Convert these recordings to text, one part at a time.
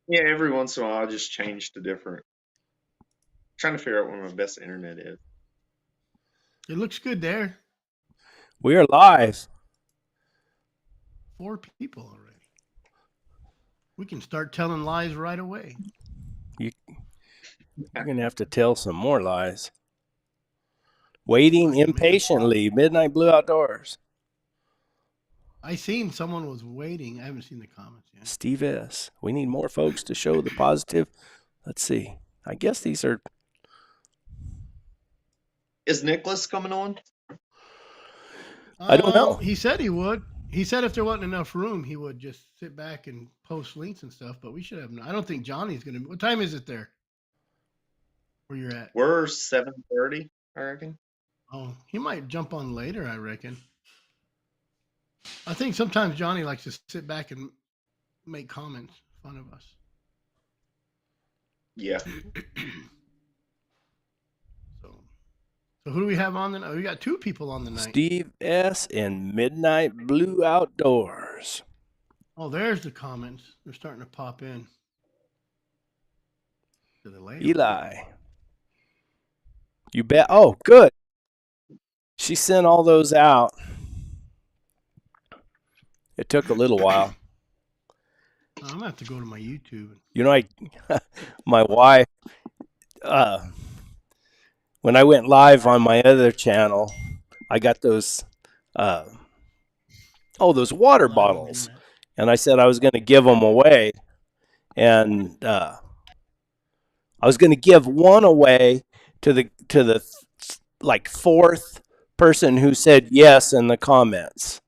Yeah, every once in a while I just change to different. Trying to figure out where my best internet is. It looks good there. We are live. 4 people already. We can start telling lies right away. You, you're going to have to tell some more lies. Waiting I can make them pop. impatiently. Midnight Blue Outdoors. I seen someone was waiting. I haven't seen the comments yet. Steve S. We need more folks to show the positive. Let's see. I guess these are. Is Nicholas coming on? I don't know. He said he would. He said if there wasn't enough room, he would just sit back and post links and stuff. But we should have. I don't think Johnny's gonna. What time is it there? Where you're at? We're 7:30, I reckon. Oh, he might jump on later. I reckon. I think sometimes Johnny likes to sit back and make comments, fun of us. Yeah. So, so who do we have on the? We got 2 people on the night. Steve S. and Midnight Blue Outdoors. Oh, there's the comments. They're starting to pop in. To the layout. Eli. You bet. Oh, good. She sent all those out. It took a little while. I'm gonna have to go to my YouTube. You know, my wife, when I went live on my other channel, I got those, those water bottles, and I said I was going to give them away, and I was going to give one away to the like 4th person who said yes in the comments.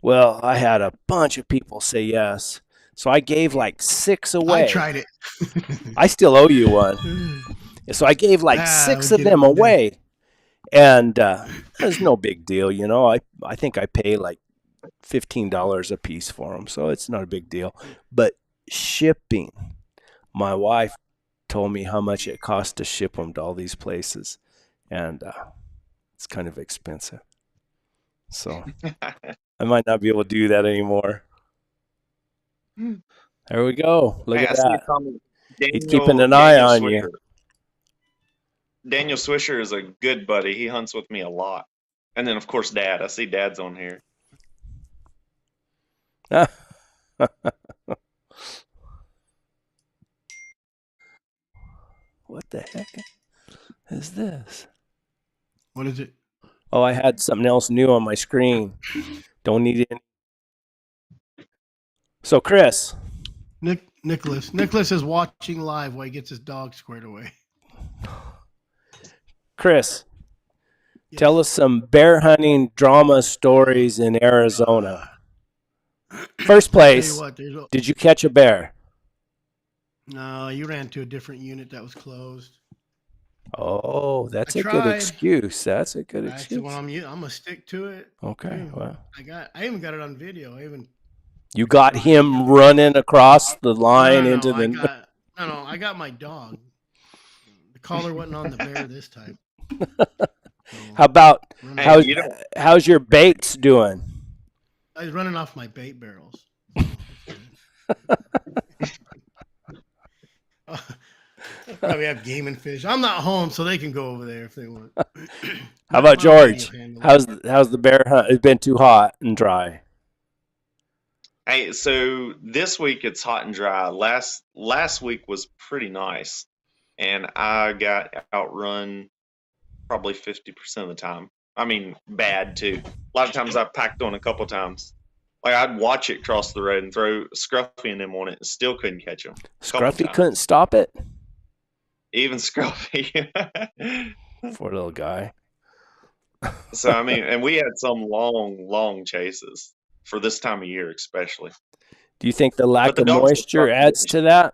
Well, I had a bunch of people say yes. So I gave like 6 away. I tried it. I still owe you one. So I gave like 6 of them away. And there's no big deal, you know. I think I pay like $15 a piece for them. So it's not a big deal. But shipping, my wife told me how much it costs to ship them to all these places. And it's kind of expensive. So I might not be able to do that anymore. There we go. Look at that. He's keeping an eye on Swisher. you. Daniel Swisher is a good buddy. He hunts with me a lot. And then, of course, Dad. I see Dad's on here. What the heck is this? What is it? Oh, I had something else new on my screen. Don't need it. So, Chris. Nicholas is watching live while he gets his dog squared away. Chris, yes. Tell us some bear hunting drama stories in Arizona. First place, did you catch a bear? No, you ran to a different unit that was closed. Oh, that's a good excuse. That's a good excuse. Well, I'm gonna stick to it. Okay, well, I even got it on video. You got him running across the line into the. I got my dog. The collar wasn't on the bear this time. How about how's your baits doing? I was running off my bait barrels. Probably have game and fish. I'm not home, so they can go over there if they want. How about George? How's the bear hunt? It's been too hot and dry. Hey, so this week it's hot and dry. Last week was pretty nice, and I got outrun probably 50% of the time. I mean, bad too. A lot of times I packed on a couple times. Like I'd watch it cross the road and throw Scruffy and them on it, and still couldn't catch them. Scruffy couldn't stop it. Even Scruffy. Poor little guy. So I mean, and we had some long chases for this time of year, especially. Do you think the lack of moisture adds to that?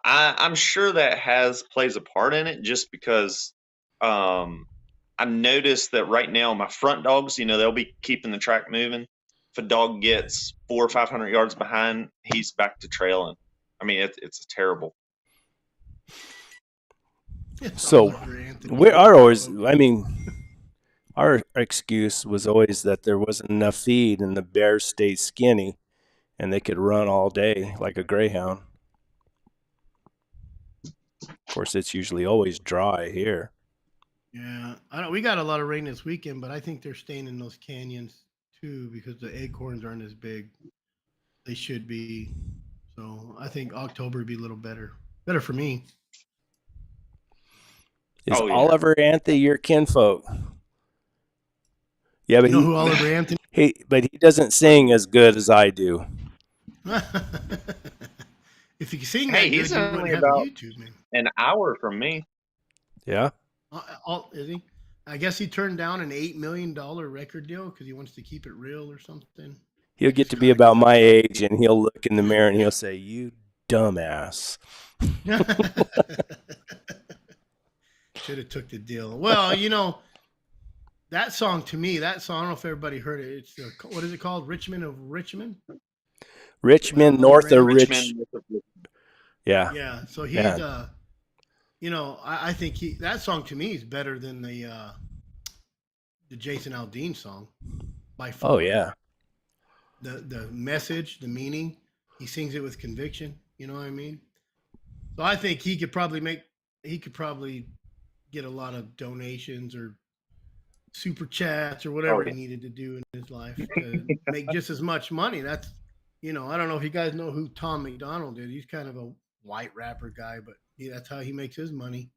I'm sure that plays a part in it, just because I noticed that right now my front dogs, they'll be keeping the track moving. If a dog gets 400 or 500 yards behind, he's back to trailing. I mean, it's terrible. So our excuse was always that there wasn't enough feed and the bears stayed skinny. and they could run all day like a greyhound. Of course, it's usually always dry here. Yeah, I don't. We got a lot of rain this weekend, but I think they're staying in those canyons too because the acorns aren't as big. They should be. So I think October would be a little better. Better for me. Is Oh, yeah. Oliver Anthony your kinfolk? Yeah, but You know who Oliver Anthony? but he doesn't sing as good as I do. If you can sing that Hey, good, he's you wouldn't only have about YouTube, man. an hour from me. Yeah. Is he? I guess he turned down an $8 million record deal because he wants to keep it real or something. He'll get to be about my age, and he'll look in the mirror and he'll say, "You dumbass." Should have took the deal. Well, you know, that song to me, that song, I don't know if everybody heard it. It's what is it called? Richmond of Richmond? Richmond, north of Richmond. Yeah. Yeah. So he's Yeah. you know, I think that song to me is better than the Jason Aldean song by far. Oh yeah. The message, the meaning, he sings it with conviction. You know what I mean? So I think he could probably get a lot of donations or super chats or whatever he needed to do in his life to make just as much money. That's, you know, I don't know if you guys know who Tom McDonald is. He's kind of a white rapper guy, but that's how he makes his money.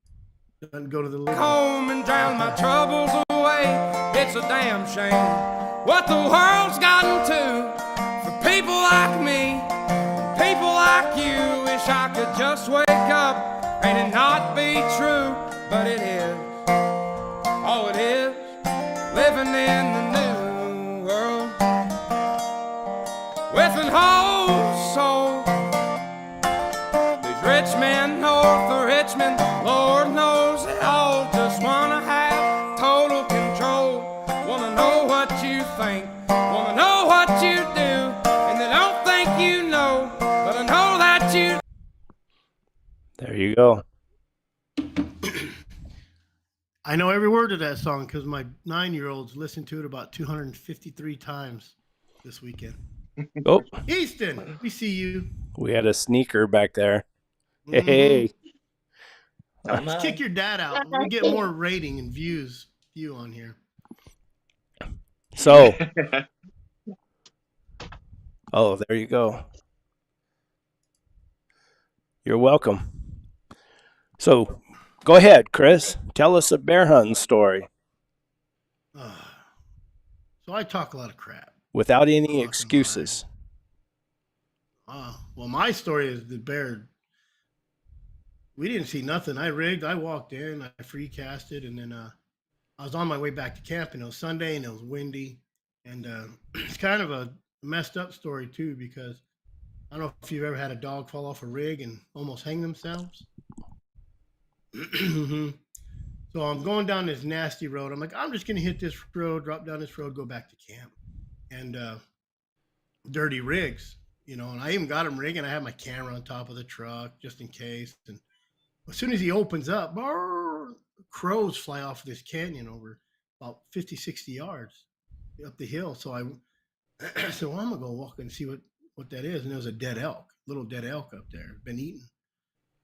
Doesn't go to the living. Home and drown my troubles away. It's a damn shame what the world's gotten to for people like me, people like you. Wish I could just wake up and it not be true, but it is. Oh, it is living in the new world with an whole soul. These rich men north of Richmond, Lord knows they all just wanna have total control. Wanna know what you think, wanna know what you do, and they don't think you know, but I know that you. There you go. I know every word of that song because my 9-year-olds listened to it about 253 times this weekend. Oh, Easton, we see you. we had a sneaker back there. Mhm. Hey. Let's kick your dad out. We get more rating and view on here. So. Oh, there you go. You're welcome. So, go ahead, Chris. Tell us a bear hunting story. So I talk a lot of crap. Without any excuses. Well, my story is the bear. We didn't see nothing. I rigged. I walked in. I free casted, and then I was on my way back to camp, and it was Sunday, and it was windy, and it's kind of a messed up story too because I don't know if you've ever had a dog fall off a rig and almost hang themselves. So I'm going down this nasty road. I'm like, I'm just gonna hit this road, drop down this road, go back to camp, and dirty rigs, you know. And I even got him rigging. I had my camera on top of the truck just in case. And as soon as he opens up, crows fly off of this canyon over about 50, 60 yards up the hill. So I said, well, I'm gonna go walk and see what that is. And there was a dead elk, little dead elk up there, been eaten.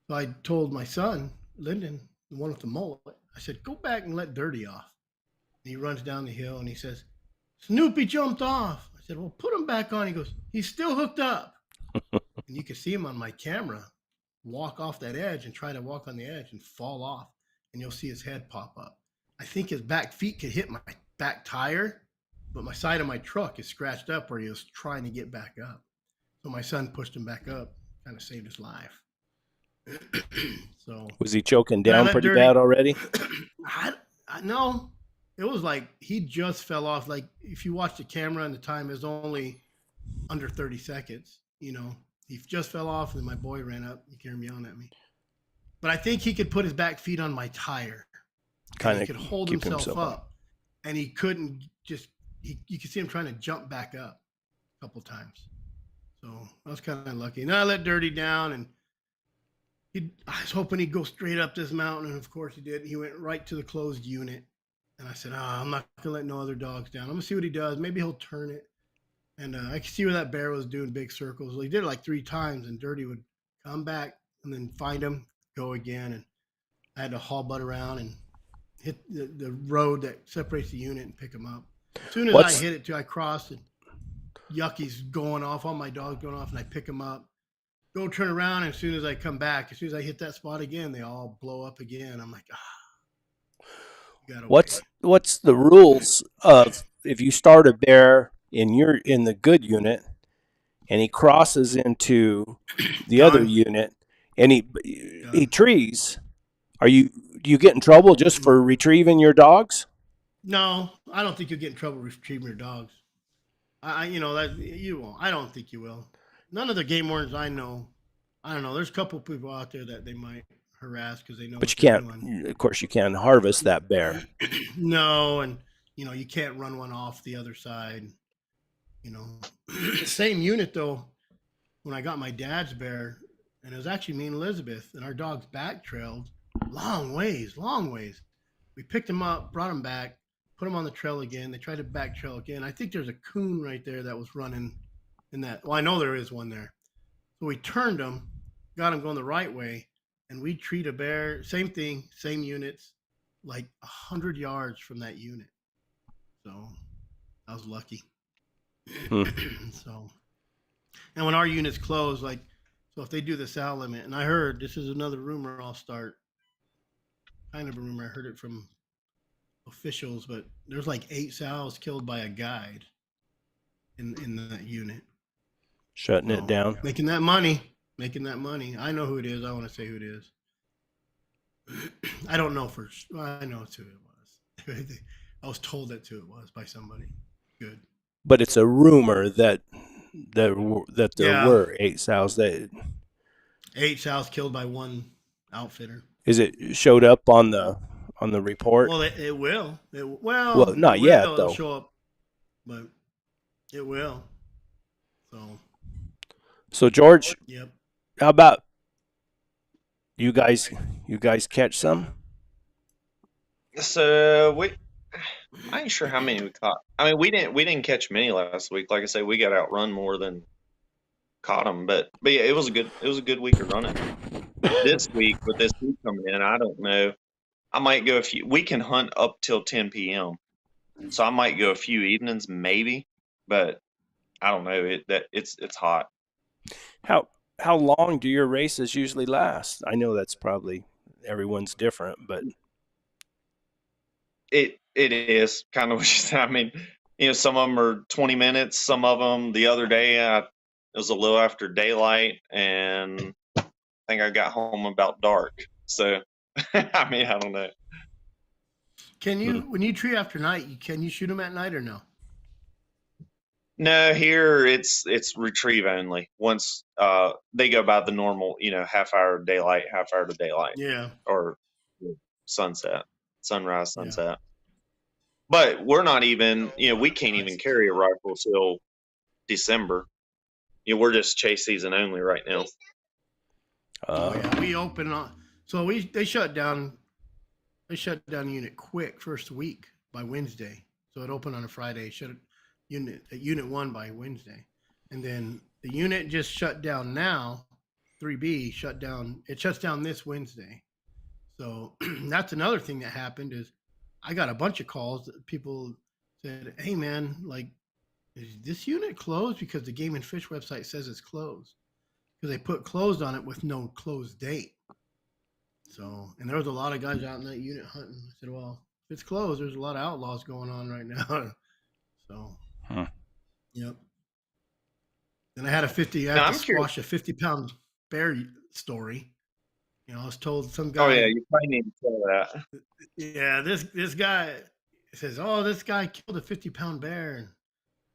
So I told my son, Lyndon, the one with the mullet, I said, go back and let Dirty off. And he runs down the hill and he says, Snoopy jumped off. I said, well, put him back on. He goes, he's still hooked up. And you can see him on my camera walk off that edge and try to walk on the edge and fall off. And you'll see his head pop up. I think his back feet could hit my back tire, but my side of my truck is scratched up where he was trying to get back up. So my son pushed him back up, kind of saved his life. So was he choking down pretty bad already? I no, it was like he just fell off. Like if you watch the camera and the time is only under 30 seconds, you know, he just fell off and then my boy ran up. He came yelling at me. But I think he could put his back feet on my tire. Kind of could hold himself up. And he couldn't you could see him trying to jump back up a couple times. So I was kind of lucky. And then I let Dirty down and I was hoping he'd go straight up this mountain, and of course he did. He went right to the closed unit, and I said, I'm not going to let no other dogs down. I'm going to see what he does. Maybe he'll turn it. And I could see where that bear was doing big circles. Well, he did it like 3 times, and Dirty would come back and then find him, go again, and I had to haul butt around and hit the road that separates the unit and pick him up. As soon as I hit it, too, I crossed, and Yucky's going off, all my dogs going off, and I pick him up. Go turn around, and as soon as I come back, as soon as I hit that spot again, they all blow up again. I'm like, you gotta what's the rules of if you start a bear in the good unit and he crosses into the other unit and he trees, do you get in trouble just for retrieving your dogs? No, I don't think you'll get in trouble retrieving your dogs. That you won't. I don't think you will. None of the game wardens I know. I don't know. There's a couple of people out there that they might harass because they know. But you can't. Of course, you can't harvest that bear. No, and you can't run one off the other side. Same unit though. When I got my dad's bear, and it was actually me and Elizabeth, and our dogs back trailed long ways. We picked him up, brought him back, put him on the trail again. They tried to back trail again. I think there's a coon right there that was running in that. Well, I know there is one there. So we turned him, got him going the right way, and we treat a bear, same thing, same units, like 100 yards from that unit. So I was lucky. So, and when our units close, so if they do the sow limit, and I heard, this is another rumor I'll start, kind of a rumor, I heard it from officials, but there's like 8 sows killed by a guide in that unit. Shutting it down. Making that money. I know who it is. I want to say who it is. I don't know for sure. I know it's who it was. I was told that's who it was by somebody. Good. But it's a rumor that there were 8 sows. 8 sows killed by one outfitter. Is it showed up on the report? Well, it will. Well, not yet though. It'll show up, but it will. So George, yep. How about you guys? You guys catch some? So I ain't sure how many we caught. I mean, we didn't catch many last week. Like I say, we got outrun more than caught them. But yeah, it was a good week of running. This week with this week coming in, I don't know. I might go a few. We can hunt up till 10 p.m. So I might go a few evenings, maybe. But I don't know. It's hot. How long do your races usually last? I know that's probably everyone's different, but it is kind of what you said. I mean, some of them are 20 minutes. Some of them, the other day, it was a little after daylight, and I think I got home about dark. So, I mean, I don't know. Can you, when you tree after night, can you shoot them at night or no? No, here it's retrieve only. Once they go by the normal, half hour of daylight, half hour to daylight. Yeah. Or sunrise, sunset. Yeah. But we're not even, we can't even carry a rifle till December. We're just chase season only right now. Yeah, we open on. So they shut down. They shut down the unit quick first week by Wednesday. So it opened on a Friday. Shut it. Unit 1 by Wednesday, and then the unit just shut down now. 3B shut down. It shuts down this Wednesday. So that's another thing that happened is I got a bunch of calls that people said, "Hey man, is this unit closed?" Because the Game and Fish website says it's closed because they put closed on it with no closed date. So, and there was a lot of guys out in that unit hunting. I said, "Well, if it's closed, there's a lot of outlaws going on right now." So. Yep. And I had to squash a 50-pound bear story. I was told some guy. Oh yeah, you probably need to tell that. Yeah, this guy says, "Oh, this guy killed a 50-pound bear." And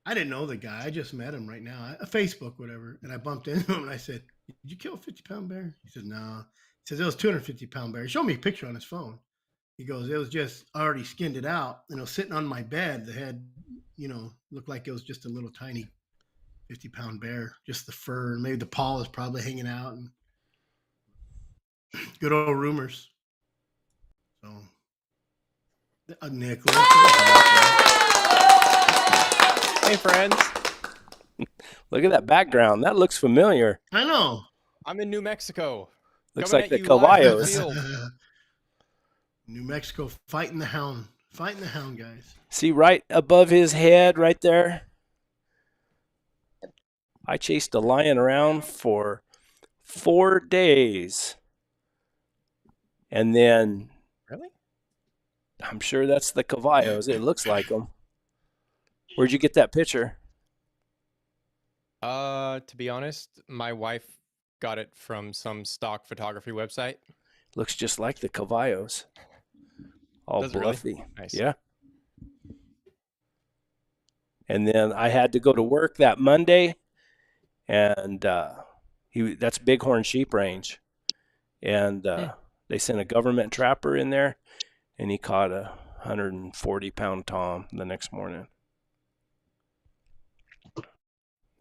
I didn't know the guy. I just met him right now, Facebook, whatever. And I bumped into him and I said, "Did you kill a 50-pound bear?" He says, "No." He says it was 250-pound bear. He showed me a picture on his phone. He goes, "It was just already skinned it out, sitting on my bed. The head, looked like it was just a little tiny 50-pound bear, just the fur, and maybe the paw is probably hanging out." And good old rumors. So, Nicholas. Hey, friends. Look at that background. That looks familiar. I know. I'm in New Mexico. Looks Coming like at the you live from the caballos. field. New Mexico fighting the hound. Fighting the hound, guys. See right above his head right there? I chased a lion around for 4 days. And then Really? I'm sure that's the caballos. It looks like them. Where'd you get that picture? To be honest, my wife got it from some stock photography website. Looks just like the caballos. All Does it really? bluffy. Nice. Yeah. And then I had to go to work that Monday, and that's Bighorn Sheep Range. And they sent a government trapper in there, and he caught a 140-pound tom the next morning.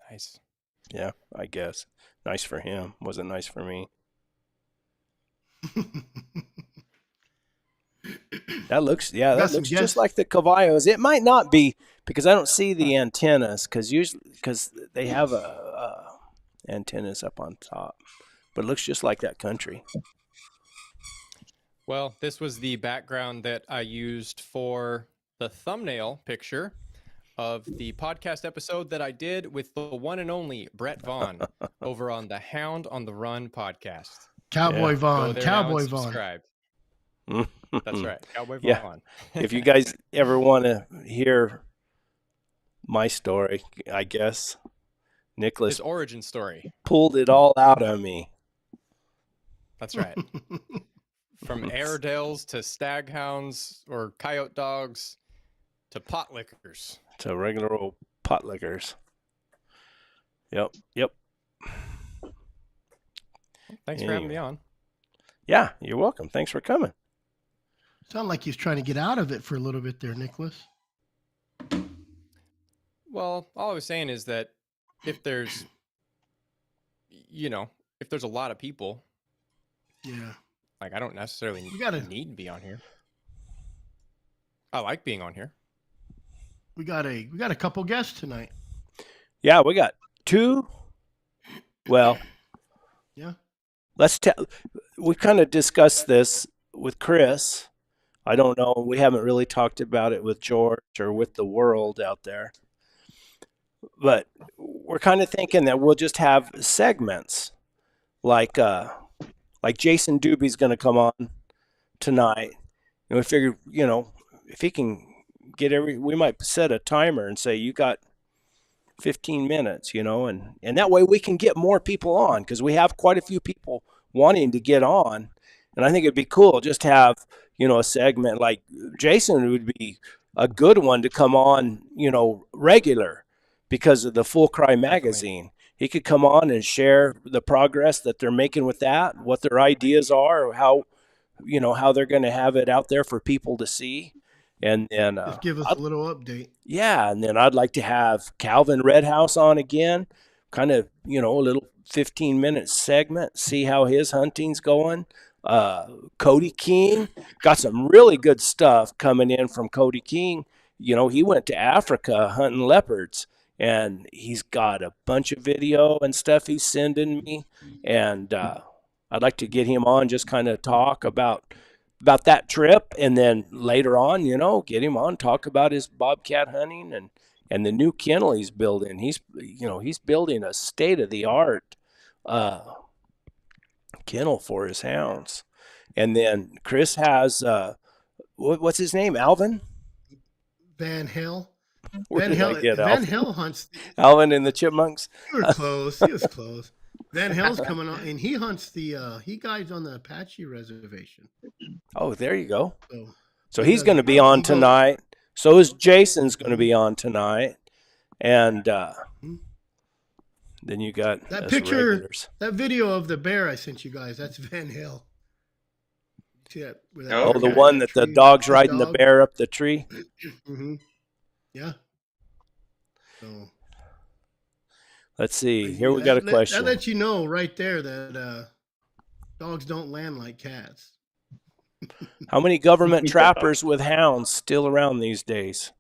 Nice. Yeah, I guess. Nice for him. Wasn't nice for me. That looks just like the caballos. It might not be because I don't see the antennas because they have antennas up on top, but it looks just like that country. Well, this was the background that I used for the thumbnail picture of the podcast episode that I did with the one and only Brett Vaughn over on the Hound on the Run podcast. Cowboy Vaughn. Go there Cowboy now and Vaughn. subscribe. That's right. Cowboy Yeah. Vaughn. If you guys ever want to hear my story, I guess Nicholas His origin story. pulled it all out of me. That's right. From Airedales to staghounds or coyote dogs to pot lickers. To regular old pot lickers. Yep. Thanks for having me on. Yeah, you're welcome. Thanks for coming. Sound like he's trying to get out of it for a little bit there, Nicholas. Well, all I was saying is that if there's a lot of people, Yeah. like I don't necessarily need to be on here. I like being on here. We got a couple guests tonight. Yeah, we got 2. Well, yeah. We kind of discussed this with Chris. I don't know. We haven't really talked about it with George or with the world out there. But we're kind of thinking that we'll just have segments like Jason Duby's going to come on tonight. And we figured, if he can we might set a timer and say, you got 15 minutes, and that way we can get more people on because we have quite a few people wanting to get on. And I think it'd be cool just to have, a segment like Jason would be a good one to come on, regular because of the Full Cry magazine. He could come on and share the progress that they're making with that, what their ideas are, or how they're going to have it out there for people to see. And then just give us a little update. Yeah, and then I'd like to have Calvin Redhouse on again, kind of, a little 15-minute segment, see how his hunting's going. Cody King, got some really good stuff coming in from Cody King. He went to Africa hunting leopards, and he's got a bunch of video and stuff he's sending me. And I'd like to get him on, just kind of talk about that trip, and then later on, get him on, talk about his bobcat hunting and the new kennel he's building. He's building a state-of-the-art kennel for his hounds. And then Chris has what's his name? Alvin Van Hale. Van Hale hunts Alvin and the Chipmunks. You were close. He was close. Van Hale's coming on, and he hunts he guides on the Apache reservation. Oh, there you go. So he he's going to be on tonight. So is Jason's going to be on tonight. And then you got that picture, regulars. That video of the bear I sent you guys. That's Van Hale. See that? The one that the dog's riding the bear up the tree. Mm-hmm. Yeah. So. Let's see. Here we got a question. That lets you know right there that dogs don't land like cats. How many government trappers with hounds still around these days?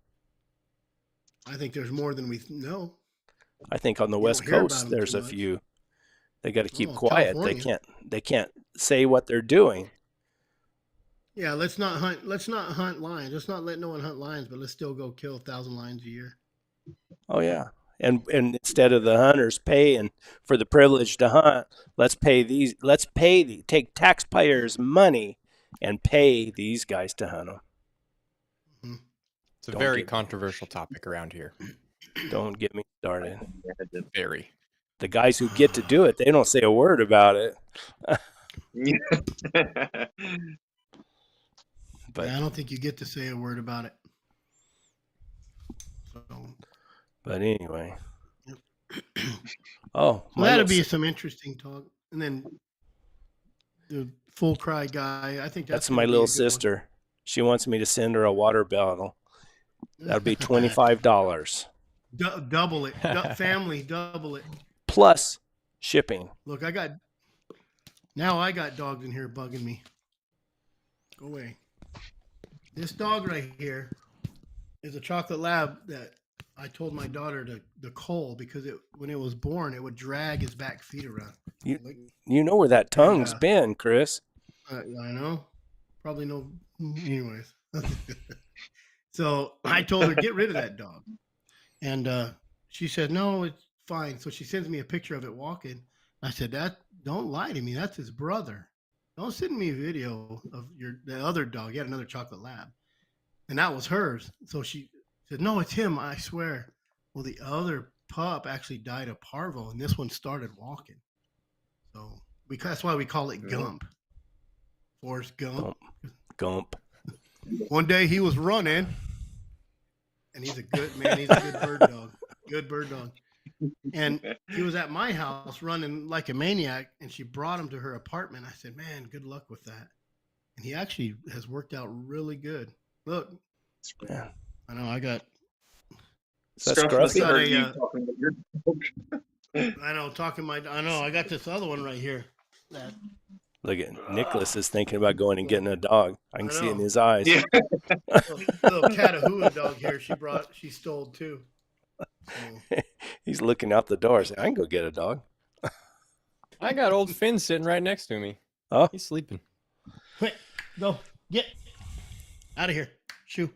I think there's more than we know. I think on the You West don't hear about Coast them there's too a much. few. They got to keep Oh, quiet. California. They can't say what they're doing. Yeah, let's not hunt. Let's not hunt lions. Let's not let no one hunt lions, but let's still go kill 1,000 lions a year. Oh yeah. And instead of the hunters paying for the privilege to hunt, take taxpayers' money and pay these guys to hunt them. Mm-hmm. It's a Don't very get me- controversial topic around here. Don't get me started. Very. The guys who get to do it, they don't say a word about it. But Yeah, I don't think you get to say a word about it. So, but anyway. Yep. Oh, so that'll be some interesting talk. And then the full cry guy, I think that's gonna my be a little good one. sister. She wants me to send her a water bottle. That'll be $25 Double it. Family, double it. plus shipping. Look, I got dogs in here bugging me. Go away. This dog right here is a chocolate lab that I told my daughter to cull because when it was born, it would drag his back feet around. You know where that tongue's been, Chris. I know. Probably no. Anyways. So I told her, get rid of that dog. And she said, no, it's fine. So she sends me a picture of it walking. I said, don't lie to me. That's his brother. Don't send me a video of the other dog. He had another chocolate lab. And that was hers. So she said, no, it's him. I swear. Well, the other pup actually died of parvo, and this one started walking. So that's why we call it Gump. Forrest Gump. Gump. One day he was running, and he's a good man. He's a good bird dog. Good bird dog. And he was at my house running like a maniac, and she brought him to her apartment. I said, man, good luck with that. And he actually has worked out really good. Look. Yeah. I know, I got... That's Scruffy. I know, I got this other one right here. Look at Nicholas is thinking about going and getting a dog. I can see it in his eyes. Yeah. little Catahoula dog here. She stole too. So. He's looking out the door saying, I can go get a dog. I got old Finn sitting right next to me. Oh, he's sleeping. Quick, go get out of here. Shoo.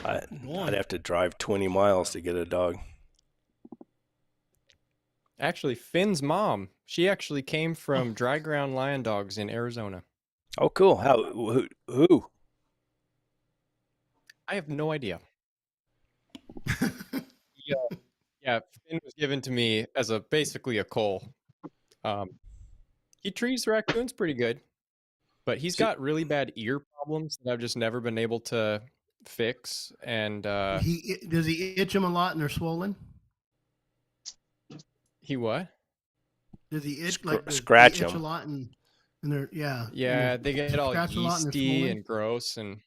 I'd have to drive 20 miles to get a dog. Actually, Finn's mom, she actually came from dry ground lion dogs in Arizona. Oh, cool. Who? I have no idea. Yeah, Finn was given to me as basically a coal. He treats raccoons pretty good, but he's got really bad ear problems that I've just never been able to fix. And does he itch them a lot and they're swollen? He what? Does he itch scratch them them a lot and they're yeah they get all yeasty and gross and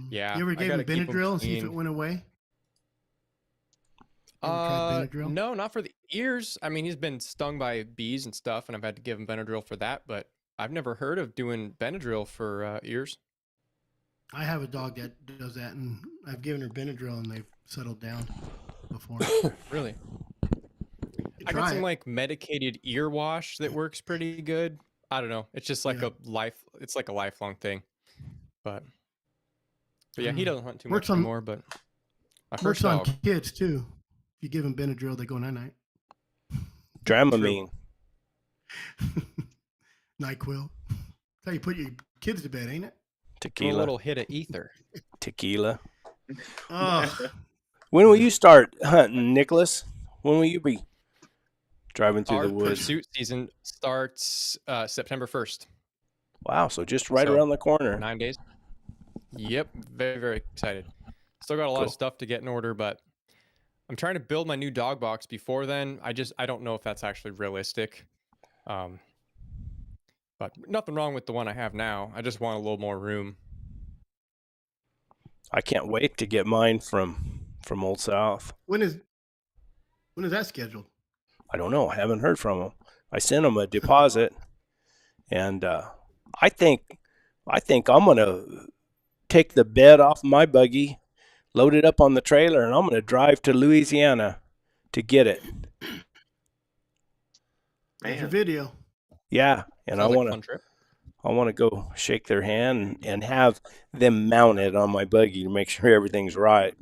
yeah. You ever gave him Benadryl and see if it went away? No, not for the ears. I mean, he's been stung by bees and stuff, and I've had to give him Benadryl for that. But I've never heard of doing Benadryl for ears. I have a dog that does that, and I've given her Benadryl, and they've settled down before. Really? I got some like medicated ear wash that works pretty good. I don't know. It's just like it's like a lifelong thing. But yeah, he doesn't hunt too much anymore. But my first dog. Works on kids too. If you give them Benadryl, they go night-night. Dramamine. NyQuil. That's how you put your kids to bed, ain't it? Tequila. A little hit of ether. Tequila. Oh. When will you start hunting, Nicholas? When will you be driving through Our the woods? pursuit season starts September 1st. Wow, so just right around the corner. 9 days. Yep, very, very excited. Still got a lot of stuff to get in order, but I'm trying to build my new dog box before then. I don't know if that's actually realistic. But nothing wrong with the one I have now. I just want a little more room. I can't wait to get mine from Old South. When is that scheduled? I don't know. I haven't heard from them. I sent them a deposit, and I think I'm gonna take the bed off my buggy, load it up on the trailer, and I'm going to drive to Louisiana to get it. There's your Man, video. Yeah, and Sounds like a fun trip. I want to go shake their hand and have them mount it on my buggy to make sure everything's right.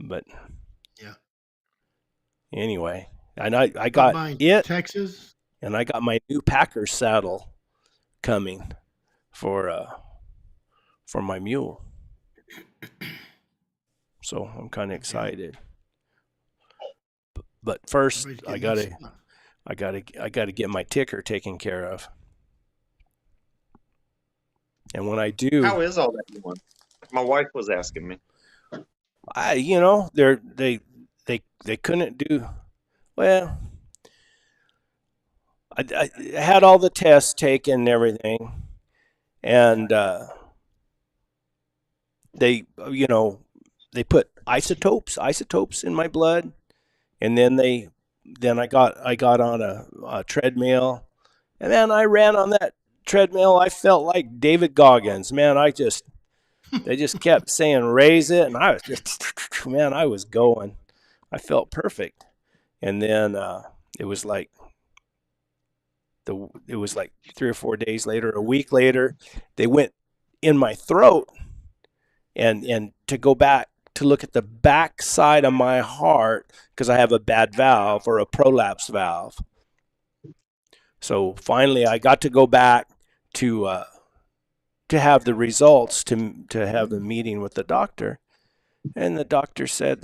But Yeah. anyway, and I Stop got by it, Texas. and I got my new Packer saddle coming for my mule. So I'm kind of excited. But first, Everybody's getting I gotta get my ticker taken care of. And when I do, how is all that going? My wife was asking me. they couldn't do well. I had all the tests taken and everything, and they they put isotopes in my blood, and then I got on a treadmill, and then I ran on that treadmill. I felt like David Goggins, man. They just kept saying raise it, and I was just man, I was going. I felt perfect, and then it was like 3 or 4 days later, a week later, they went in my throat, and to go back to look at the back side of my heart because I have a bad valve or a prolapse valve. So finally, I got to go back to have the results to have a meeting with the doctor, and the doctor said,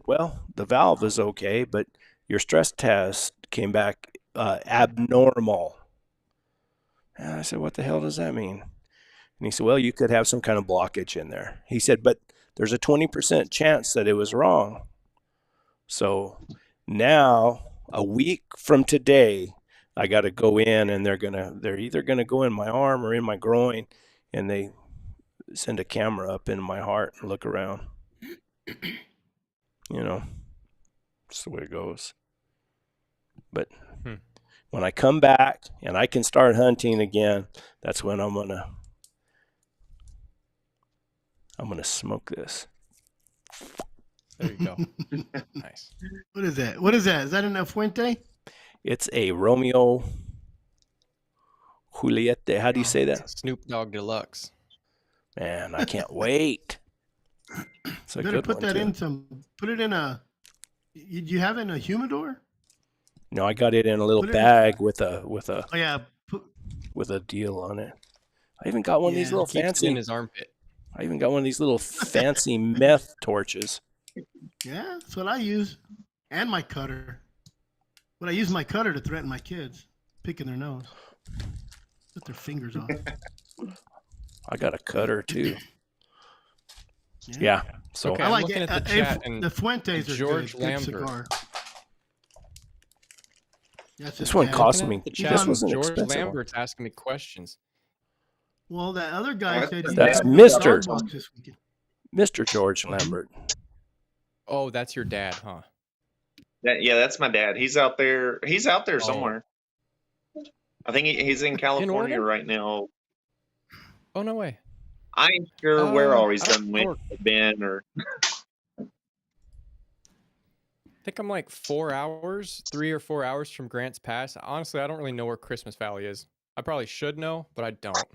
well, the valve is okay, but your stress test came back abnormal. And I said, what the hell does that mean? And he said, well, you could have some kind of blockage in there. He said, but there's a 20% chance that it was wrong. So now, a week from today, I got to go in, and they're either gonna go in my arm or in my groin, and they send a camera up in my heart and look around. That's the way it goes. But when I come back and I can start hunting again, that's when I'm gonna smoke this. There you go. Nice. What is that? What is that? Is that an El Fuente? It's a Romeo Juliette. How do you say that? Snoop Dogg Deluxe. Man, I can't wait. It's a You better good put one that too. in some. Put it in a. You have it in a humidor? No, I got it in a little Put it in- bag with a Oh yeah. with a deal on it. I even got one of these Yeah. little Keeps it fancy. in his armpit. I even got one of these little fancy meth torches. Yeah, that's what I use, and my cutter. But I use my cutter to threaten my kids, picking their nose, cut their fingers off. I got a cutter too. Yeah. So Okay, I I'm like looking it. at the chat, and the Fuentes are George good. Lambert. Good cigar. That's this his one dad. cost looking me. at the He's chat, This was an George expensive one. Lambert's asking me questions. Well, that other guy Oh, said he's that's coming to Mr. Starbucks this weekend. Mr. George Lambert. Oh, that's your dad, huh? That's my dad. He's out there. He's out there Oh. somewhere. I think he's in California Oregon? right now. Oh, no way. I ain't sure where all he's I don't done went know. or been or. I think I'm like 3 or 4 hours from Grants Pass. Honestly, I don't really know where Christmas Valley is. I probably should know, but I don't.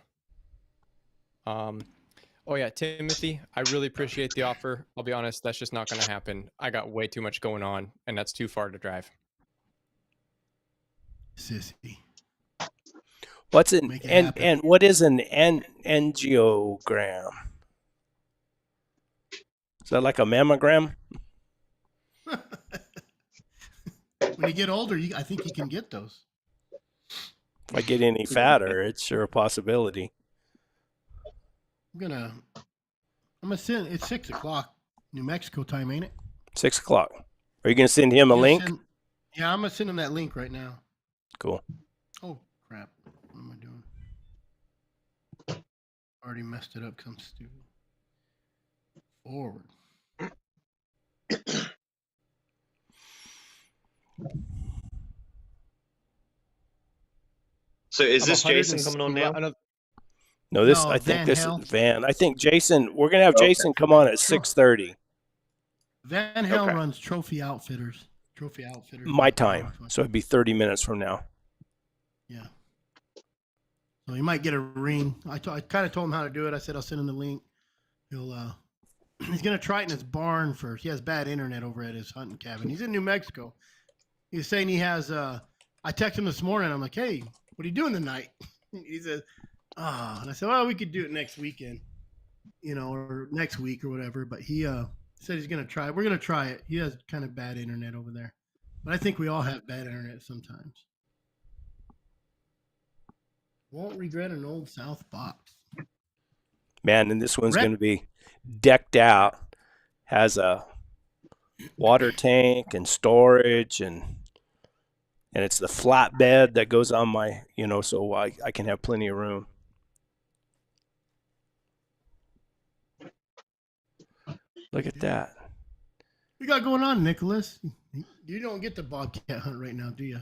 Oh yeah, Timothy, I really appreciate the offer. I'll be honest, that's just not going to happen. I got way too much going on, and that's too far to drive. Sissy. What's an Make it and happen. and what is an angiogram? Is that like a mammogram? When you get older, I think you can get those. If I get any fatter, it's sure a possibility. I'm gonna send. It's 6:00, New Mexico time, ain't it? 6 o'clock. Are you gonna send him a link? Yeah, I'm gonna send him that link right now. Cool. Oh crap! What am I doing? Already messed it up because I'm stupid. Forward. So is I'm this Jason coming on now? No, I think Van this is Hell. Van. I think Jason. We're gonna have Okay. Jason come on at 6:30 Van Hell Okay. runs Trophy Outfitters. my time, so it'd be 30 minutes from now. Yeah. So you might get a ring. I kind of told him how to do it. I said I'll send him the link. He's gonna try it in his barn first. He has bad internet over at his hunting cabin. He's in New Mexico. He's saying he has. I texted him this morning. I'm like, hey, what are you doing tonight? He says, and I said, well, we could do it next weekend, or next week or whatever. But he said he's gonna try it. We're gonna try it. He has kind of bad internet over there, but I think we all have bad internet sometimes. Won't regret an old South box. Man, and this one's going to be decked out. Has a water tank and storage, and it's the flat bed that goes on my, so I can have plenty of room. Look at that. What you got going on, Nicholas? You don't get the bobcat hunt right now, do you?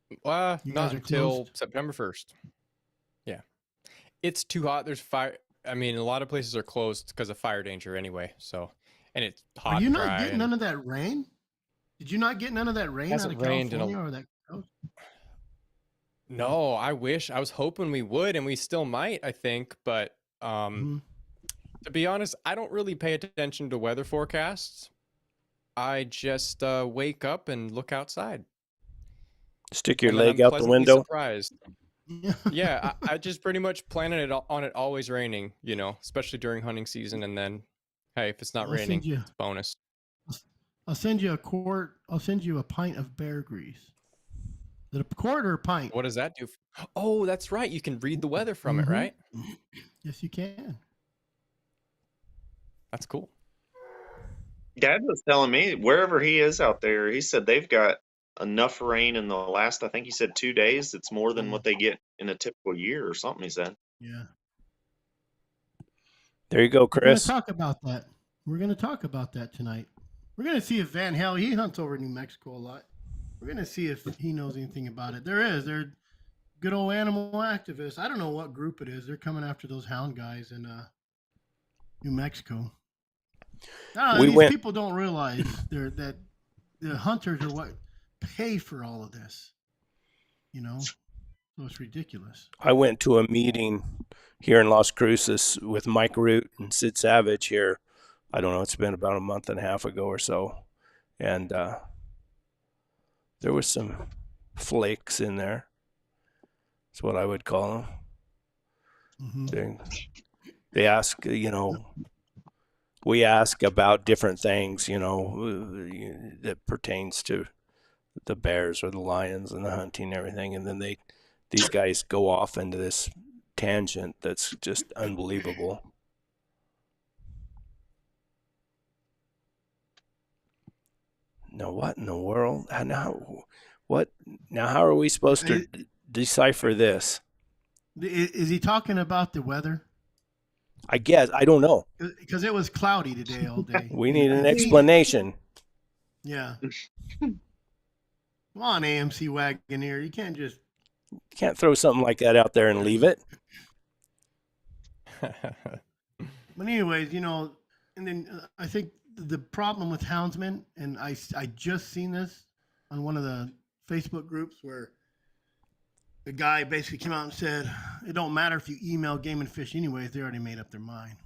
You guys Not are until closed? September 1st. Yeah. It's too hot. There's fire. I mean, a lot of places are closed because of fire danger anyway. So, and it's hot. Are you and not dry getting and none of that rain? Did you not get none of that rain out hasn't of rained in California or that coast? No, I wish. I was hoping we would, and we still might, I think. But Mhm. to be honest, I don't really pay attention to weather forecasts. I just wake up and look outside. Stick your And then leg I'm out the pleasantly window. surprised. Yeah, I just pretty much plan on it always raining, especially during hunting season. And then, hey, if it's not I'll raining, send you. it's a bonus. I'll send you a quart. I'll send you a pint of bear grease. Is it a quart or a pint? What does that do? Oh, that's right. You can read the weather from it, right? Yes, you can. That's cool. Dad was telling me wherever he is out there, he said they've got enough rain in the last, I think he said 2 days. It's more than what they get in a typical year or something, he said. Yeah. There you go, We're going to Chris. talk about that. We're going to talk about that tonight. We're going to see if Van Hell, he hunts over New Mexico a lot. We're going to see if he knows anything about it. They're good old animal activists. I don't know what group it is. They're coming after those hound guys in New Mexico. These people don't realize that the hunters are what pay for all of this. So it's ridiculous. I went to a meeting here in Las Cruces with Mike Root and Sid Savage here. I don't know, it's been about a month and a half ago or so. And there was some flakes in there. That's what I would call them. Mm-hmm. They ask, we ask about different things, that pertains to the bears or the lions and the hunting and everything. And then these guys go off into this tangent that's just unbelievable. Now, what in the world? Now, how are we supposed to decipher this? Is he talking about the weather? I guess. I don't know. Because it was cloudy today all day. We need an explanation. Yeah. Come on, AMC Wagoneer. You can't throw something like that out there and leave it. But anyways, and then I think the problem with houndsmen, and I just seen this on one of the Facebook groups where the guy basically came out and said, it don't matter if you email Game and Fish anyways, they already made up their mind.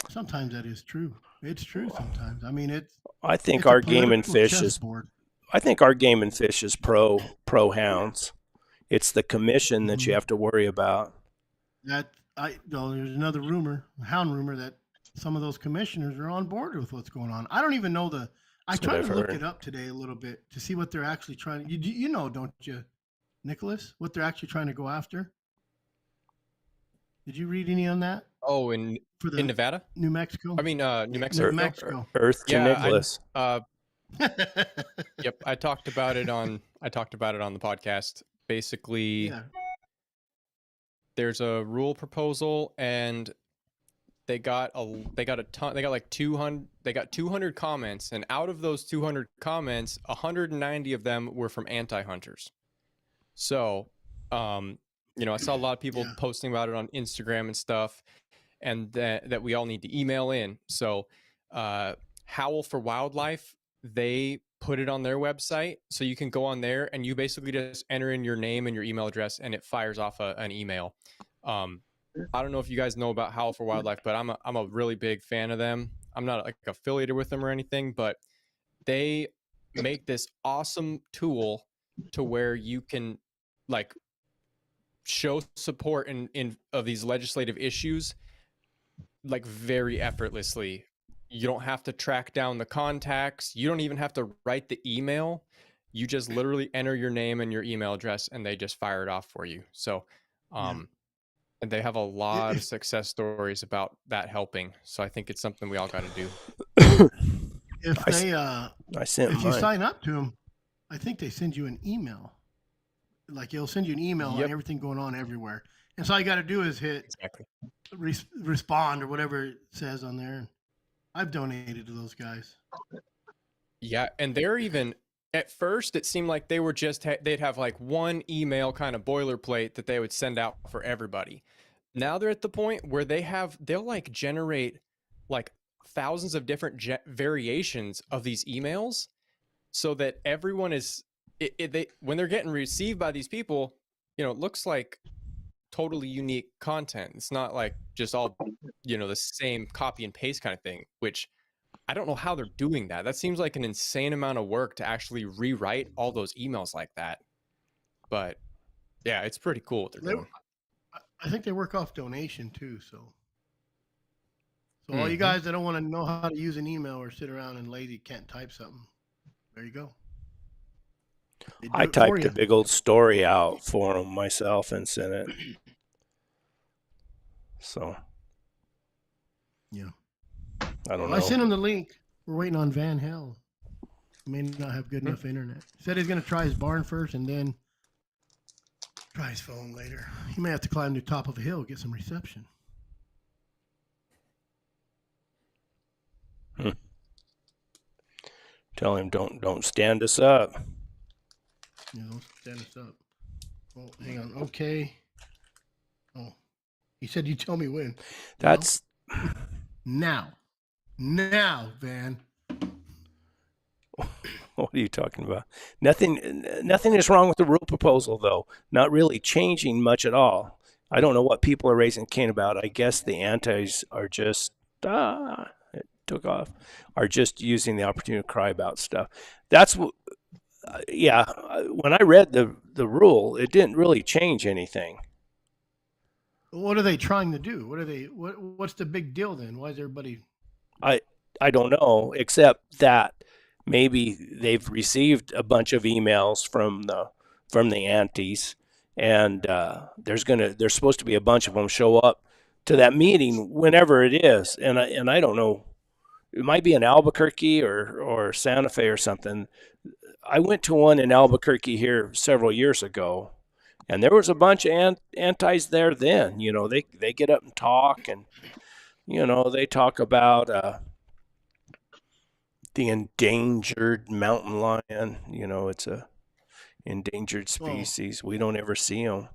Sometimes that is true. It's true sometimes. I mean, I think our Game and Fish is pro hounds. It's the commission that you have to worry about. There's another rumor, a hound rumor, that some of those commissioners are on board with what's going on. I don't even know I tried to look it up today a little bit to see what they're actually trying. You know, don't you, Nicholas? What they're actually trying to go after? Did you read any on that? Oh, in Nevada, New Mexico. I mean, New Mexico. New Mexico. Earth to Nicholas. Yep, I talked about it on the podcast. Basically, there's a rule proposal, and they got like 200 comments, and out of those 200 comments, 190 of them were from anti-hunters. So, I saw a lot of people Yeah. posting about it on Instagram and stuff, and that we all need to email in. So, Howl for Wildlife, they put it on their website, so you can go on there and you basically just enter in your name and your email address, and it fires off an email. I don't know if you guys know about Howl for Wildlife, but I'm a really big fan of them. I'm not like affiliated with them or anything, but they make this awesome tool to where you can like show support in of these legislative issues like very effortlessly. You don't have to track down the contacts. You don't even have to write the email. You just literally enter your name and your email address and they just fire it off for you. So Yeah. and they have a lot of If, success stories about that helping. So I think it's something we all got to do. if I, they I sent if you mine. sign up to them, I think they send you an email. Like it'll send you an email on Yep, everything going on everywhere, and so all you got to do is hit exactly. respond or whatever it says on there. And I've donated to those guys. Yeah, and they're even at first it seemed like they were just they'd have like one email kind of boilerplate that they would send out for everybody. Now they're at the point where they'll like generate like thousands of different variations of these emails so that everyone is they when they're getting received by these people, it looks like totally unique content. It's not like just all, the same copy and paste kind of thing, which I don't know how they're doing that. That seems like an insane amount of work to actually rewrite all those emails like that. But yeah, it's pretty cool what they're They, doing. I think they work off donation too. So all you Mhm. guys that don't want to know how to use an email or sit around and lazy can't type something, there you go. They do I it for typed a you. big old story out for them myself and sent it. So Yeah. I don't Well, I sent know. him the link. We're waiting on Van Hell. He may not have good Hmm. enough internet. He said he's going to try his barn first and then try his phone later. He may have to climb to the top of a hill, get some reception. Tell him don't stand us up. Yeah, don't stand us up. Oh, hang on. Okay. Oh, he said you tell me when. That's Now. Now, Van. what are you talking about? Nothing is wrong with the rule proposal though. Not really changing much at all. I don't know what people are raising Cain about. I guess the antis are just it took off. Are just using the opportunity to cry about stuff. That's what. Yeah. When I read the rule, it didn't really change anything. What are they trying to do? What's the big deal then? Why is everybody I don't know, except that maybe they've received a bunch of emails from the antis, and there's supposed to be a bunch of them show up to that meeting whenever it is, and I don't know. It might be in Albuquerque or Santa Fe or something. I went to one in Albuquerque here several years ago, and there was a bunch of antis there then. They get up and talk, and they talk about the endangered mountain lion. It's a endangered well, species. We don't ever see them,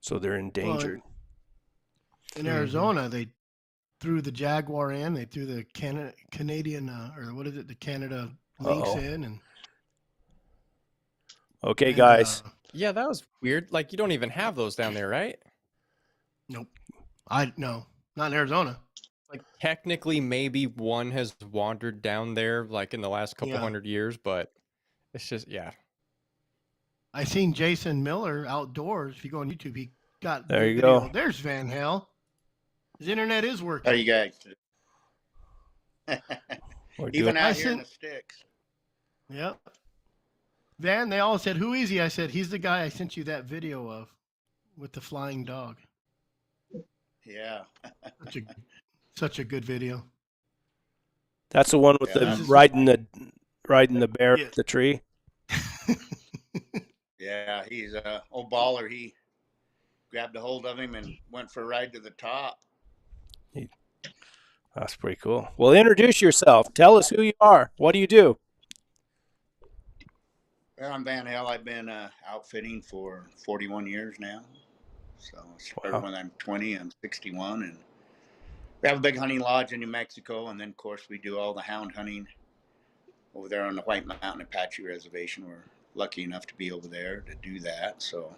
so they're well endangered. in Mhm. Arizona they threw the jaguar in, they threw the Canadian or what is it, the Canada lynx Uh-oh. in and Okay, guys. Yeah, that was weird. Like you don't even have those down there, right? nope. No, not in Arizona. Like technically maybe one has wandered down there like in the last couple Yeah. 100 years, but it's just I seen Jason Miller outdoors. If you go on YouTube, he got There you video. go. There's Van Hell. His internet is How working. you guys? We're Even doing. out I here in sent- the sticks. Yep. Van, they all said, "Who is he?" I said, "He's the guy I sent you that video of with the flying dog." Yeah. Such a good video. That's the one with Yeah, the that's- riding the bear Yeah. up the tree. Yeah, he's a old baller. He grabbed a hold of him and went for a ride to the top. That's pretty cool. Well, introduce yourself. Tell us who you are. What do you do? Well, I'm Van Hell. I've been outfitting for 41 years now. So I started Wow. when I'm 20. I'm 61, and we have a big hunting lodge in New Mexico, and then of course we do all the hound hunting over there on the White Mountain Apache Reservation. We're lucky enough to be over there to do that. So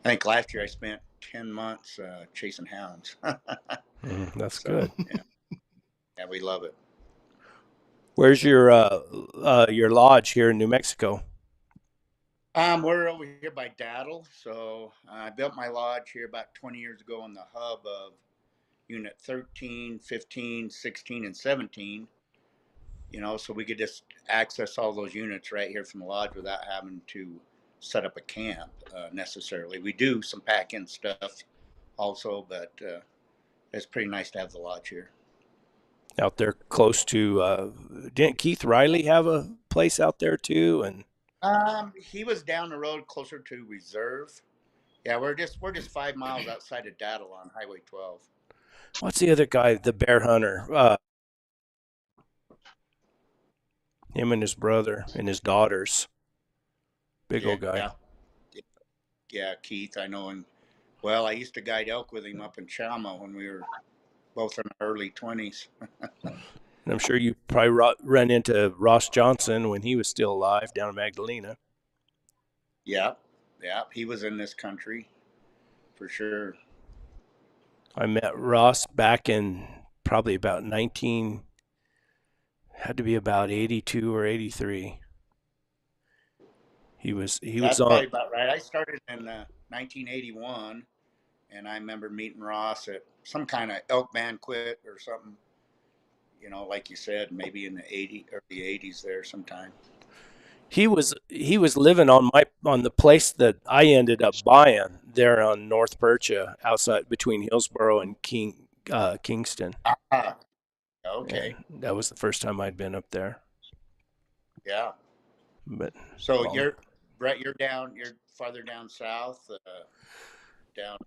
I think last year I spent 10 months chasing hounds. That's So good. yeah, we love it. Where's your lodge here in New Mexico? We're over here by Daddle. So I built my lodge here about 20 years ago on the hub of Unit 13, 15, 16, and 17. So we could just access all those units right here from the lodge without having to set up a camp necessarily. We do some pack-in stuff also, but it's pretty nice to have the lodge here. Out there close to didn't Keith Riley have a place out there too? And He was down the road closer to Reserve. Yeah, we're just 5 miles outside of Daddle on Highway 12. what's the other guy, the bear hunter? Him and his brother and his daughters. Big old guy. Yeah, Keith, I know him well. I used to guide elk with him up in Chama when we were both in our early 20s. And I'm sure you probably ran into Ross Johnson when he was still alive down in Magdalena. Yeah, he was in this country for sure. I met Ross back in probably about had to be about 82 or 83. He was That's on. probably about right. I started in 1981, and I remember meeting Ross at some kind of elk banquet or something. Like you said, maybe in the early 80s there sometime. He was living on the place that I ended up buying there on North Percha, outside between Hillsboro and Kingston. Okay. And that was the first time I'd been up there. Yeah. But so you're farther down south, down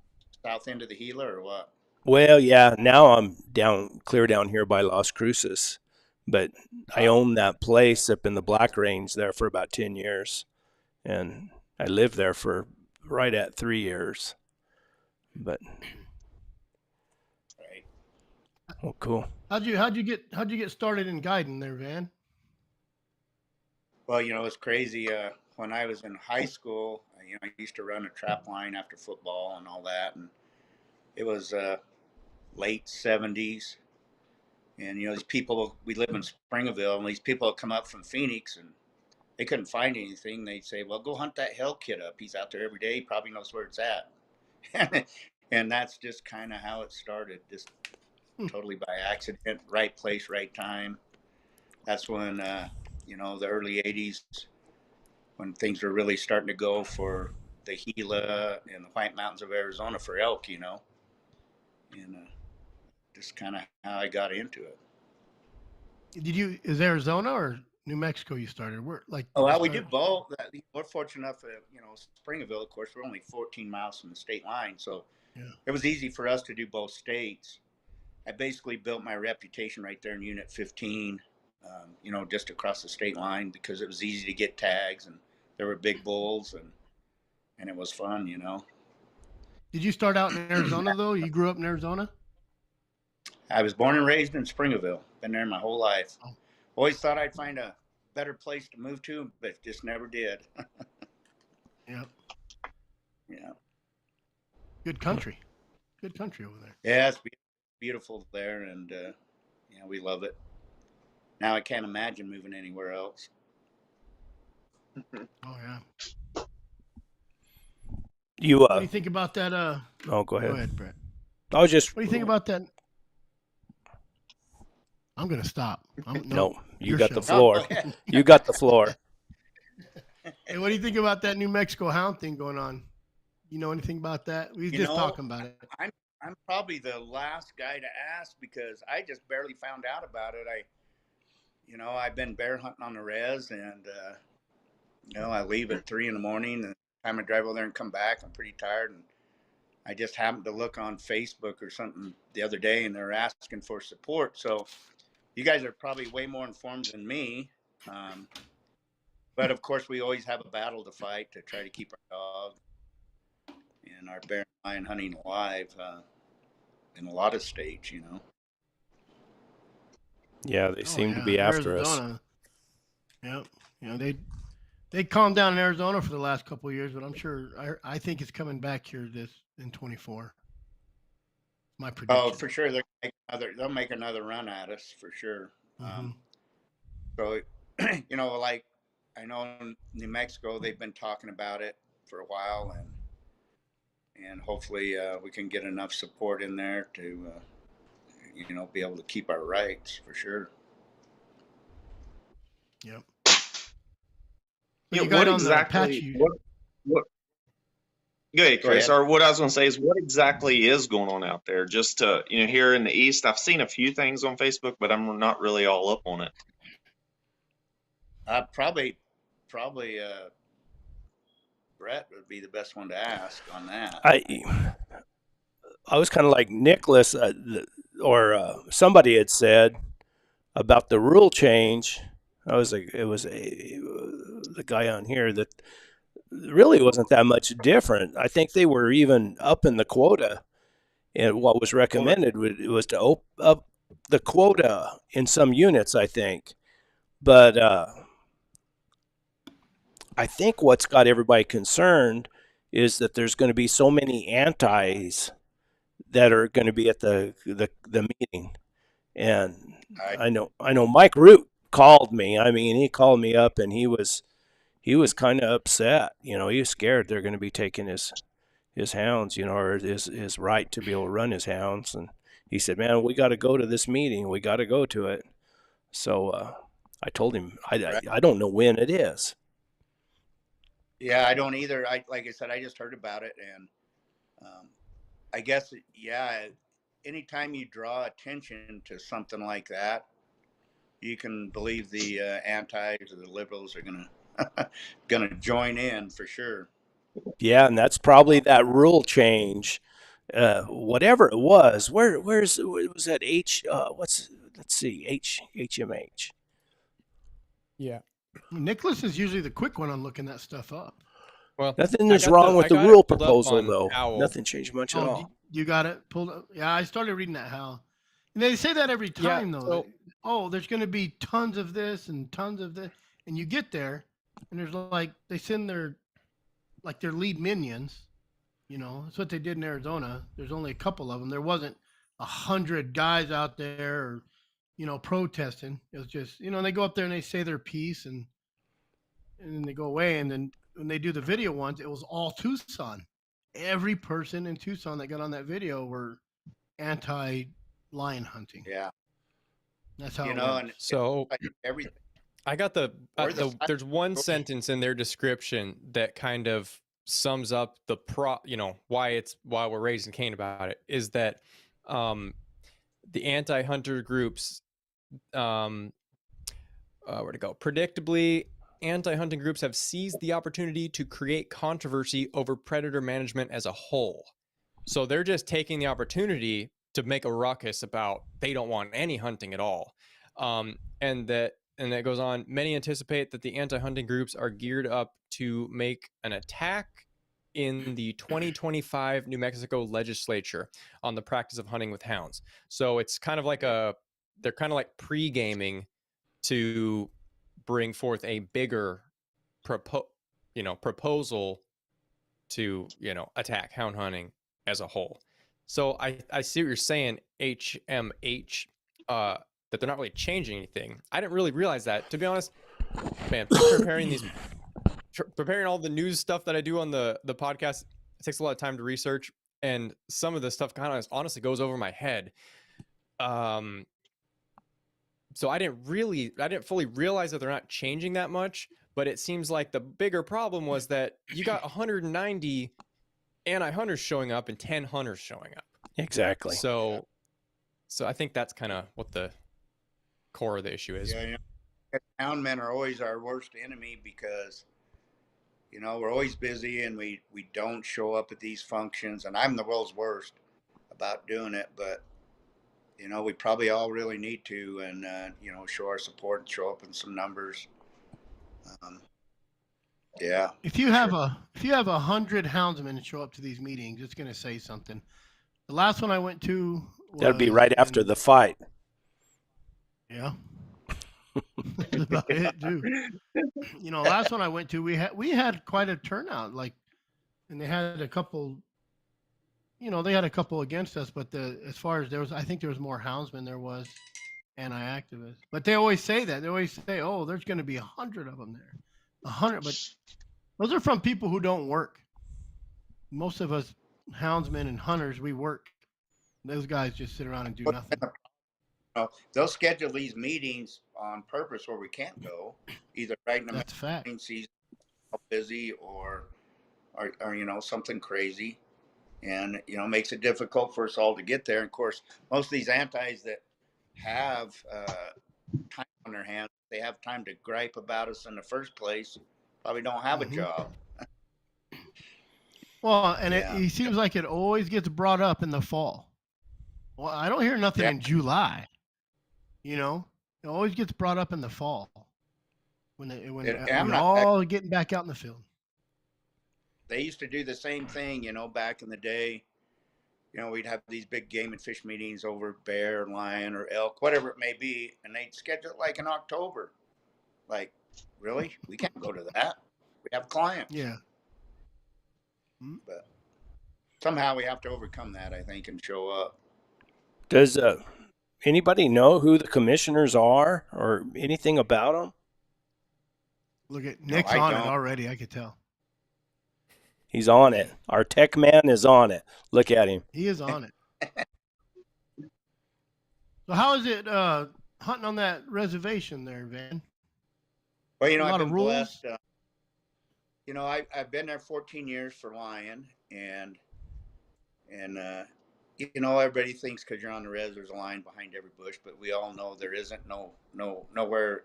south end of the Gila, or what? Well, yeah, now I'm clear down here by Las Cruces, but I owned that place up in the Black Range there for about 10 years, and I lived there for right at 3 years. But Right. oh, cool. How'd you get started in guiding there, Van? Well, it's crazy. When I was in high school, I used to run a trap line after football and all that, and it was late 70s. And, these people, we live in Springville, and these people come up from Phoenix, and they couldn't find anything. They'd say, well, go hunt that Hell kid up. He's out there every day. He probably knows where it's at. And that's just kind of how it started, just totally by accident, right place, right time. That's when, the early 80s, when things were really starting to go for the Gila and the White Mountains of Arizona for elk, and just kind of how I got into it. Is Arizona or New Mexico you started? We did both. We're fortunate enough, Springville, of course, we're only 14 miles from the state line. So It was easy for us to do both states. I basically built my reputation right there in Unit 15, just across the state line, because it was easy to get tags and there were big bulls and it was fun, Did you start out in Arizona though? You grew up in Arizona? I was born and raised in Springville. Been there my whole life. Oh. Always thought I'd find a better place to move to, but just never did. Yeah. Yeah. Good country. Good country over there. Yeah, it's beautiful there, and we love it. Now I can't imagine moving anywhere else. Oh yeah. What do you think about that? Oh, go ahead. Go ahead, Brett. I was just. What do you think about that? I'm gonna stop. No, you got the show. floor. You got the floor. Hey, what do you think about that New Mexico hound thing going on? You know anything about that? We were just talking about it. I'm probably the last guy to ask because I just barely found out about it. I've been bear hunting on the res, and I leave at 3 a.m. and the time I drive over there and come back, I'm pretty tired, and I just happened to look on Facebook or something the other day, and they're asking for support. So you guys are probably way more informed than me. But of course, we always have a battle to fight to try to keep our dog and our bear lion hunting alive in a lot of states, you know. Yeah, they Oh seem to yeah, be after us. Arizona. Yep. You know they calmed down in Arizona for the last couple of years, but I'm sure I think it's coming back here this in 24. My Oh, prediction. for sure, they'll make another run at us for sure. Hmm. So, you know, like I know in New Mexico they've been talking about it for a while, and hopefully we can get enough support in there to, you know, be able to keep our rights for sure. Yep. But Yeah, you got what on the patch exactly? What? Go ahead, Go Chris. ahead. Or what I was going to say is, what exactly is going on out there? Just to, here in the East, I've seen a few things on Facebook, but I'm not really all up on it. Probably Brett would be the best one to ask on that. I was kind of like Nicholas, or somebody had said about the rule change. It was the guy on here that really wasn't that much different. I think they were even up in the quota, and what was recommended was to up the quota in some units, I think. But I think what's got everybody concerned is that there's going to be so many antis that are going to be at the meeting. And I I know Mike Root called me. I mean, he called me up and he was kind of upset. He was scared they're going to be taking his hounds, or his right to be able to run his hounds. And he said, "Man, we got to go to this meeting. We got to go to it." So I told him I don't know when it is. Yeah, I don't either. Like I said, I just heard about it, and I guess yeah. Anytime you draw attention to something like that, you can believe the antis or the liberals are gonna join in for sure. Yeah, and that's probably that rule change. Whatever it was, where's was that H? Let's see, HMH. Yeah. Nicholas is usually the quick one on looking that stuff up. Well, Nothing is wrong with I the got it rule pulled up proposal, on though. Owl. Nothing changed much at Oh, all. you got it pulled up. Yeah, I started reading that how, and they say that every Yeah. time though. So Oh, there's going to be tons of this and tons of this, and you get there, and there's like they send their lead minions. That's what they did in Arizona. There's only a couple of them. There wasn't 100 guys out there, protesting. It was just, they go up there and they say their piece, and then they go away. And then when they do the video ones, it was all Tucson. Every person in Tucson that got on that video were anti lion hunting. Yeah, That's how you it know, works. and so like everything. I got We're the there's one sentence in their description that kind of sums up why we're raising Cain about it, is that the anti-hunter groups, where to go? Predictably, anti-hunting groups have seized the opportunity to create controversy over predator management as a whole. So they're just taking the opportunity to make a ruckus about they don't want any hunting at all. And that goes on. Many anticipate that the anti-hunting groups are geared up to make an attack in the 2025 New Mexico legislature on the practice of hunting with hounds. So it's kind of like they're kind of like pre-gaming to bring forth a bigger proposal to attack hound hunting as a whole. So I see what you're saying, HMH, that they're not really changing anything. I didn't really realize that, to be honest. Man, preparing all the news stuff that I do on the podcast, it takes a lot of time to research, and some of the stuff kind of honestly goes over my head. So I didn't fully realize that they're not changing that much, but it seems like the bigger problem was that you got 190 anti-hunters showing up and 10 hunters showing up. Exactly. So I think that's kind of what the core of the issue is. Yeah, hound men are always our worst enemy because we're always busy and we don't show up at these functions, and I'm the world's worst about doing it, but we probably all really need to, and show our support and show up in some numbers. Yeah. If you have a 100 houndsmen show up to these meetings, it's going to say something. The last one I went to That'd be was right after in the fight. yeah, that's about it too. You know, last one I went to, we had quite a turnout. Like, and they had a couple. You know, they had a couple against us, but as far as I think there was more houndsmen there was anti-activists. But they always say that. They always say, "Oh, there's going to be 100 of them there, 100." But those are from people who don't work. Most of us houndsmen and hunters, we work. Those guys just sit around and do nothing. They'll schedule these meetings on purpose where we can't go, either right in the That's a fact. main season, busy, or something crazy, and makes it difficult for us all to get there. And of course, most of these antis that have time on their hands, they have time to gripe about us in the first place, probably don't have a Mm-hmm. job. Well, and Yeah. it seems like it always gets brought up in the fall. Well, I don't hear nothing Yeah. in July. You know, it always gets brought up in the fall when I'm we're not. all getting back out in the field. They used to do the same thing, back in the day. We'd have these big game and fish meetings over bear, lion, or elk, whatever it may be, and they'd schedule it like in October. Like, really? We can't go to that. We have clients. Yeah. But somehow we have to overcome that, I think, and show up. Does anybody know who the commissioners are or anything about them? Look at Nick's I on don't. it already. I could tell. He's on it. Our tech man is on it. Look at him. He is on it. So how is it hunting on that reservation there, Van? Well, A lot I've of been rules? blessed. I've been there 14 years for lion, and everybody thinks because you're on the res, there's a lion behind every bush, but we all know there isn't. Nowhere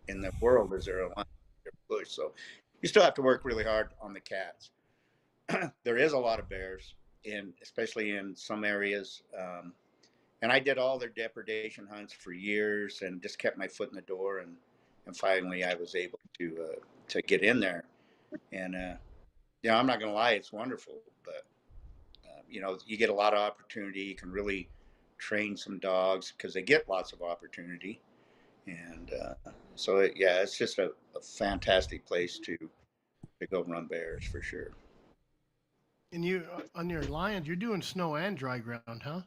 in the world is there a lion behind every bush. So you still have to work really hard on the cats. There is a lot of bears, especially in some areas. And I did all their depredation hunts for years, and just kept my foot in the door, and finally I was able to get in there. And I'm not going to lie, it's wonderful. But you get a lot of opportunity. You can really train some dogs because they get lots of opportunity, and it's just a fantastic place to go run bears for sure. And you on your lions, you're doing snow and dry ground, huh?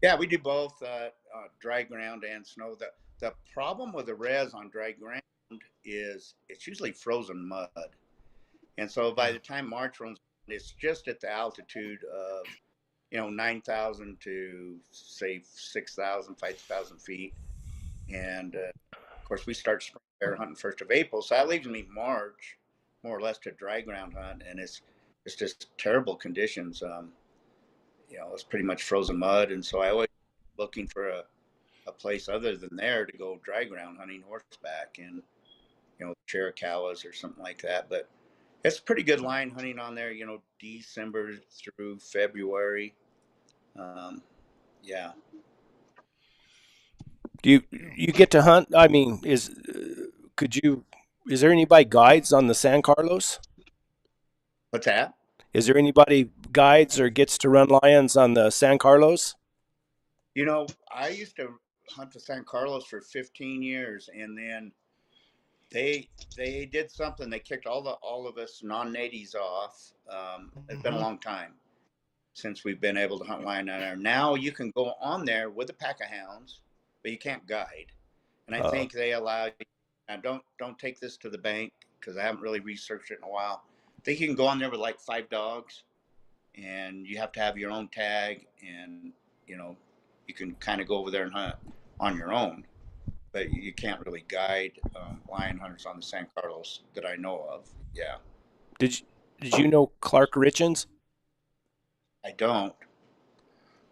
Yeah, we do both dry ground and snow. The problem with the res on dry ground is it's usually frozen mud, and so by the time March runs, it's just at the altitude of 9,000 to say 6,000, 5,000 feet, and of course we start spring bear hunting 1st of April, so that leaves me March more or less to dry ground hunt, and it's just terrible conditions. It's pretty much frozen mud, and so I always looking for a place other than there to go dry ground hunting horseback in, Chiricahuas or something like that. But it's pretty good line hunting on there, December through February. Yeah. Do you get to hunt? I mean, is there anybody guides on the San Carlos? What's that? Is there anybody guides or gets to run lions on the San Carlos? I used to hunt the San Carlos for 15 years, and then they did something. They kicked all of us non-natives off. It's been a long time since we've been able to hunt lion on there. Now you can go on there with a pack of hounds, but you can't guide. And I think they allow you. Now don't take this to the bank because I haven't really researched it in a while. I think you can go on there with like 5 dogs, and you have to have your own tag, and you can kind of go over there and hunt on your own, but you can't really guide lion hunters on the San Carlos that I know of. Yeah. Did you know Clark Richens? I don't.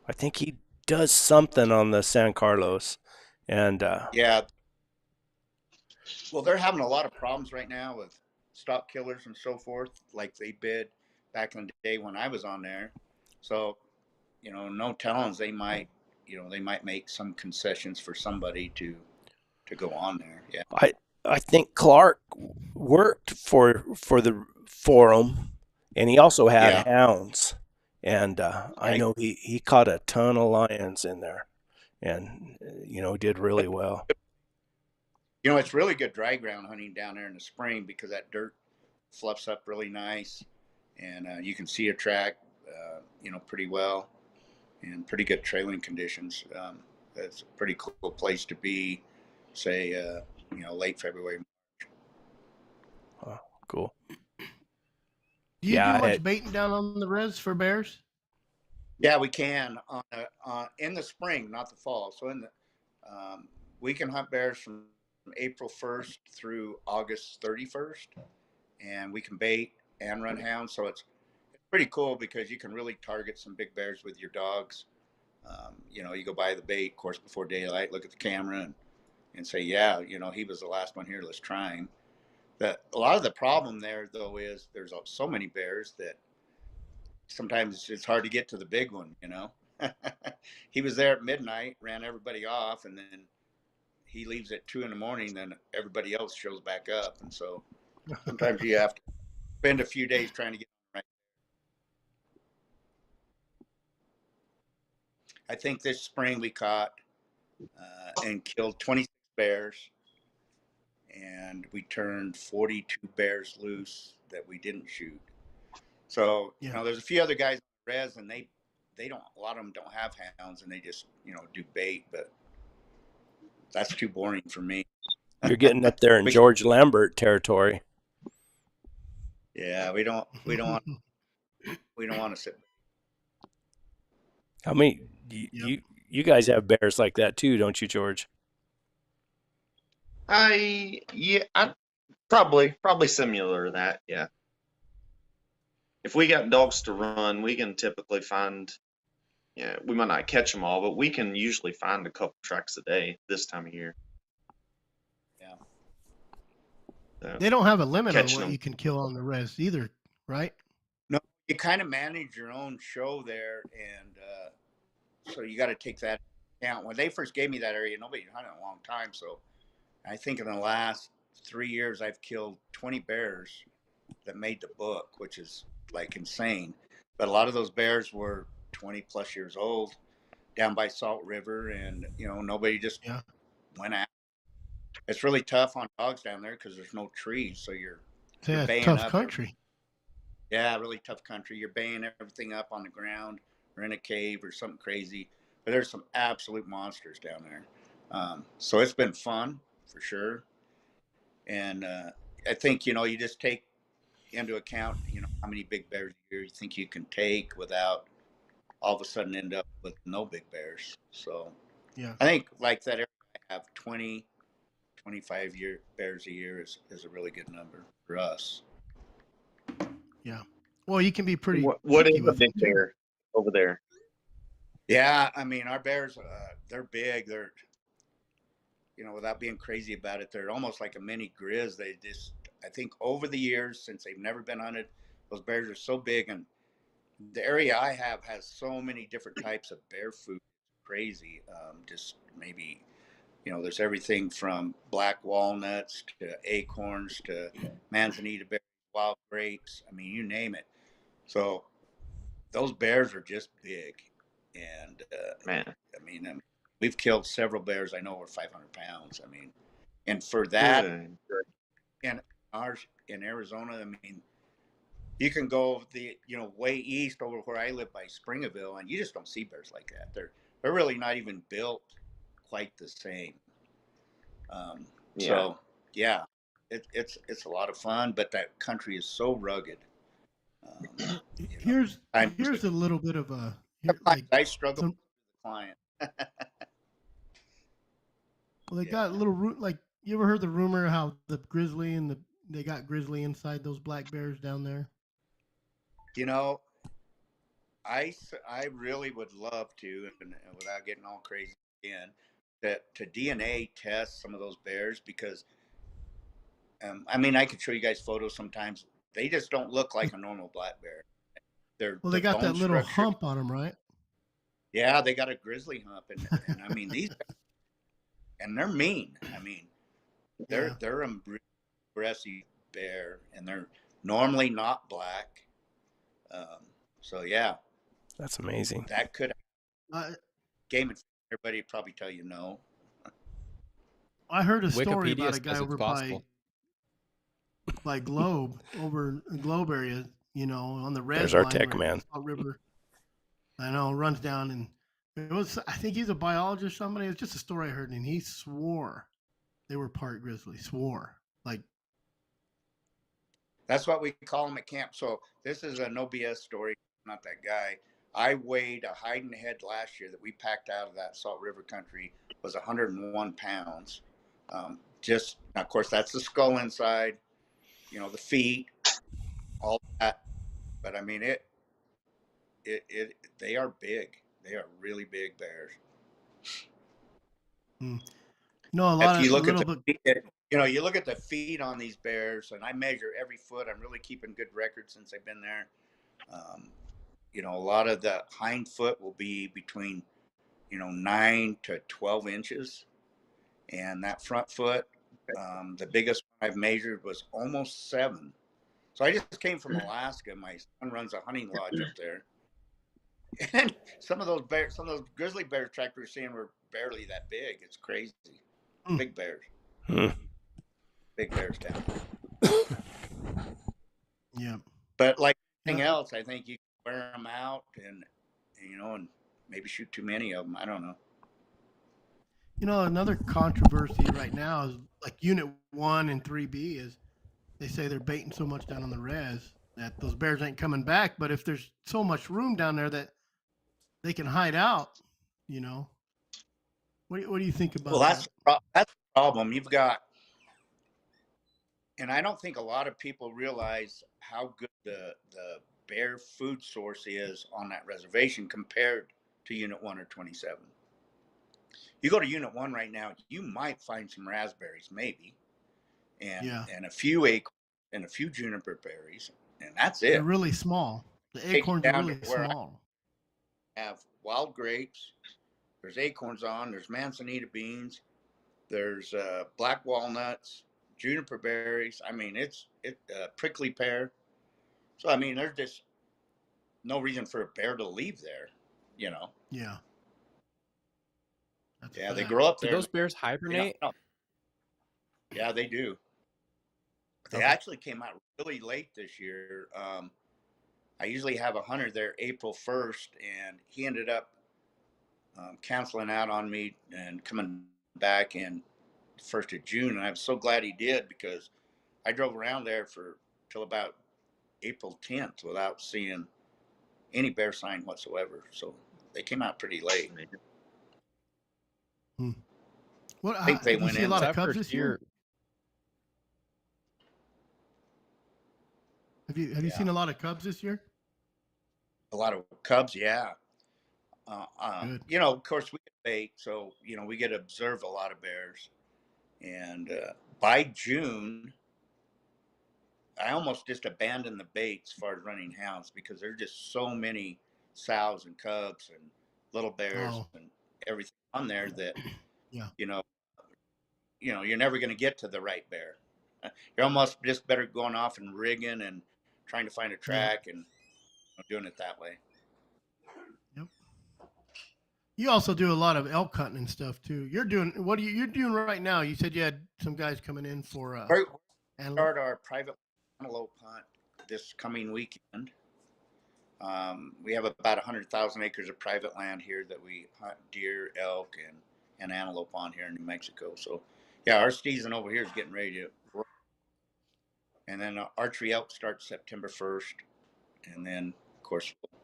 I think he does something on the San Carlos, and Yeah. Well, they're having a lot of problems right now with stock killers and so forth, like they did back in the day when I was on there. So, no telling they might make some concessions for somebody to go on there. Yeah. I think Clark worked for him, and he also had Yeah. hounds. And I know he caught a ton of lions in there, and did really well. It's really good dry ground hunting down there in the spring because that dirt fluffs up really nice, and you can see a track, pretty well, and pretty good trailing conditions. It's a pretty cool place to be, say, late February. Oh, cool. Do you Yeah, do I much had, baiting down on the res for bears? Yeah, we can in the spring, not the fall. So we can hunt bears from April 1st through August 31st, and we can bait and run hounds. So it's pretty cool because you can really target some big bears with your dogs. You go by the bait, of course, before daylight, look at the camera and say, yeah, he was the last one here. Let's try him. A lot of the problem there, though, is there's so many bears that sometimes it's hard to get to the big one. He was there at midnight, ran everybody off, and then he leaves at 2 in the morning. Then everybody else shows back up, and so sometimes you have to spend a few days trying to get right. I think this spring we caught and killed 26 bears, and we turned 42 bears loose that we didn't shoot. So Yeah. there's a few other guys on res, and they don't. A lot of them don't have hounds, and they just do bait. But that's too boring for me. you're getting up there in George Lambert territory. Yeah, we don't want to sit. How many you guys have bears like that too, don't you, George? I probably similar to that. Yeah. If we got dogs to run, we can typically find. Yeah, we might not catch them all, but we can usually find a couple tracks a day this time of year. Yeah. So, They don't have a limit on catching what them. you can kill on the res either, right? No, you kind of manage your own show there, and so you got to take that into account. When they first gave me that area, nobody had hunted in a long time, so I think in the last 3 years I've killed 20 bears that made the book, which is like insane. But a lot of those bears were 20 plus years old down by Salt River, and nobody just Yeah. went out. It's really tough on dogs down there because there's no trees, so you're Yeah, baying tough up. country. Yeah, really tough country. You're baying everything up on the ground or in a cave or something crazy. But there's some absolute monsters down there. So it's been fun for sure. And I think you just take into account how many big bears a year you think you can take without all of a sudden end up with no big bears. So Yeah. I think like that area I have 20, 25 bears a year is a really good number for us. Yeah. Well, you can be pretty What picky is a with big them too. bear over there? Yeah, I mean our bears, they're big. They're without being crazy about it, they're almost like a mini grizz. They just, I think, over the years since they've never been hunted, those bears are so big, and the area I have has so many different types of bear food. It's crazy. Just maybe there's everything from black walnuts to acorns to manzanita berries, wild grapes. I mean, you name it. So those bears are just big, and Man, we've killed several bears I know over 500 pounds. I mean, and for that, good. in ours in Arizona, I mean, you can go way east over where I live by Springville, and you just don't see bears like that. They're really not even built quite the same. Yeah. So yeah, it's a lot of fun, but that country is so rugged. Here's I'm here's a little bit of a I struggle some, with the client. well, they Yeah. got a little like you ever heard the rumor how the grizzly and they got grizzly inside those black bears down there? You know, I really would love to, and without getting all crazy again, to DNA test some of those bears because, I could show you guys photos sometimes. They just don't look like a normal black bear. Well, Their they got that bone little structure. hump on them, right? Yeah, they got a grizzly hump, and these, and they're mean. Yeah. They're a aggressive bear, and they're normally not black. Um, so yeah, That's amazing. that could I game and everybody would probably tell you no. I heard a story Wikipedia about a guy says it's over possible. by Globe, over in Globe area, on the res There's our line tech where man. Salt River, I know, runs down, and it was, I think he's a biologist or somebody. It's just a story I heard, and he swore they were part grizzly. Swore like, That's what we call them at camp. So this is a no BS story. Not that guy. I weighed a hide and head last year that we packed out of that Salt River country was 101 pounds. Just of course that's the skull inside, the feet, all that. But I mean it they are big. They are really big bears. hmm. No, a If lot you of a look at little the bit. feet, you look at the feet on these bears, and I measure every foot. I'm really keeping good record since I've been there. Um, a lot of the hind foot will be between 9 to 12 inches, and that front foot, the biggest one I've measured was almost 7. So I just came from Alaska. My son runs a hunting lodge up there, and some of those grizzly bear tracks we're seeing were barely that big. It's crazy. Hmm. Big bears, Hmm. big bears down there. Yeah. But like anything Yeah. else, I think you can wear them out and maybe shoot too many of them. I don't know. Another controversy right now is like Unit 1 and 3B is they say they're baiting so much down on the res that those bears ain't coming back. But if there's so much room down there that they can hide out, you know, what do you think Well, about that? that's the problem. You've got, and I don't think a lot of people realize how good the bear food source is on that reservation compared to Unit 1 or 27. You go to Unit 1 right now, you might find some raspberries, maybe, and Yeah. and a few acorns and a few juniper berries, and that's They're it. really small. The Take you acorns are down to really where small. I have wild grapes. There's acorns on. There's manzanita beans. There's black walnuts, juniper berries. I mean, it's prickly pear. So I mean, there's just no reason for a bear to leave there. You know. Yeah. That's a Yeah, they fact. grow up Do there. those bears hibernate? No. Yeah, they do. They Okay. actually came out really late this year. I usually have a hunter there April 1st, and he ended up canceling out on me and coming back in 1st of June. And I'm so glad he did because I drove around there for till about April 10th without seeing any bear sign whatsoever. So they came out pretty late. Hmm. What I think they do you went see a in lot of like cubs this year? Have you yeah, seen a lot of cubs this year? a lot of cubs. Yeah. Good. Of course we get bait, so we get to observe a lot of bears. And by June, I almost just abandoned the bait as far as running hounds because there's just so many sows and cubs and little bears Oh, and everything on there that yeah. you know you're never going to get to the right bear. You're almost just better going off and rigging and trying to find a Yep. track and doing it that way. Yep. You also do a lot of elk hunting and stuff too. You're doing right now? You said you had some guys coming in for We antelope. start our private antelope hunt this coming weekend. We have about 100,000 acres of private land here that we hunt deer, elk, and antelope on here in New Mexico. So, yeah, our season over here is getting ready to roll. And then archery elk starts September 1st. And then, of course, we'll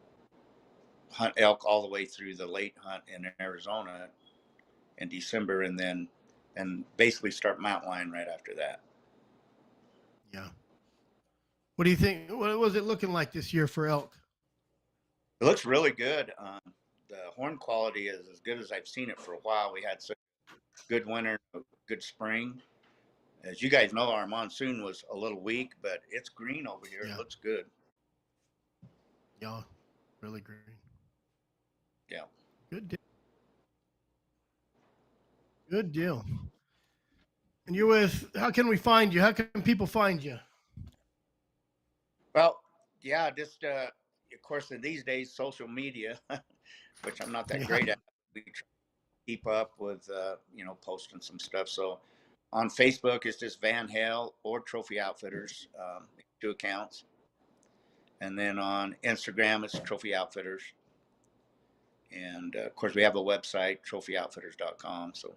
hunt elk all the way through the late hunt in Arizona in December, and basically start mountain lion right after that. Yeah. What do you think? What was it looking like this year for elk? It looks really good. The horn quality is as good as I've seen it for a while. We had such a good winter, a good spring. As you guys know, our monsoon was a little weak, but it's green over here. Yeah. It looks good. Yeah. Really green. Yeah. Good deal. Good deal. And you're with, how can we find you? How can people find you? Well, yeah, just of course in these days social media, which I'm not that Yeah. great at. We try to keep up with posting some stuff. So on Facebook it's just Van Hale or Trophy Outfitters, 2 accounts, and then on Instagram it's Trophy Outfitters, and of course we have a website trophy-outfitters.com. So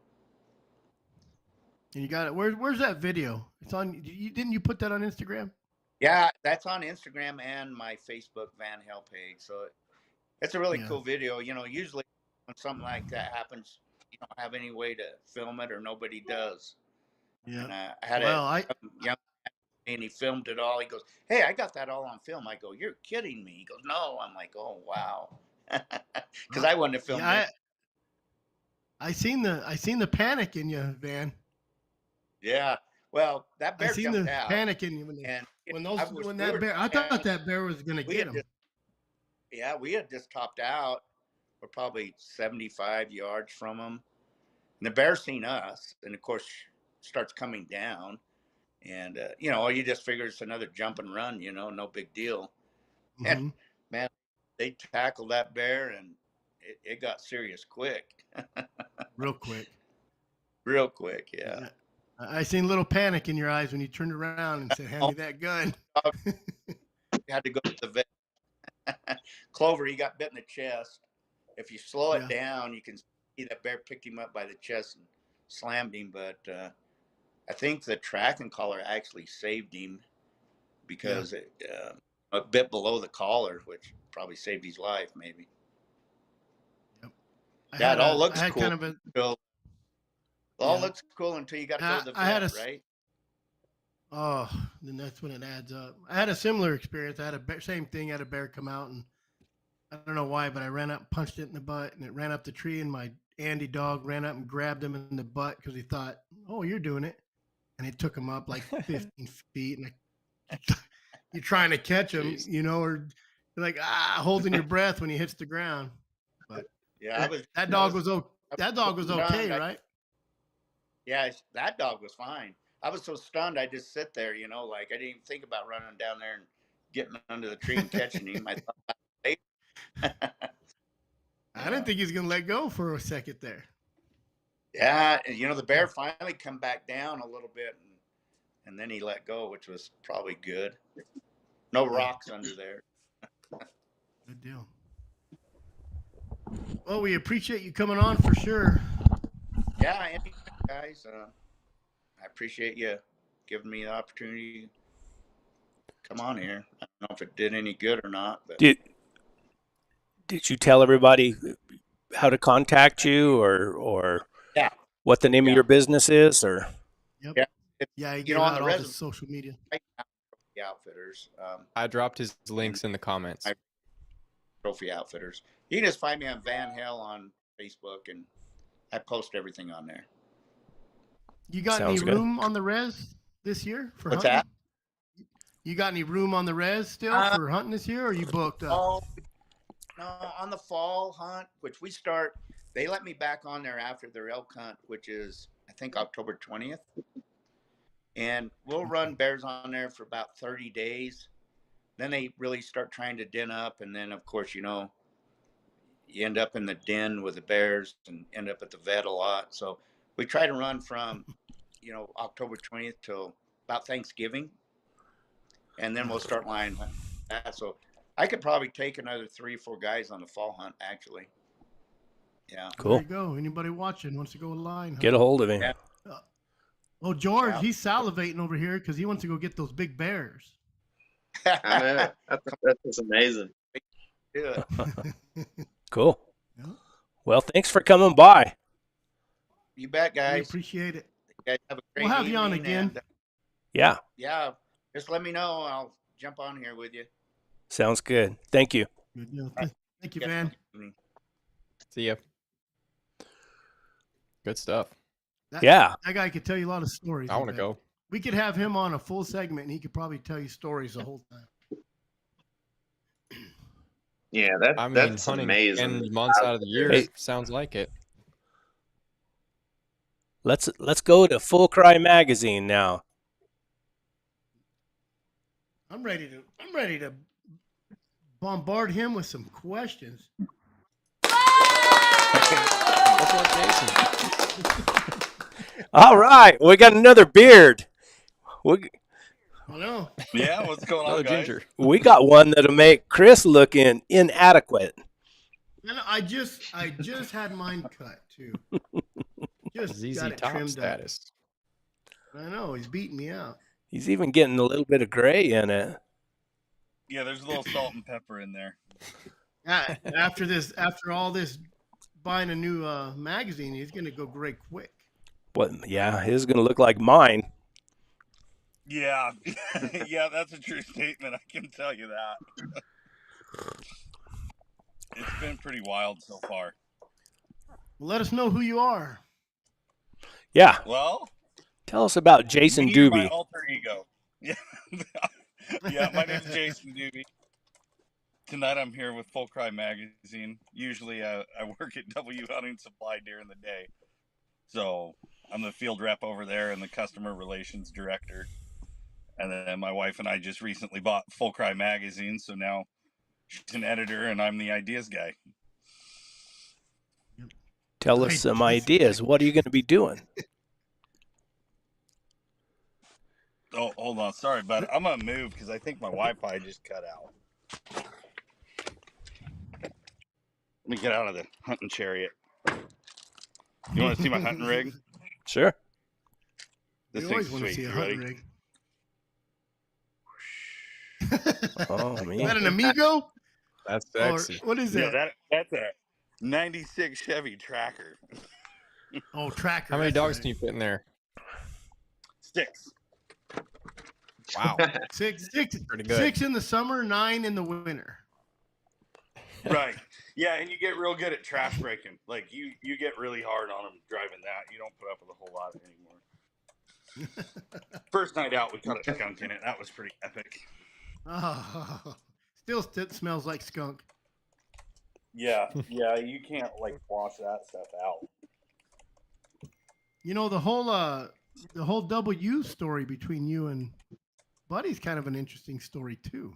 And you got it. Where's that video? It's on. Didn't you put that on Instagram? yeah, that's on Instagram and my Facebook Van Hale page. So it's a really Yeah. cool video. Usually when something like that happens, you don't have any way to film it, or nobody does. Yeah. And I had Well, some young man, and he filmed it all. He goes, "Hey, I got that all on film." I go, "You're kidding me." He goes, "No." I'm like, "Oh wow," because I wouldn't have filmed yeah, it. I seen the panic in you, Van. Yeah. Well, that I bear seen jumped the out, panic in you and when that bear. I thought that bear was gonna get him. we had just topped out. We're probably 75 yards from him. And the bear seen us, and of course, starts coming down. And, you just figure it's another jump and run, no big deal. And, Mm-hmm. man, they tackled that bear, and it got serious quick. Real quick. Real quick, yeah. Yeah. I seen a little panic in your eyes when you turned around and said, "Hand me that gun." Had to go to the vet. Clover, he got bit in the chest. If you slow it down, you can see that bear picked him up by the chest and slammed him. But I think the tracking collar actually saved him, because it a bit below the collar, which probably saved his life, maybe. Yep. It all looks I had cool. kind of a. It all looks cool until you got to go to the vet, right? Oh, then that's when it adds up. I had a similar experience. I had same thing. I had a bear come out, and I don't know why, but I ran up, and punched it in the butt, and it ran up the tree, and my Andy dog ran up and grabbed him in the butt because he thought, "Oh, you're doing it," and it took him up like 15 feet, and you're trying to catch him, Jeez. or you're like holding your breath when he hits the ground. But yeah, that dog was okay, right? Yeah, that dog was fine. I was so stunned, I just sit there, like I didn't even think about running down there and getting under the tree and catching him. I thought, I didn't think he was gonna let go for a second there. yeah, the bear finally come back down a little bit, and then he let go, which was probably good. No rocks under there. Good deal. Well, we appreciate you coming on for sure. Yeah, anytime, guys. I appreciate you giving me the opportunity to come on here. I don't know if it did any good or not, but Did you tell everybody how to contact you, or yeah, what the name of your business is, or? Yep. Yeah. Yeah, he gave out all the social media. The Outfitters. I dropped his links in the comments. Trophy Outfitters. You can just find me on Van Hale on Facebook, and I post everything on there. You got Sounds any good. room on the res this year for What's hunting? that? You got any room on the res still for hunting this year, or are you booked up? Oh, no, on the fall hunt, which we start, they let me back on there after their elk hunt, which is, I think, October 20th. And we'll run bears on there for about 30 days. Then they really start trying to den up. And then, of course, you end up in the den with the bears and end up at the vet a lot. So we try to run from, October 20th till about Thanksgiving. And then we'll start line hunting. So I could probably take another 3 or 4 guys on the fall hunt, actually. Yeah. Cool. There you go. Anybody watching wants to go line? Get a hold of him. Yeah. Oh, George, Yeah. he's salivating over here because he wants to go get those big bears. I know. That's amazing. Yeah. Cool. Yeah. Well, thanks for coming by. You bet, We guys. appreciate it. You guys have a great We'll have you on evening, again. and, Yeah, yeah, just let me know. I'll jump on here with you. sounds good. Thank you. Good deal. Thank you, Yes. Van. See ya. Good stuff. Yeah. That guy could tell you a lot of stories. I want to bet. go. We could have him on a full segment, and he could probably tell you stories the whole time. Yeah, I mean, that's hunting amazing. 10 months out of the year Hey. sounds like it. Let's go to Full Cry magazine now. I'm ready to bombard him with some questions. All right, we got another beard. We, I know. Yeah, what's going on, Another guys? ginger. we got one that'll make Chris look inadequate. And I just had mine cut too. Just ZZ got it Top trimmed status. up. I know he's beating me out. He's even getting a little bit of gray in it. Yeah, there's a little salt and pepper in there. After all this, buying a new magazine, he's gonna go gray quick. What? Yeah, his is gonna look like mine. Yeah, yeah, that's a true statement. I can tell you that. It's been pretty wild so far. Well, let us know who you are. Yeah, Well, tell us about Jason me, my Duby. alter ego. Yeah, yeah. My name's Jason Duby. Tonight I'm here with Full Cry magazine. Usually I work at W Hunting Supply during the day, so I'm the field rep over there and the customer relations director. And then my wife and I just recently bought Full Cry magazine, so now she's an editor and I'm the ideas guy. Tell us some ideas. What are you going to be doing? Oh, hold on. Sorry, but I'm going to move because I think my Wi-Fi just cut out. Let me get out of the hunting chariot. You want to see my hunting rig? Sure. This You thing's always want to sweet. see a You ready? hunting rig. Oh, Is that man. an Amigo? That's Or sexy. what is Yeah, that? that's a 96 Chevy Tracker. Oh, tracker. How many that's dogs right. can you fit in there? 6. Wow. Six Pretty good. 6 in the summer, 9 in the winter. Right. Yeah, and you get real good at trash breaking. Like you get really hard on them driving that. You don't put up with a whole lot anymore. First night out, we caught a skunk in it. That was pretty epic. Oh, still smells like skunk. Yeah, yeah, you can't like wash that stuff out. You know the whole W story between you and Buddy's kind of an interesting story too.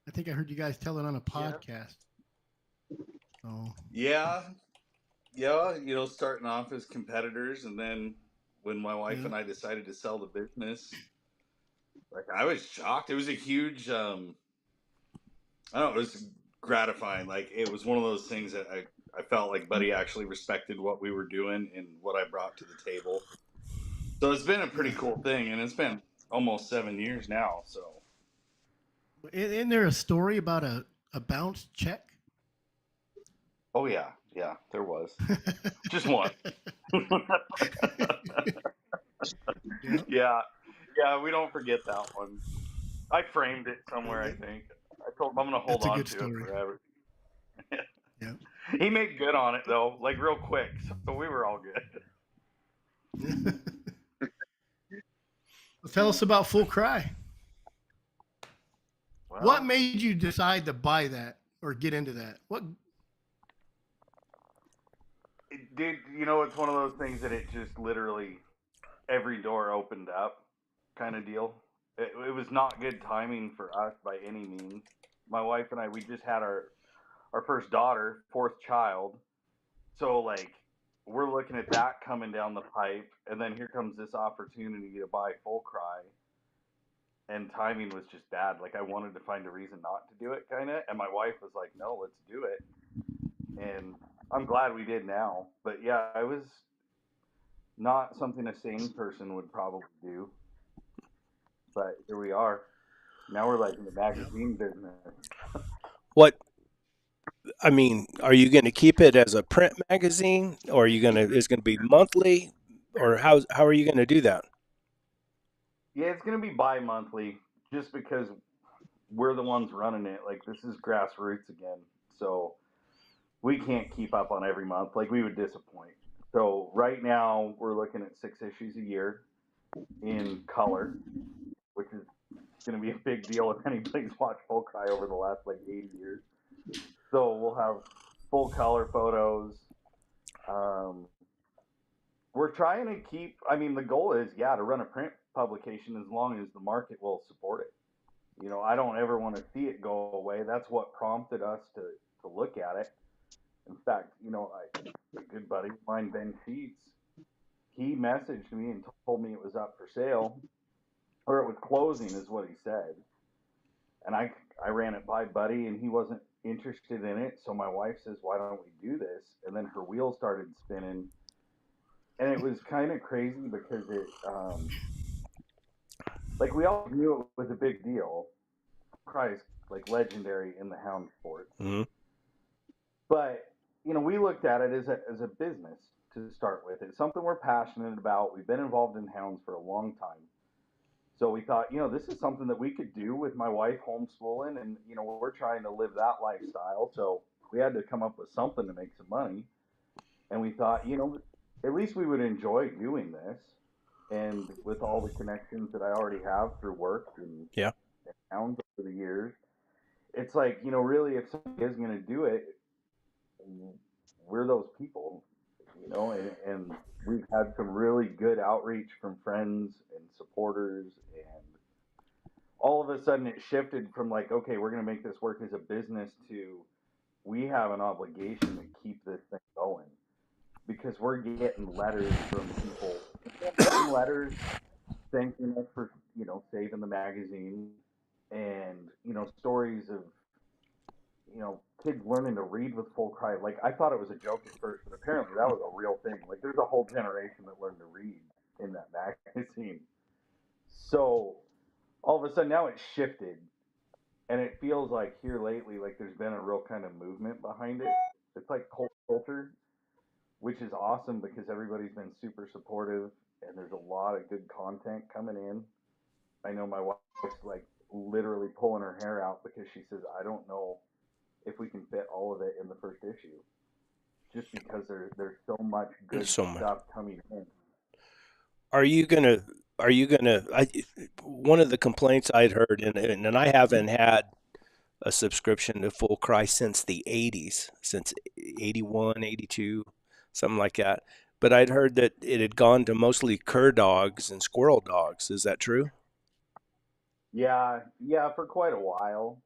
I think I heard you guys tell it on a podcast. So Yeah, starting off as competitors, and then when my wife and I decided to sell the business, like I was shocked. It was a huge, I don't know, it was gratifying. Like it was one of those things that I felt like Buddy actually respected what we were doing and what I brought to the table. So it's been a pretty cool thing, and it's been almost 7 years now. So isn't there a story about a bounced check? oh yeah, there was just one. Yeah, we don't forget that one. I framed it somewhere, I think. I told him I'm going to hold That's a on good to story. it forever. Yeah. He made good on it, though, like real quick, so we were all good. Well, tell us about Full Cry. Well, What made you decide to buy that or get into that? What? Dude, it's one of those things that it just literally every door opened up kind of deal. It was not good timing for us by any means. My wife and I, we just had our first daughter, fourth child. So, like, we're looking at that coming down the pipe, and then here comes this opportunity to buy Full Cry. And timing was just bad. Like, I wanted to find a reason not to do it, kind of. And my wife was like, no, let's do it. And I'm glad we did now. But yeah, it was not something a sane person would probably do. But here we are. Now we're like in the magazine business. What? I mean, are you going to keep it as a print magazine, or are you going to? Is it going to be monthly, or how are you going to do that? Yeah, it's going to be bi-monthly, just because we're the ones running it. Like, this is grassroots again, so we can't keep up on every month. Like, we would disappoint. So right now we're looking at 6 issues a year in color, which is going to be a big deal if anybody's watched Full Cry over the last like 80 years. So we'll have full color photos, we're trying to keep. I mean, the goal is to run a print publication as long as the market will support it. I don't ever want to see it go away. That's what prompted us to look at it. In fact, a good buddy of mine, Ben Sheets, he messaged me and told me it was up for sale, or it was closing, is what he said. And I ran it by Buddy, and he wasn't interested in it. So my wife says, "Why don't we do this?" And then her wheels started spinning, and it was kind of crazy because like we all knew it was a big deal. Christ, like legendary in the hound sport. Mm-hmm. But we looked at it as a business to start with. It's something we're passionate about. We've been involved in hounds for a long time. So we thought, this is something that we could do with my wife homeschooling, and we're trying to live that lifestyle. So we had to come up with something to make some money. And we thought, at least we would enjoy doing this. And with all the connections that I already have through work and hounds over the years, it's like, really, if somebody is going to do it, we're those people, and we've had some really good outreach from friends and supporters, and all of a sudden it shifted from like, okay, we're going to make this work as a business to we have an obligation to keep this thing going, because we're getting letters from people, getting letters thanking us for, saving the magazine, and, stories of, kids learning to read with full cry. Like, I thought it was a joke at first, but apparently that was a real thing. Like, there's a whole generation that learned to read in that magazine. So all of a sudden now it's shifted, and it feels like here lately, like there's been a real kind of movement behind it. It's like cult culture, which is awesome because everybody's been super supportive, and there's a lot of good content coming in. I know my wife's like literally pulling her hair out because she says, I don't know if we can fit all of it in the first issue, just because there's so much good stuff coming in. Are you gonna? One of the complaints I'd heard, and I haven't had a subscription to Full Cry since the '80s, since '81, '82, something like that. But I'd heard that it had gone to mostly cur dogs and squirrel dogs. Is that true? Yeah, for quite a while.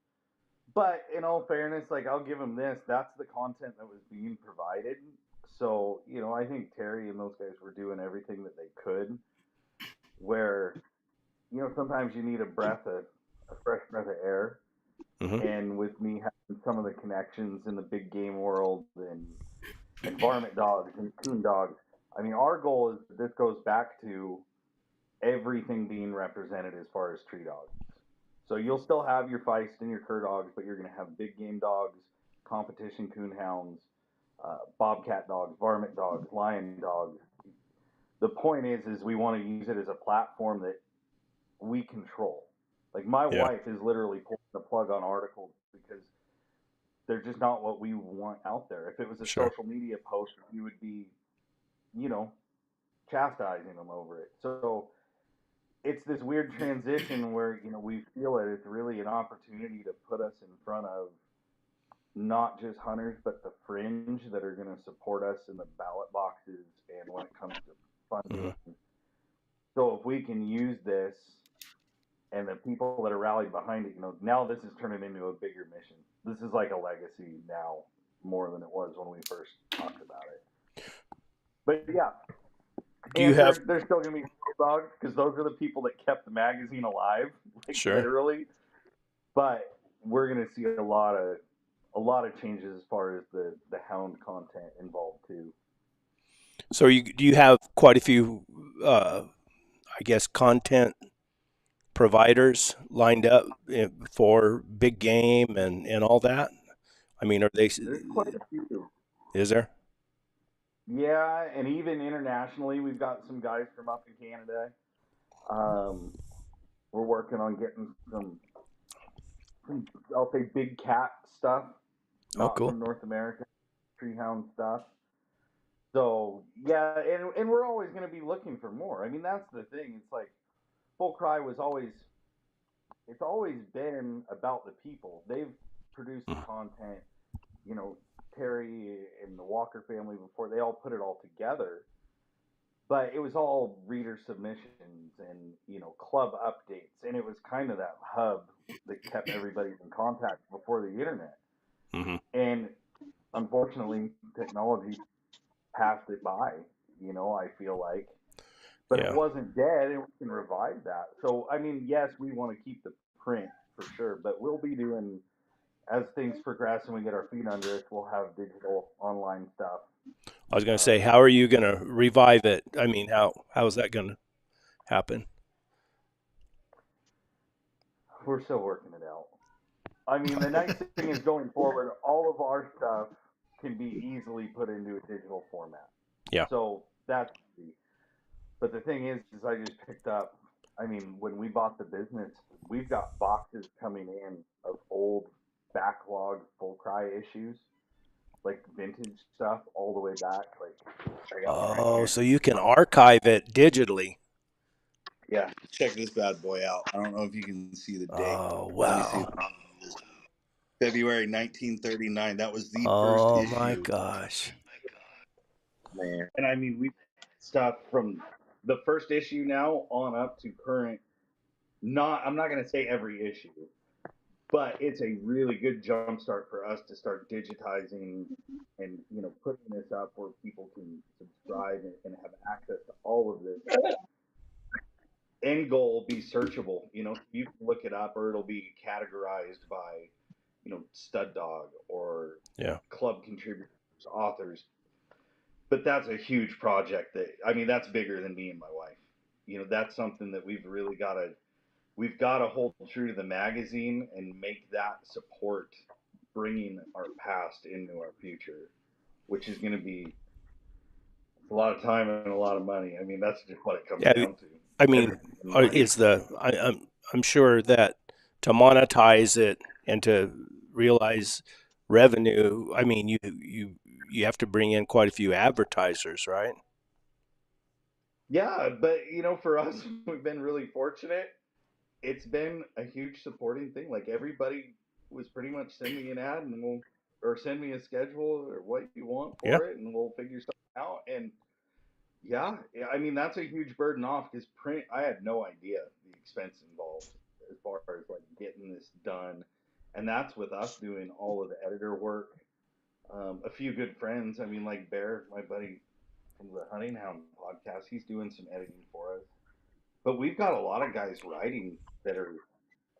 But in all fairness, like I'll give them this, that's the content that was being provided. So, I think Terry and those guys were doing everything that they could. Where, sometimes you need a fresh breath of air. Mm-hmm. And with me having some of the connections in the big game world and varmint dogs and coon dogs, I mean, our goal is that this goes back to everything being represented as far as tree dogs. So you'll still have your feist and your cur dogs, but you're going to have big game dogs, competition coon hounds, bobcat dogs, varmint dogs, lion dogs. The point is we want to use it as a platform that we control. Like my wife is literally pulling the plug on articles because they're just not what we want out there. If it was a social media post, we would be, chastising them over it. So it's this weird transition where we feel that it's really an opportunity to put us in front of not just hunters but the fringe that are going to support us in the ballot boxes and when it comes to funding. Mm-hmm. So if we can use this and the people that are rallied behind it, now this is turning into a bigger mission. This is like a legacy now more than it was when we first talked about it. But yeah. There's still going to be dogs because those are the people that kept the magazine alive, literally. But we're going to see a lot of changes as far as the hound content involved too. So do you have quite a few, I guess, content providers lined up for big game and all that? I mean, are they? There's quite a few. Is there? Yeah, and even internationally, we've got some guys from up in Canada. We're working on getting some I'll say big cat stuff, not from North America, treehound stuff. So yeah, and we're always going to be looking for more. I mean, that's the thing. It's like Full Cry it's always been about the people. They've produced the content. Terry and the Walker family before, they all put it all together. but it was all reader submissions and club updates, and it was kind of that hub that kept everybody in contact before the internet. Mm-hmm. And unfortunately, technology passed it by. I feel like, but it Yeah. wasn't dead, and we can revive that. So I mean, yes, we want to keep the print for sure, but we'll be doing, as things progress and we get our feet under us, we'll have digital online stuff. I was going to say, how are you going to revive it? I mean, how is that going to happen? We're still working it out. I mean, the nice thing is going forward, all of our stuff can be easily put into a digital format. Yeah. So that's easy. But the thing is I just picked up, I mean, when we bought the business, we've got boxes coming in of old backlog full cry issues, like vintage stuff all the way back. Like, I got one right Oh, here. so you can archive it digitally. Yeah, check this bad boy out. I don't know if you can see the date. Oh, Let me see. wow. February 1939. That was the first Oh my issue. gosh. Man. And I mean, we stuff from the first issue now on up to current. I'm not going to say every issue, but it's a really good jumpstart for us to start digitizing and putting this up where people can subscribe and have access to all of this. End goal be searchable. You can look it up, or it'll be categorized by stud dog or Yeah. club contributors, authors. But that's a huge project that, I mean, that's bigger than me and my wife. That's something that we've got to hold true to the magazine and make that support bringing our past into our future, which is going to be a lot of time and a lot of money. I mean, that's just what it comes Yeah. down to. I mean, I'm sure that to monetize it and to realize revenue, I mean, you have to bring in quite a few advertisers, right? Yeah, but for us, we've been really fortunate. It's been a huge supporting thing. Like, everybody was pretty much send me an ad and or send me a schedule or what you want Yeah. for it, and we'll figure something out. And yeah, I mean, that's a huge burden off, because print, I had no idea the expense involved as far as like getting this done. And that's with us doing all of the editor work. A few good friends, I mean, like Bear, my buddy from the Hunting Hound podcast, he's doing some editing for us. But we've got a lot of guys writing that are,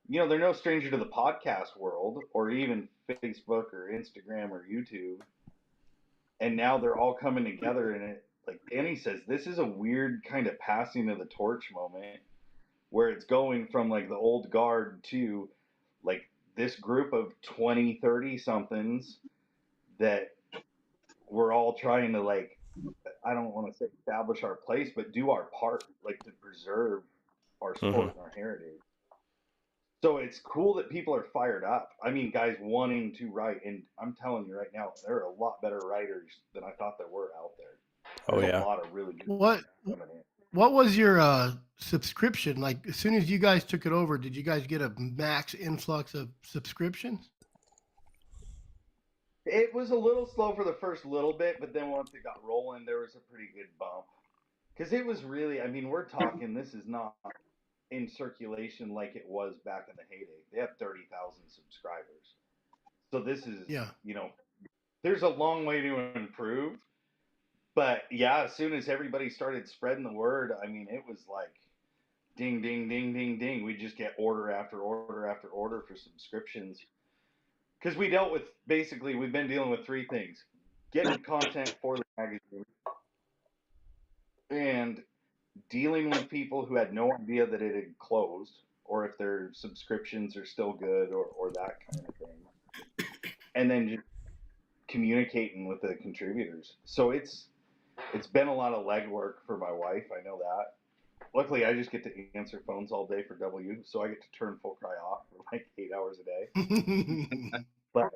they're no stranger to the podcast world or even Facebook or Instagram or YouTube. And now they're all coming together in it. Like Danny says, this is a weird kind of passing of the torch moment where it's going from like the old guard to like this group of 20, 30 somethings that we're all trying to, like, I don't want to say establish our place, but do our part, like, to preserve our Hmm. sport and our heritage. So it's cool that people are fired up. I mean, guys wanting to write, and I'm telling you right now, there are a lot better writers than I thought there were out there. Oh There's a yeah. lot of really good What coming in. what was your subscription? Like, as soon as you guys took it over, did you guys get a max influx of subscriptions? It was a little slow for the first little bit, but then once it got rolling, there was a pretty good bump. Because it was really, I mean, we're talking, this is not in circulation like it was back in the heyday. They have 30,000 subscribers. So this is, Yeah. there's a long way to improve. But yeah, as soon as everybody started spreading the word, I mean, it was like ding, ding, ding, ding, ding. We just get order after order after order for subscriptions. Because we've been dealing with three things: getting content for the magazine, and dealing with people who had no idea that it had closed, or if their subscriptions are still good, or that kind of thing. And then just communicating with the contributors. So it's been a lot of legwork for my wife. I know that. Luckily, I just get to answer phones all day for W, so I get to turn full cry off for like 8 hours a day. But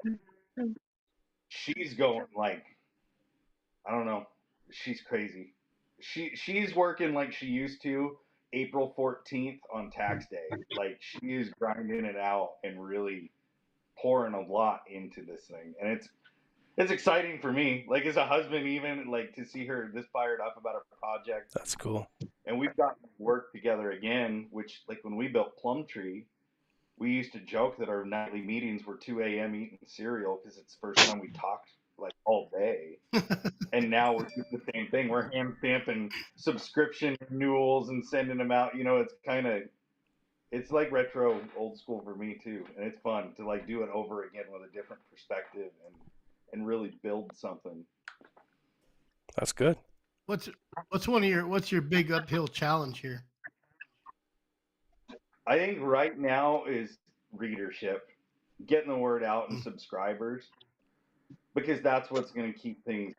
she's going like, I don't know. She's crazy. She's working like she used to April 14th on tax day. Like, she is grinding it out and really pouring a lot into this thing. And it's exciting for me, like as a husband, even like to see her this fired up about a project. That's cool. And we've gotten to work together again, which like when we built Plum Tree, we used to joke that our nightly meetings were 2 a.m. eating cereal because it's the first time we talked like all day. And now we're doing the same thing. We're hand stamping subscription renewals and sending them out. It's kind of it's like retro old school for me too, and it's fun to like do it over again with a different perspective and really build something. That's good. What's what's your big uphill challenge here? I think right now is readership, getting the word out and subscribers, because that's what's going to keep it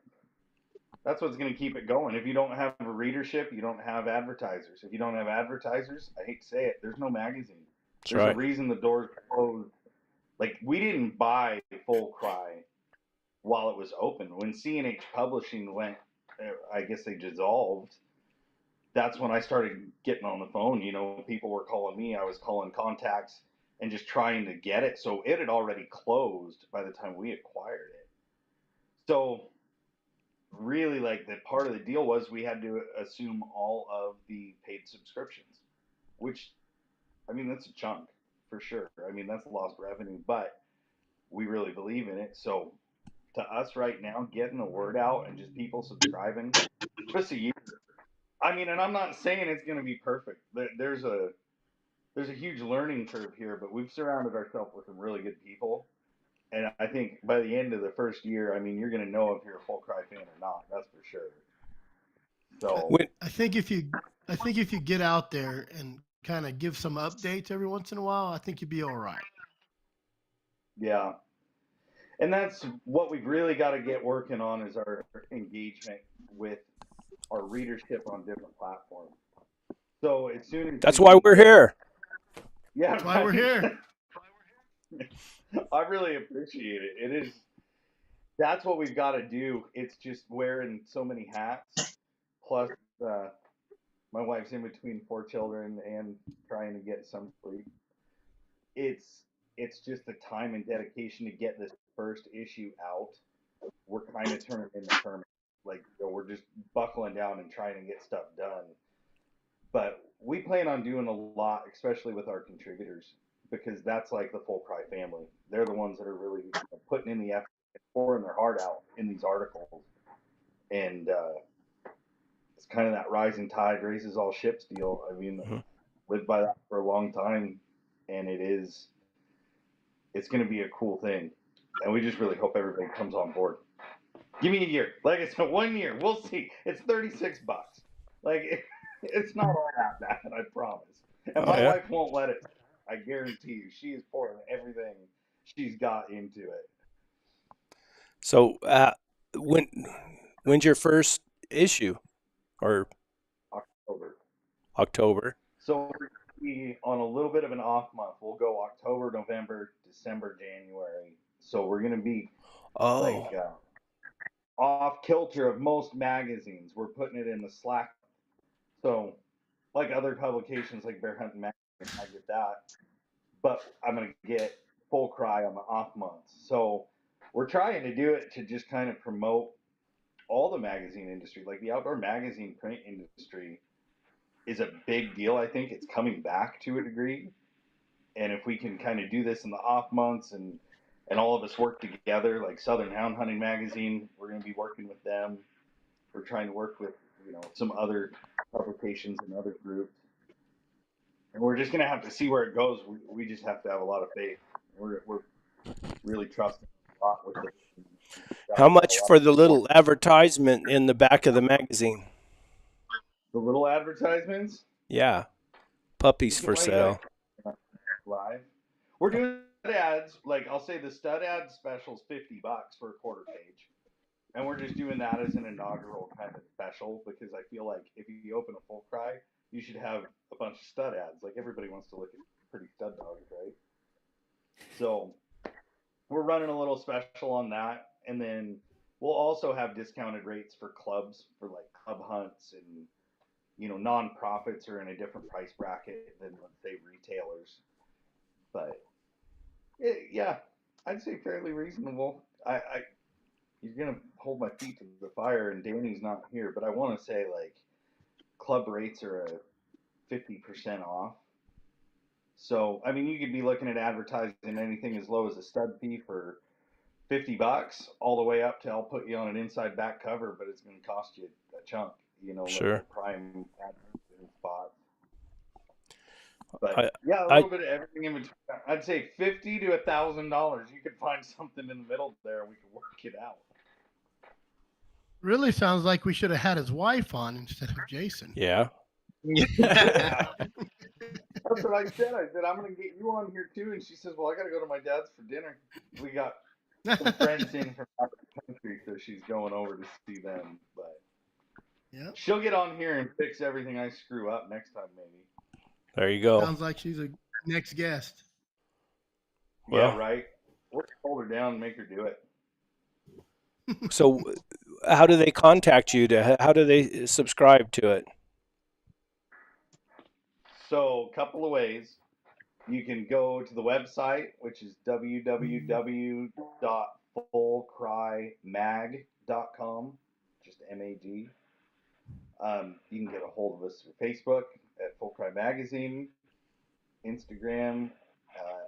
going. If you don't have a readership, you don't have advertisers. If you don't have advertisers, I hate to say it, there's no magazine. That's There's a right. reason the doors closed. Like we didn't buy Full Cry while it was open. When CNH Publishing went, I guess they dissolved. That's when I started getting on the phone. People were calling me. I was calling contacts and just trying to get it. So it had already closed by the time we acquired it. So really, like the part of the deal was we had to assume all of the paid subscriptions, which I mean that's a chunk for sure. I mean that's lost revenue, but we really believe in it. So to us right now, getting the word out and just people subscribing, just a year. I mean, and I'm not saying it's going to be perfect. There's a huge learning curve here, but we've surrounded ourselves with some really good people. And I think by the end of the first year, I mean, you're going to know if you're a Full Cry fan or not. That's for sure. So, When, I think if you get out there and kind of give some updates every once in a while, I think you'd be all right. yeah. And that's what we've really got to get working on is our engagement with our readership on different platforms. So as soon as that's we why can we're get, here. yeah, That's why we're here. I really appreciate it. That's what we've got to do. It's just wearing so many hats. Plus, uh, my wife's in between 4 children and trying to get some sleep. It's it's just the time and dedication to get this first issue out. We're kind of turning into permanent. Like we're just buckling down and trying to get stuff done. But we plan on doing a lot, especially with our contributors, because that's like the Full Cry family. They're the ones that are really putting in the effort and pouring their heart out in these articles. And it's kind of that rising tide raises all ships deal. I mean, Mhm. lived by that for a long time, and it's going to be a cool thing. And we just really hope everybody comes on board. Give me a year. Like I said, 1 year. We'll see. It's $36. Like it's not all that bad. I promise. And Oh my yeah. wife won't let it. I guarantee you, she is pouring everything she's got into it. So when when's your first issue or October. October? So we're gonna be on a little bit of an off month. We'll go October, November, December, January. So we're gonna be like Oh, off kilter of most magazines. We're putting it in the Slack. So like other publications like Bear Hunting Magazine, I get that. But I'm gonna get Full Cry on the off months. So we're trying to do it to just kind of promote all the magazine industry, like the outdoor magazine print industry is a big deal. I think it's coming back to a degree, and if we can kind of do this in the off months and all of us work together, like Southern Hound Hunting Magazine, we're going to be working with them. We're trying to work with some other publications and other groups, and we're just going to have to see where it goes. We just have to have a lot of faith. We're really trusting a lot with it. how Got a much lot for of the support. little advertisement in the back of the magazine? The little advertisements. Yeah, You puppies get, for why you got sale. to live? We're doing stud ads. Like I'll say the stud ad special's $50 for a quarter page, and we're just doing that as an inaugural kind of special because I feel like if you open a Full Cry, you should have a bunch of stud ads. Like everybody wants to look at pretty stud dogs, right? So we're running a little special on that, and then we'll also have discounted rates for clubs for like club hunts and nonprofits are in a different price bracket than let's say retailers. But yeah, I'd say fairly reasonable. I he's gonna hold my feet to the fire, and Danny's not here. But I want to say like club rates are a 50% off. So I mean, you could be looking at advertising anything as low as a stud fee for $50, all the way up to I'll put you on an inside back cover, but it's going to cost you a chunk. Like Sure. the prime spot. But I, yeah, a I little bit of everything in between. I'd say $50 to $1,000. You could find something in the middle there, and we could work it out. Really sounds like we should have had his wife on instead of Jason. yeah. Yeah. That's what I said. I said I'm going to get you on here too, and she says, "Well, I got to go to my dad's for dinner. We got some friends in from out of the country, so she's going over to see them." But Yeah. she'll get on here and fix everything I screw up next time, maybe. There you go. Sounds like she's a next guest. Yeah, Well, right. We'll hold her down and make her do it. so how do they contact you? How do they subscribe to it? So, a couple of ways. You can go to the website, which is www.fullcrymag.com, just MAG. You can get a hold of us through Facebook at Full Cry Magazine, Instagram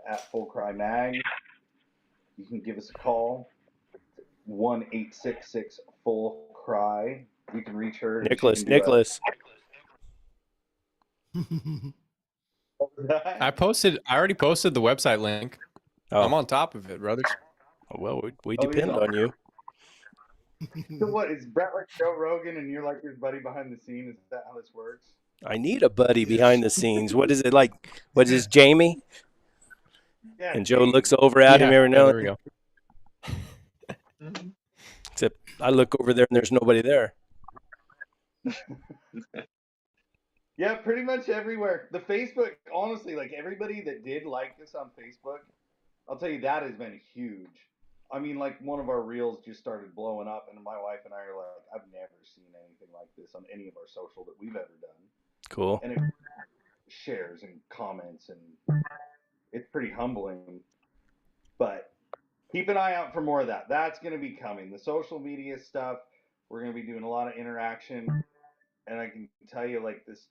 at Full Cry Mag. You can give us a call, 1-866-FULL-CRY. You can reach her. Nicholas. I already posted the website link. Oh, I'm on top of it, brothers. well, we Oh, depend yeah. on you. So what, is Brett like Joe Rogan and you're like his buddy behind the scene? Is that how this works? I need a buddy behind the scenes. What is it like? What is this, Jamie? Yeah. And Joe looks over at him every now there and we then. go. Except I look over there and there's nobody there. Yeah, pretty much everywhere. The Facebook, honestly, like everybody that did like us on Facebook, I'll tell you that has been huge. I mean, like one of our reels just started blowing up, and my wife and I are like, I've never seen anything like this on any of our social that we've ever done. Cool. And it shares and comments, and it's pretty humbling. But keep an eye out for more of that. That's going to be coming. The social media stuff, we're going to be doing a lot of interaction. And I can tell you, like this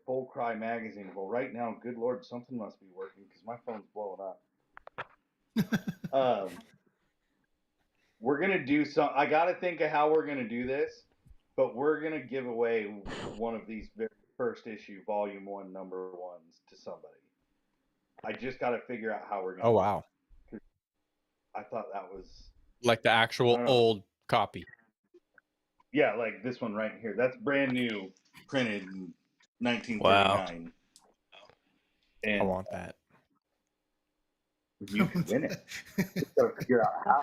Full Cry magazine. Well, right now, good Lord, something must be working because my phone's blowing up. We're going to do some. I got to think of how we're going to do this, but we're going to give away one of these very first issue, volume 1, number 1s to somebody. I just got to figure out how we're going to. Oh, wow. I thought that was Like the actual old copy. Yeah, like this one right here. That's brand new, printed in 1939. Wow. And I want that. You can win it. Just gotta figure out how.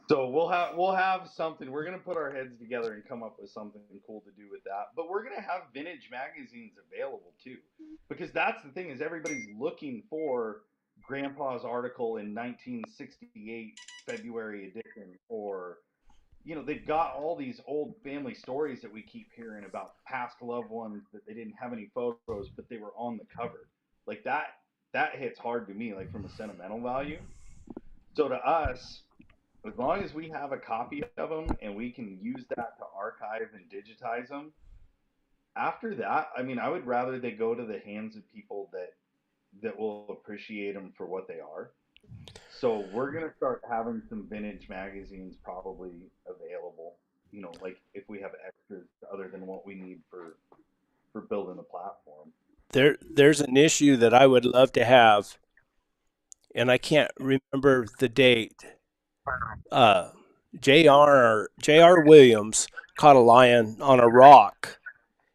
So we'll have something. We're gonna put our heads together and come up with something cool to do with that. But we're gonna have vintage magazines available too, because that's the thing is everybody's looking for Grandpa's article in 1968 February edition, or they've got all these old family stories that we keep hearing about past loved ones that they didn't have any photos, but they were on the cover. Like that hits hard to me, like from a sentimental value. So to us, as long as we have a copy of them and we can use that to archive and digitize them, after that, I mean, I would rather they go to the hands of people that will appreciate them for what they are. So we're going to start having some vintage magazines probably available, like if we have extras other than what we need for building the platform. There's an issue that I would love to have, and I can't remember the date. J.R. Williams caught a lion on a rock,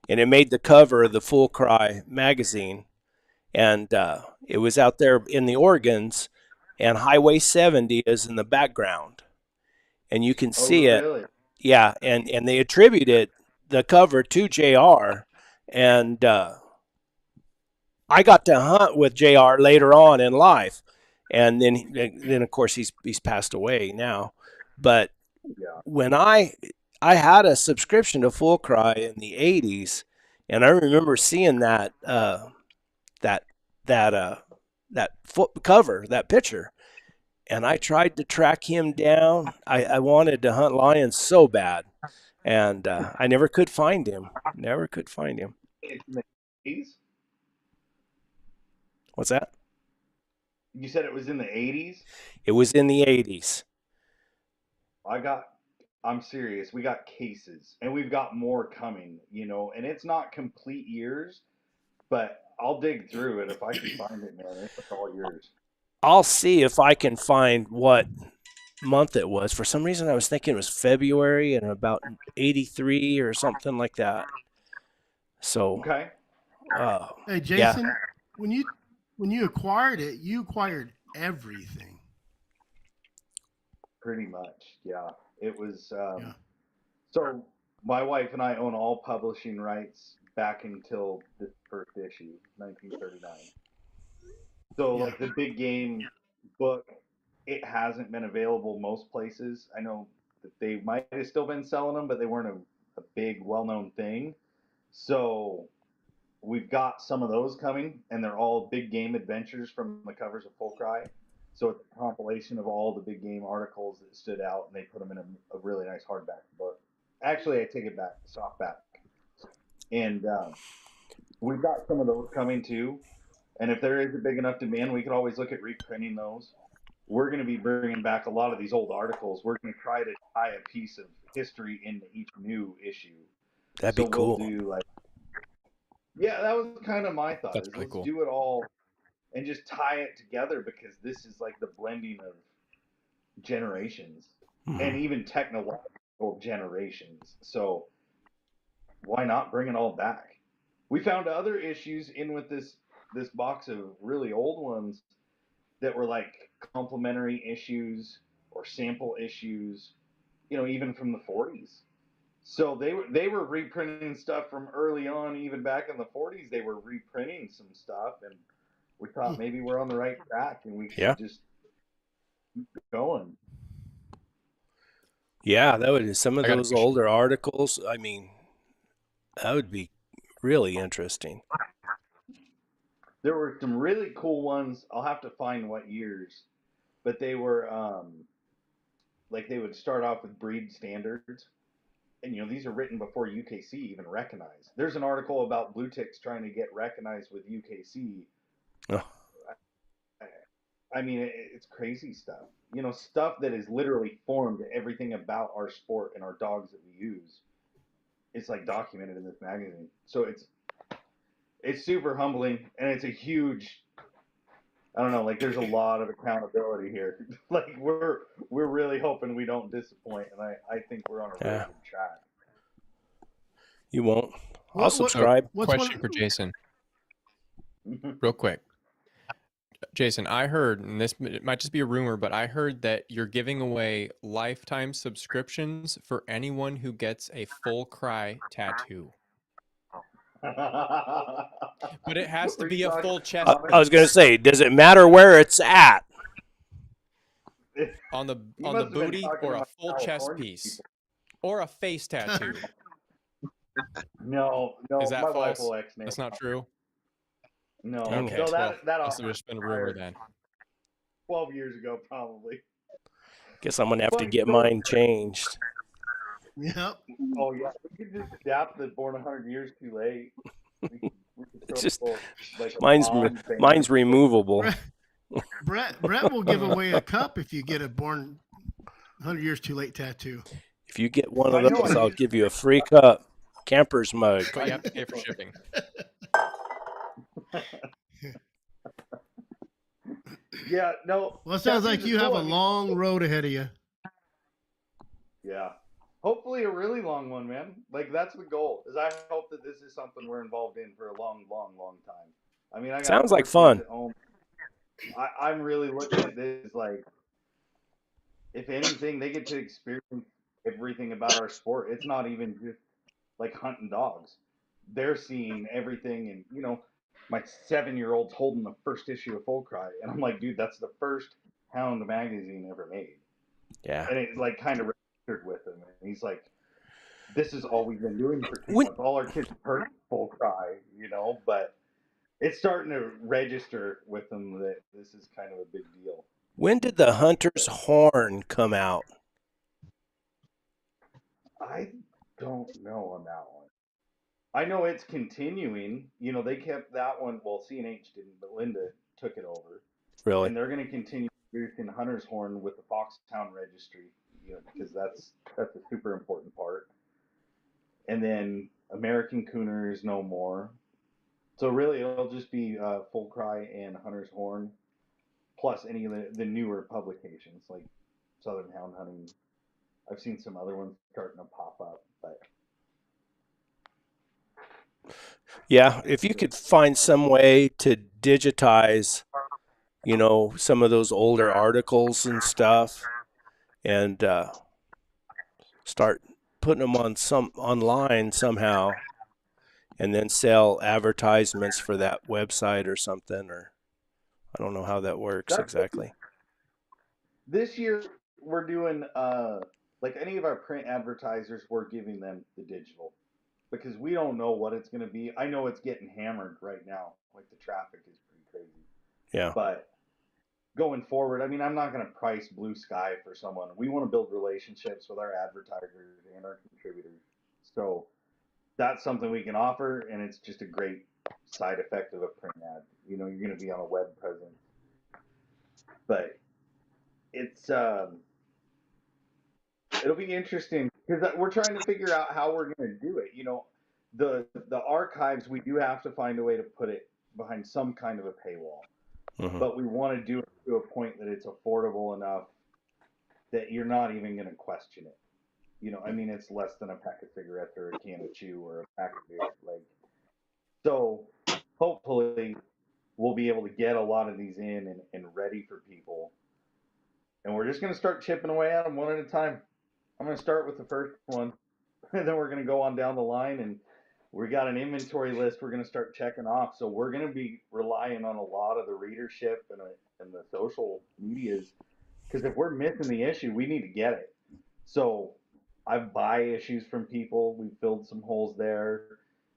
and it made the cover of the Full Cry magazine. And it was out there in the Oregons, and Highway 70 is in the background, and you can see really? it. Yeah, and they attributed the cover to JR, and I got to hunt with JR later on in life, and then of course he's passed away now. But yeah. When I had a subscription to Full Cry in the '80s, and I remember seeing that cover, that picture, and I tried to track him down. I wanted to hunt lions so bad, and I never could find him. Never could find him. It's in the 80s? What's that? You said it was in the 80s? It was in the 80s. I'm serious. We got cases, and we've got more coming, and it's not complete years, but I'll dig through it if I can find it, man. It's all yours. I'll see if I can find what month it was. For some reason, I was thinking it was February and about 83 or something like that. So, Okay. Hey, Jason, when you acquired it, you acquired everything. Pretty much, yeah. It was. Yeah. So my wife and I own all publishing rights back until the first issue, 1939. So Yeah. like the big game book, it hasn't been available most places. I know that they might have still been selling them, but they weren't a big, well-known thing. So we've got some of those coming, and they're all big game adventures from the covers of Full Cry. So it's a compilation of all the big game articles that stood out, and they put them in a really nice hardback book. Actually, I take it back, softback. And we've got some of those coming too. And if there is a big enough demand, we could always look at reprinting those. We're going to be bringing back a lot of these old articles. We're going to try to tie a piece of history into each new issue. that'd be cool. We'll do yeah, that was kind of my thought. That's really cool. Do it all and just tie it together, because this is like the blending of generations and even technological generations. So why not bring it all back? We found other issues in with this box of really old ones that were like complementary issues or sample issues, even from the 40s. So they were reprinting stuff from early on, even back in the 40s. They were reprinting some stuff, and we thought maybe we're on the right track, and we should just keep going. Yeah, that would some of those older articles. I mean, that would be really interesting. There were some really cool ones. I'll have to find what years, but they were like they would start off with breed standards, and these are written before UKC even recognized. There's an article about blue ticks trying to get recognized with UKC. Oh. I mean, it's crazy stuff. Stuff that is literally formed everything about our sport and our dogs that we use. It's like documented in this magazine. So it's super humbling, and it's a huge. I don't know. Like, there's a lot of accountability here. Like, we're really hoping we don't disappoint, and I think we're on a really good track. You won't. I'll subscribe. Question for Jason, real quick. Jason, I heard, and it might just be a rumor, but I heard that you're giving away lifetime subscriptions for anyone who gets a Full Cry tattoo. But it has to be a full chest. I was going to say, does it matter where it's at? On the booty, or a full chest piece, or a face tattoo? No. Is that my false? wife will X-name. That's not true. No. Okay. So that must have just been a rumor then. 12 years ago, probably. Guess I'm going to have to get mine changed. Yep. Oh, yeah. We could just adapt the Born 100 Years Too Late. It's just, mine's removable. Brett will give away a cup if you get a Born 100 Years Too Late tattoo. If you get one of those, I'll give you a free cup. Camper's mug. But you have to pay for shipping. Yeah, no. Well, it sounds like you have a long road ahead of you. Yeah. Hopefully a really long one, man. Like, that's the goal. Is I hope that this is something we're involved in for a long, long, long time. I mean, I got sounds like fun. I'm really looking at this like, if anything, they get to experience everything about our sport. It's not even just like hunting dogs. They're seeing everything, and my 7-year-old's holding the first issue of Full Cry, and I'm like, dude, that's the first hound magazine ever made. Yeah. And it like kind of registered with him, and he's like, this is all we've been doing for 2 months. All our kids heard Full Cry, but it's starting to register with them that this is kind of a big deal. When did the hunter's horn come out? I don't know on that one. I know it's continuing. You know, they kept that one. Well, C&H didn't, but Linda took it over, Really? and they're going to continue producing hunter's horn with the Foxhound Registry. You know, because that's a super important part. And then American Cooner is no more. So really, it'll just be Full Cry and Hunter's Horn, plus any of the newer publications like Southern Hound Hunting. I've seen some other ones starting to pop up, but Yeah, if you could find some way to digitize, you know, some of those older articles and stuff, and start putting them on some online somehow, and then sell advertisements for that website or something, or I don't know how that works that's exactly. this year we're doing like any of our print advertisers, we're giving them the digital because we don't know what it's going to be. I know it's getting hammered right now, like the traffic is pretty crazy, Yeah, but going forward, I mean, I'm not going to price blue sky for someone. We want to build relationships with our advertisers and our contributors. So that's something we can offer, and it's just a great side effect of a print ad. You know, you're going to be on a web presence, but it's it'll be interesting because we're trying to figure out how we're going to do it. You know, the archives, we do have to find a way to put it behind some kind of a paywall, hmm but we want to do it to a point that it's affordable enough that you're not even going to question it. You know, I mean, it's less than a pack of cigarettes or a can of chew or a pack of beer. Like, so hopefully we'll be able to get a lot of these in and ready for people. And we're just going to start chipping away at them one at a time. I'm going to start with the first one, and then we're going to go on down the line. And we got an inventory list we're going to start checking off. So we're going to be relying on a lot of the readership and the social medias because if we're missing the issue, we need to get it. So I buy issues from people. We filled some holes there.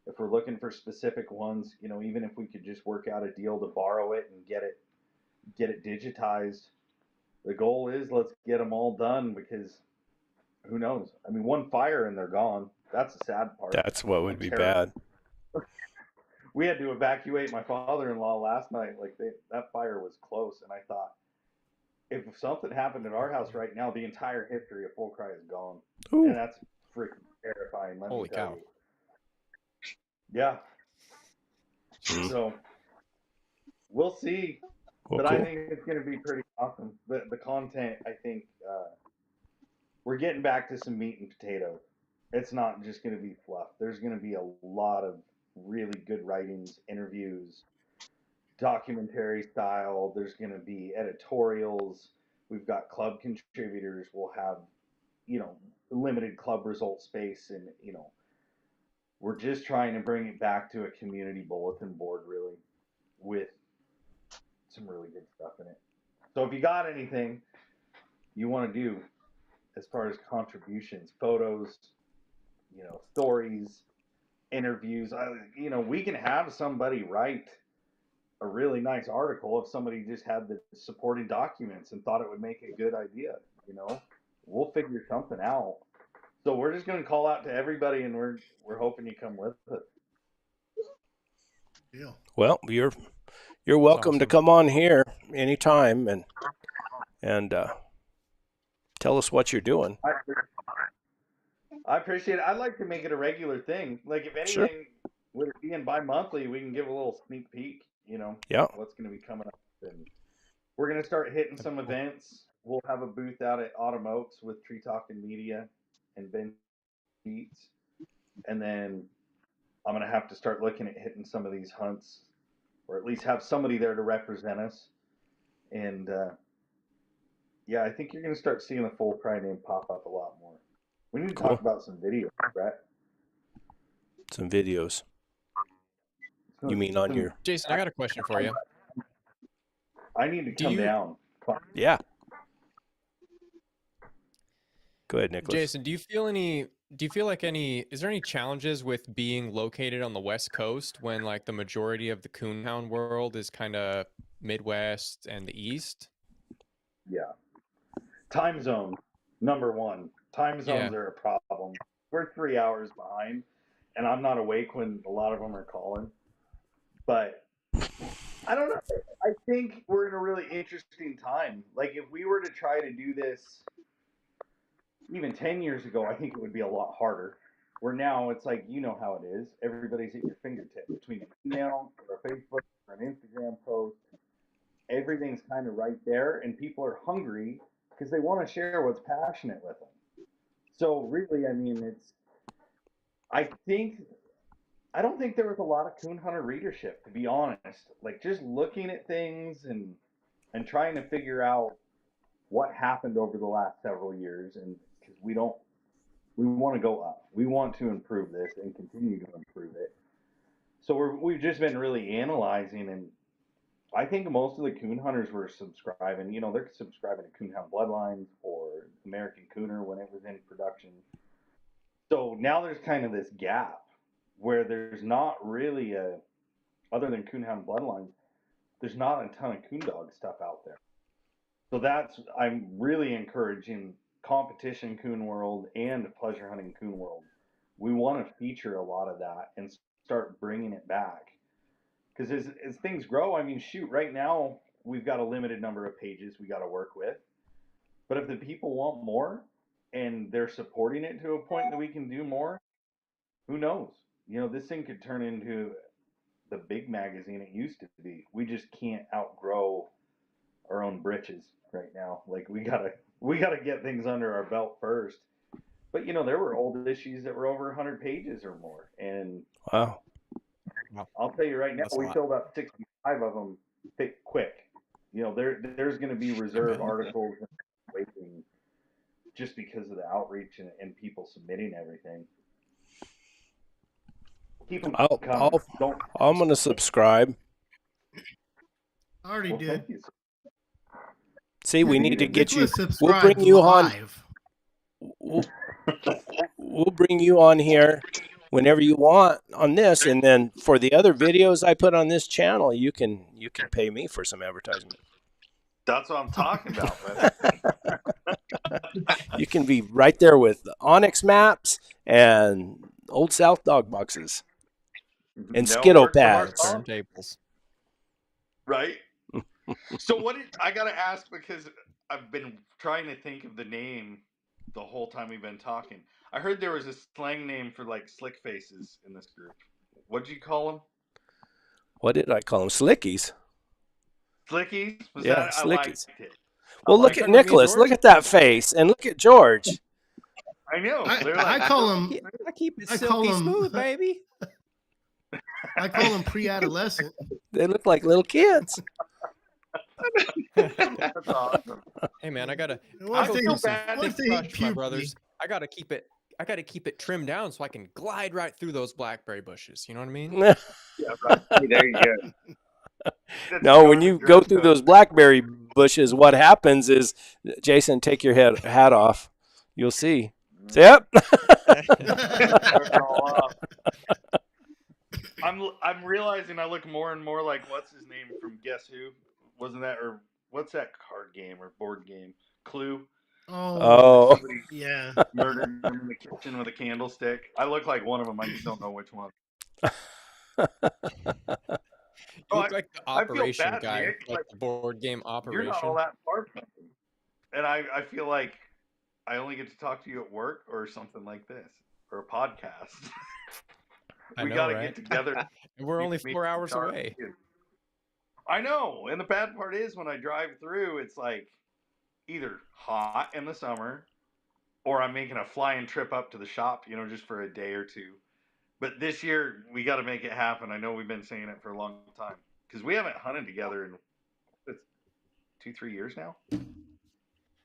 If we're looking for specific ones, you know, even if we could just work out a deal to borrow it and get it digitized, the goal is let's get them all done because who knows? I mean, one fire and they're gone. That's the sad part. that's what would I'm be terrified. bad. We had to evacuate my father-in-law last night. Like that fire was close, and I thought if something happened at our house right now, the entire history of Full Cry is gone, Ooh, and that's freaking terrifying. Let me Holy tell cow. you. Yeah. mm. So we'll see, Well, but I cool. think it's going to be pretty awesome. The content, I think, we're getting back to some meat and potatoes. It's not just going to be fluff. There's going to be a lot of really good writings, interviews, documentary style. There's going to be editorials. We've got club contributors. We'll have, you know, limited club result space. And, you know, we're just trying to bring it back to a community bulletin board, really, with some really good stuff in it. So if you got anything you want to do as far as contributions, photos, you know, stories, interviews, you know, we can have somebody write a really nice article if somebody just had the supporting documents and thought it would make a good idea. You know, we'll figure something out. So we're just going to call out to everybody, and we're hoping you come with us. Yeah. Well, you're That's welcome to awesome. come on here anytime and tell us what you're doing. I appreciate it. I'd like to make it a regular thing. Like if Sure. anything, with it being bi-monthly, we can give a little sneak peek. You know, Yeah. what's going to be coming up, and we're going to start hitting That'd some be cool. events. We'll have a booth out at Autumn Oaks with Tree Talking Media and Ben Sheets, and then I'm going to have to start looking at hitting some of these hunts, or at least have somebody there to represent us. And yeah, I think you're going to start seeing the Full Cry name pop up a lot more. We need to Cool. talk about some videos, Brett. Some videos. You mean on your? Jason, I got a question for you. I need to Do come you, down. Yeah. Go ahead, Nicholas. Jason, do you feel like is there any challenges with being located on the West Coast when like the majority of the coonhound world is kind of Midwest and the East? Yeah. Time zone, number one. Time zones are a problem. We're 3 hours behind, and I'm not awake when a lot of them are calling. But I don't know. I think we're in a really interesting time. Like, if we were to try to do this even 10 years ago, I think it would be a lot harder. Where now it's like, you know how it is. Everybody's at your fingertip between an email or a Facebook or an Instagram post. Everything's kind of right there, and people are hungry because they want to share what's passionate with them. So really, I mean, I think I don't think there was a lot of coon hunter readership, to be honest. Like, just looking at things and trying to figure out what happened over the last several years, and because we want to go up, we want to improve this and continue to improve it. So we've just been really analyzing, and I think most of the coon hunters were subscribing. You know, they're subscribing to Coonhound Bloodlines or American Cooner when it was in production. So now there's kind of this gap where there's not really other than Coonhound Bloodlines, there's not a ton of coon dog stuff out there. So I'm really encouraging competition coon world and pleasure hunting coon world. We want to feature a lot of that and start bringing it back. Because as things grow, I mean, shoot, right now we've got a limited number of pages we got to work with. But if the people want more and they're supporting it to a point that we can do more, who knows? You know, this thing could turn into the big magazine it used to be. We just can't outgrow our own britches right now. Like, we gotta get things under our belt first. But you know, there were old issues that were over 100 pages or more, and Wow. I'll tell you right now, That's a we lot. filled up 65 of them quick. You know, there's going to be reserve articles waiting just because of the outreach and people submitting everything. Keep them coming. I'm going to subscribe. I already did. Thank you. See, we need to get you. Nicholas We'll bring you live. on. We'll bring you on here whenever you want on this, and then for the other videos I put on this channel, you can pay me for some advertisement. That's what I'm talking about, man. You can be right there with Onyx maps and Old South dog boxes and Skittle pads. Turntables. Right? So I got to ask, because I've been trying to think of the name the whole time we've been talking. I heard there was a slang name for like slick faces in this group. What'd you call them? What did I call them? Slickies. Slickies? Yeah, Slickies. I liked it. Well, look at Nicholas. Look at that face, and look at George. I know. I call them. I keep it silky smooth, baby. I call them pre-adolescent. They look like little kids. That's awesome. Hey man, I gotta. Once they hit my brothers, I gotta keep it trimmed down so I can glide right through those blackberry bushes. You know what I mean? Yeah, right. There you go. No, when you go through those blackberry bushes, what happens is, Jason, take your hat off. You'll see. Yep. I'm realizing I look more and more like, what's his name from Guess Who? Wasn't that, or what's that card game or board game? Clue. Oh. Yeah. Murdered him in the kitchen with a candlestick. I look like one of them. I just don't know which one. You look like the operation bad, guy, Nick. like the board game operation. You're not all that far from me. And I feel like I only get to talk to you at work or something like this, or a podcast. We got to get together. And we're only 4 hours away. I know. And the bad part is, when I drive through, it's like either hot in the summer, or I'm making a flying trip up to the shop, you know, just for a day or two. But this year, we got to make it happen. I know we've been saying it for a long time, because we haven't hunted together in 2-3 years now.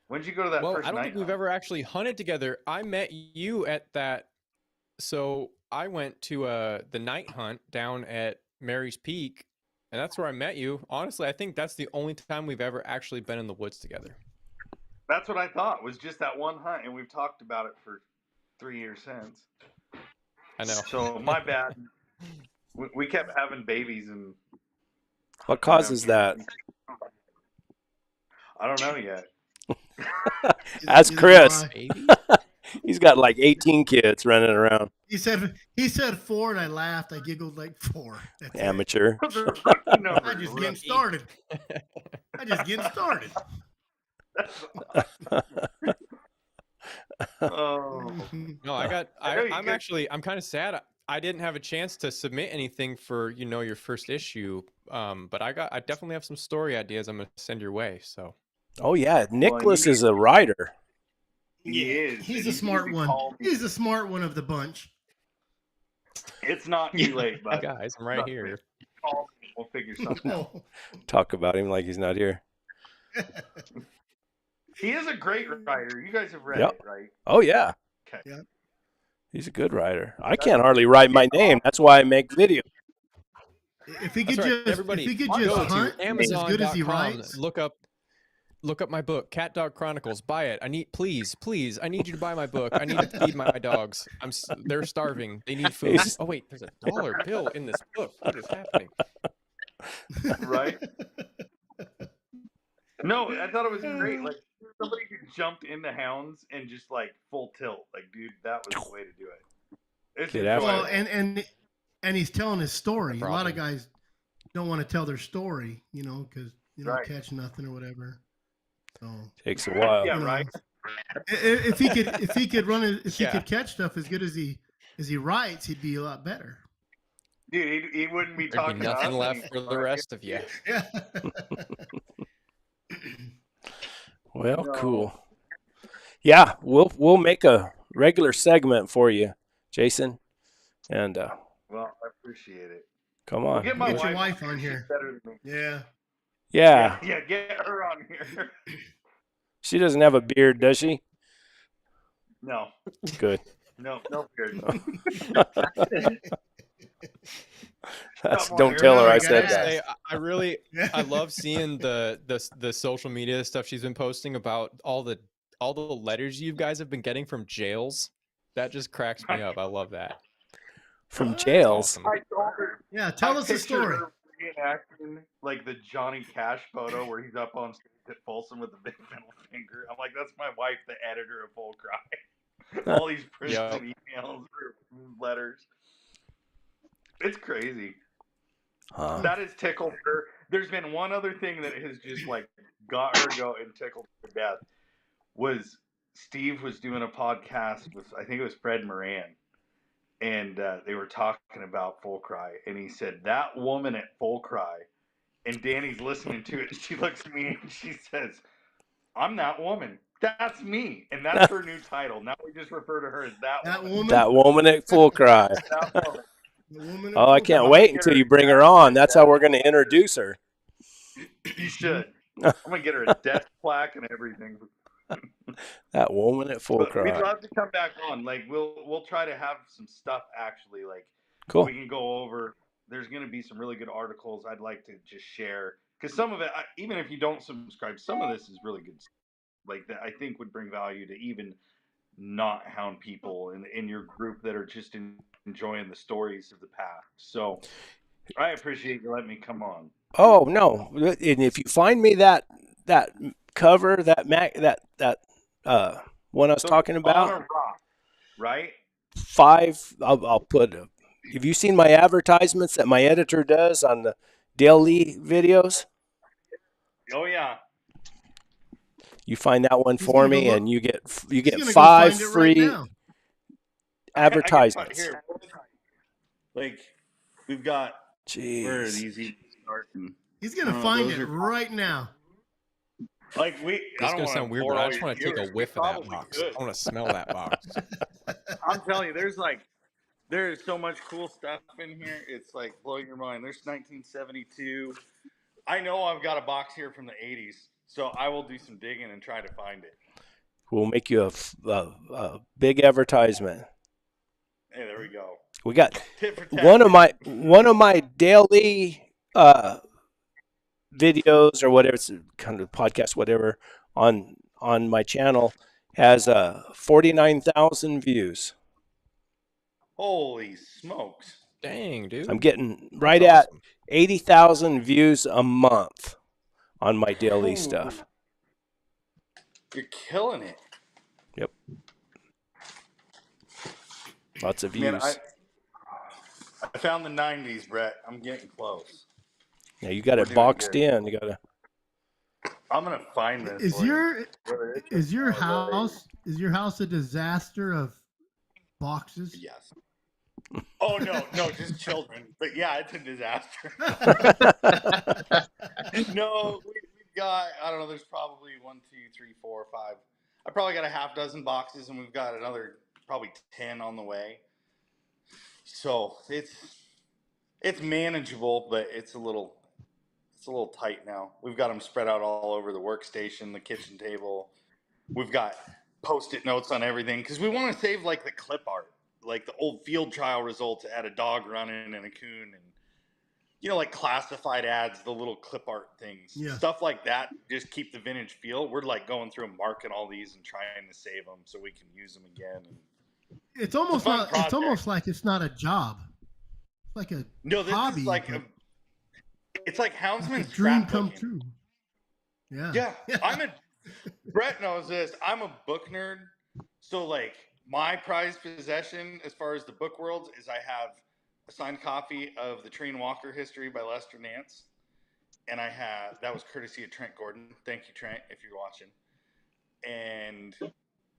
When did you go to that first night? I don't think we've ever actually hunted together. I met you at that. So I went to the night hunt down at Mary's Peak, and that's where I met you. Honestly, I think that's the only time we've ever actually been in the woods together. That's what I thought, was just that one hunt, and we've talked about it for 3 years since. I know. So my bad. We kept having babies, and what causes that? I don't know yet. That's Neither do Chris. I. Maybe. He's got like 18 kids running around. He said 4, and I laughed. I giggled like 4. That's it. Amateur. Those are rookie I numbers. just getting Rookie. started. I just getting started. That's awesome. Oh. No, I'm kind of sad. I didn't have a chance to submit anything for, your first issue. But I definitely have some story ideas I'm going to send your way. So. Oh yeah, Nicholas is a writer. He is. He's and a you smart can one. call me. He's the smart one of the bunch. It's not too late, bud. Guys, I'm right here. Call me. We'll figure something out. Talk about him like he's not here. He is a great writer. You guys have read Yep. it, right? Oh yeah. Okay. Yeah. He's a good writer. I can't hardly write my name. That's why I make videos. If he could That's right. just, Everybody if he could go just to hunt as good as he Amazon.com. writes, Look up my book, Cat Dog Chronicles. Buy it. Please, I need you to buy my book. I need to feed my dogs. They're starving. They need food. Oh wait, there's a dollar bill in this book. What is happening? Right? No, I thought it was great. Like somebody who jumped into hounds and just like full tilt. Like, dude, that was the way to do it. It's Get after well, enjoyable. and he's telling his story. A lot of Problem. guys don't want to tell their story, because you don't Right. catch nothing or whatever. So Takes a while. Yeah, you know, right. If he Yeah. could catch stuff as good as he writes, he'd be a lot better. Dude, he wouldn't be There'd talking be to nothing us left for the anymore. rest of you. Yeah. Well, No. cool. Yeah, we'll make a regular segment for you, Jason. And Well, I appreciate it. come We'll on. get my Get your wife wife on She's here. better than me. Yeah. Yeah. Yeah, get her on here. She doesn't have a beard, does she? No, Good. no beard. Don't tell her I said Yeah. that. Say, I love seeing the social media stuff she's been posting about all the letters you guys have been getting from jails. That just cracks me up. I love that. From jails. Awesome. I told her. Yeah. Tell I us the pictured story. her reenacting like the Johnny Cash photo where he's up on stage at Folsom with the big middle finger. I'm like, that's my wife, the editor of Full Cry. All these prints Yep. and emails or letters. It's crazy. Huh. That has tickled her. There's been one other thing that has just like got her go and tickled her to death. Was Steve was doing a podcast with, I think it was Fred Moran, and they were talking about Full Cry, and he said that woman at Full Cry, and Danny's listening to it, and she looks at me and she says, "I'm that woman. That's me," and that's her new title. Now we just refer to her as that woman. That woman at Full Cry. That woman. The woman Oh, I at can't Full wait until you bring her on. That's how we're going to introduce her. You should. I'm gonna get her a death plaque and everything. That woman at Full But we'd Cry. love to come back on. Like we'll try to have some stuff actually. Like Cool. we can go over. There's going to be some really good articles I'd like to just share because some of it, even if you don't subscribe, some of this is really good. Like that, I think would bring value to even not hound people in your group that are just enjoying the stories of the past. So I appreciate you letting me come on. Oh no! And if you find me that cover, that one I was So talking on about, a rock, right? 5. I'll put. Have you seen my advertisements that my editor does on the daily videos? Oh yeah. You find that one He's for gonna go me, look- and you get He's gonna go 5 find it right free now. advertisements. Here, like we've got. Where are Jeez. these even starting? He's gonna Oh, find those it are- right now. Like This is gonna sound weird, but I just want to take a whiff of that box. I want to smell that box. I'm telling you, there's so much cool stuff in here. It's like blowing your mind. There's 1972. I know I've got a box here from the 80s, so I will do some digging and try to find it. We'll make you a big advertisement. Hey, there we go. We got Tit for tat. one of my daily videos or whatever, it's kind of podcast, whatever, on my channel has 49,000 views. Holy smokes! Dang, dude. I'm getting That's right at awesome. 80,000 views a month on my daily Ooh. stuff. You're killing it. Yep. Lots of Man, views. I found the 90s, Brett. I'm getting close. Now you got We're it doing boxed good. in. You got to. I'm gonna find this. Is for you. your Whether it's is your a small or house a disaster of boxes? yes. Oh no, just children. But yeah, it's a disaster. No, we've got, I don't know, there's probably 1, 2, 3, 4, 5. I probably got a half dozen boxes, and we've got another probably 10 on the way. So it's manageable, but it's a little tight now. We've got them spread out all over the workstation, the kitchen table. We've got post-it notes on everything because we want to save like the clip art, like the old field trial results had a dog running and a coon, and like classified ads, the little clip art things, stuff like that. Just keep the vintage feel. We're like going through and marking all these and trying to save them so we can use them again. And it's almost not. It's almost like it's not a job. It's like a hobby. Is like it's like houndsman's like dream come true. Yeah. Brett knows this. I'm a book nerd, so like my prized possession as far as the book world is I have a signed copy of the Train Walker History by Lester Nance, and that was courtesy of Trent Gordon. Thank you, Trent, if you're watching. And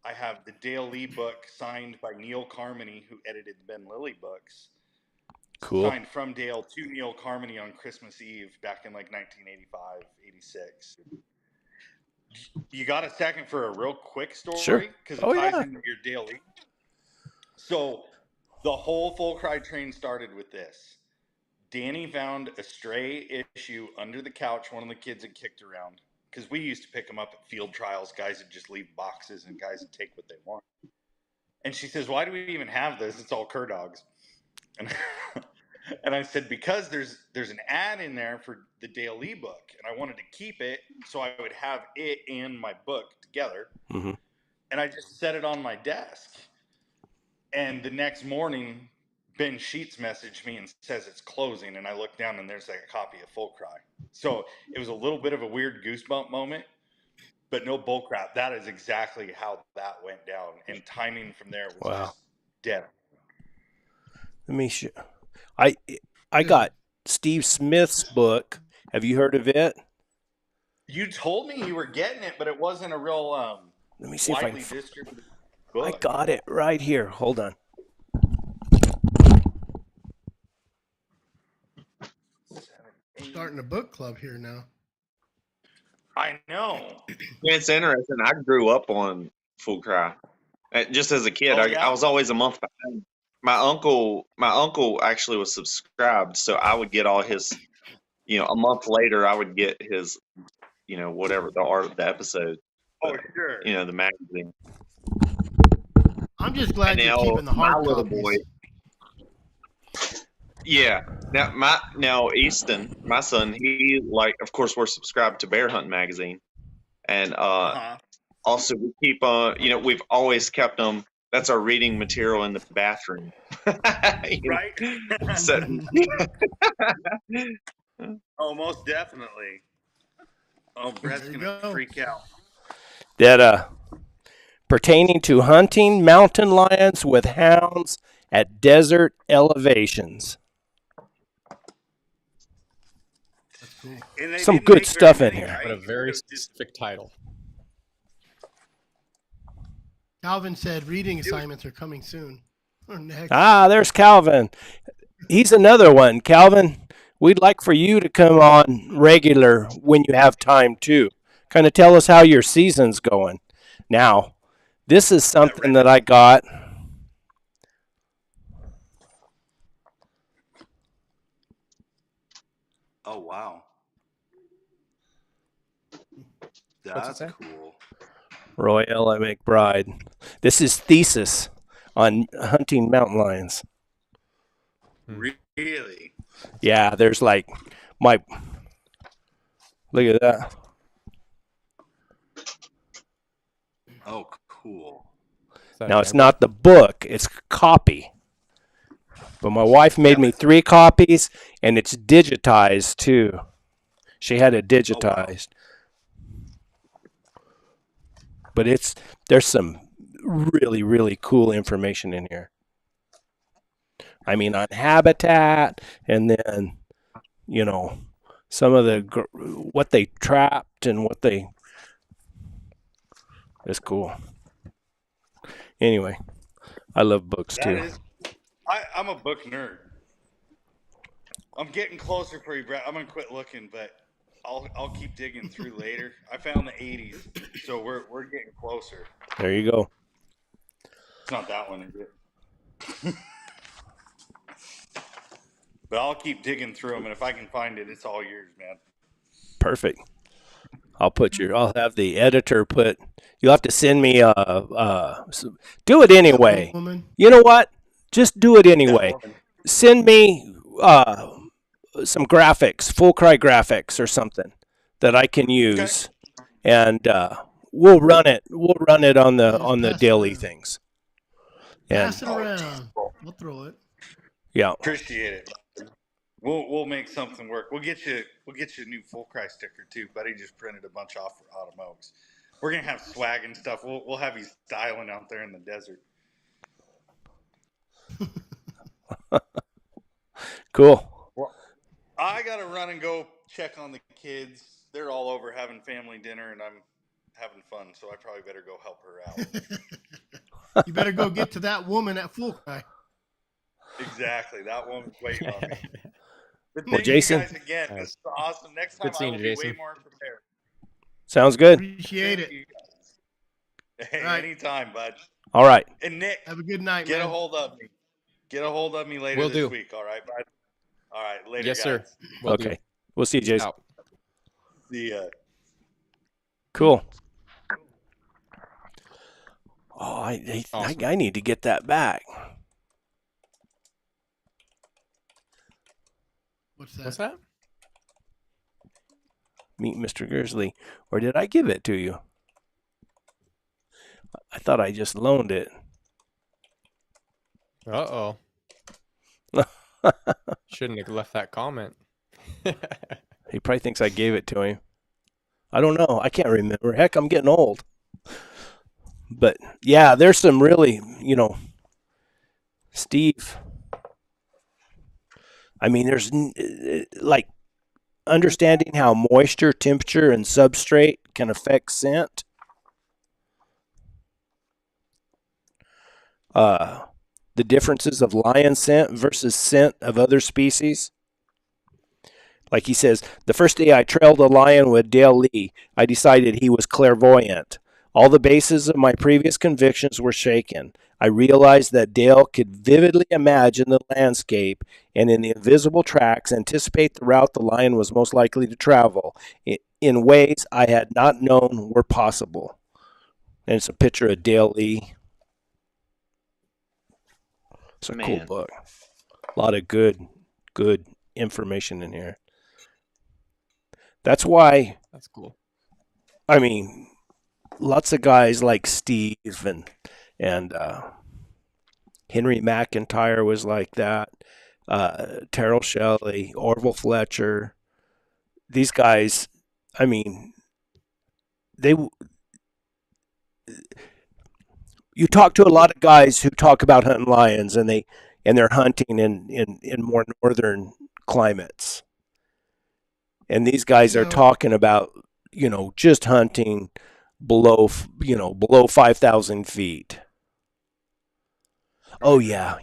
I have the Dale Lee book signed by Neil Carmody, who edited the Ben Lilly books. Cool. Signed from Dale to Neil Carmody on Christmas Eve back in like 1985, 86. You got a second for a real quick story? Sure. Because it ties into your Dale Lee. So the whole Full Cry train started with this. Danny found a stray issue under the couch one of the kids had kicked around. Because we used to pick them up at field trials. Guys would just leave boxes and guys would take what they want. And she says, why do we even have this? It's all cur dogs. And I said, because there's an ad in there for the Dale Lee book. And I wanted to keep it so I would have it and my book together. Mm-hmm. And I just set it on my desk. And the next morning, Ben Sheets messaged me and says it's closing. And I look down and there's like a copy of Full Cry. So it was a little bit of a weird goosebump moment, but no bullcrap. That is exactly how that went down. And timing from there was just dead. Let me show. I got Steve Smith's book. Have you heard of it? You told me you were getting it, but it wasn't a real let me see if I can distributed book. I got it right here. Hold on. Starting a book club here now. I know. It's interesting. I grew up on Full Cry. Just as a kid, I was always a month behind. My uncle actually was subscribed, so I would get all his, a month later I would get his, whatever the episode. Oh, sure. The magazine. I'm just glad you're keeping the hard little copies. boy. Yeah. Now Easton, my son, he of course we're subscribed to Bear Hunt magazine, and also we keep we've always kept them. That's our reading material in the bathroom. Right? So, oh, most definitely. Oh, Brett's gonna freak out. That pertaining to hunting mountain lions with hounds at desert elevations. That's cool. Some good stuff in here. What a very specific title. Calvin said reading assignments are coming soon. Or next. There's Calvin. He's another one. Calvin, we'd like for you to come on regular when you have time too. Kind of tell us how your season's going. Now, this is something that I got. Oh, wow. That's cool. Royale McBride. This is thesis on hunting mountain lions. Really? Yeah, there's like look at that. Oh, cool. Now it's not the book, it's copy. But my wife made me 3 copies and it's digitized too. She had it digitized. but there's some really, really cool information in here. I mean, on habitat, and then, you know, some of the what they trapped and what they. It's cool. Anyway, I love books That too. is, I'm a book nerd. I'm getting closer for you, Brett. I'm gonna quit looking, but I'll keep digging through later. I found the '80s, so we're getting closer. There you go. It's not that one, is it? But I'll keep digging through them, and if I can find it, it's all yours, man. Perfect. I'll have the editor put. You'll have to send me do it anyway. Woman. You know what? Just do it anyway. Send me some graphics, full cry graphics or something that I can use, and we'll run it. We'll run it on the daily things. And Pass it around. We'll throw it. yeah, Appreciate it. We'll make something work. We'll get you a new full cry sticker too. Buddy just printed a bunch off for Autumn Oaks. We're gonna have swag and stuff. We'll have you styling out there in the desert. cool. Well, I gotta run and go check on the kids. They're all over having family dinner, and I'm having fun, so I probably better go help her out. You better go get to that woman at Full Cry. Exactly, that woman's waiting on me. But Well, thank Jason, you guys again. This is awesome. Next time Good seeing I will you, be way Jason. more prepared. sounds good. Appreciate it. Thank you guys. Hey, All right. anytime, bud. All right. And Nick, Have a good night, get man. a hold of me. Get a hold of me later Will this do. week. All right, bud. All right, later, Yes, guys. sir. Will do. Okay. We'll see you, Jason. Out. See ya. Cool. Oh, Awesome. I need to get that back. What's that? What's that? Meet Mr. Grizzly. Or did I give it to you? I thought I just loaned it. Uh-oh. Shouldn't have left that comment. He probably thinks I gave it to him. I don't know. I can't remember. Heck, I'm getting old. But yeah, there's some really, Steve. I mean, there's like understanding how moisture, temperature, and substrate can affect scent. The differences of lion scent versus scent of other species. Like he says, the first day I trailed a lion with Dale Lee, I decided he was clairvoyant. All the bases of my previous convictions were shaken. I realized that Dale could vividly imagine the landscape and in the invisible tracks anticipate the route the lion was most likely to travel in ways I had not known were possible. And it's a picture of Dale Lee. It's a cool book. A lot of good information in here. That's why, That's cool. I mean, lots of guys like Steve and Henry McIntyre was like that. Terrell Shelley, Orville Fletcher. These guys, I mean, you talk to a lot of guys who talk about hunting lions and they're hunting in more northern climates. And these guys are talking about, just hunting below 5,000 feet. Oh yeah.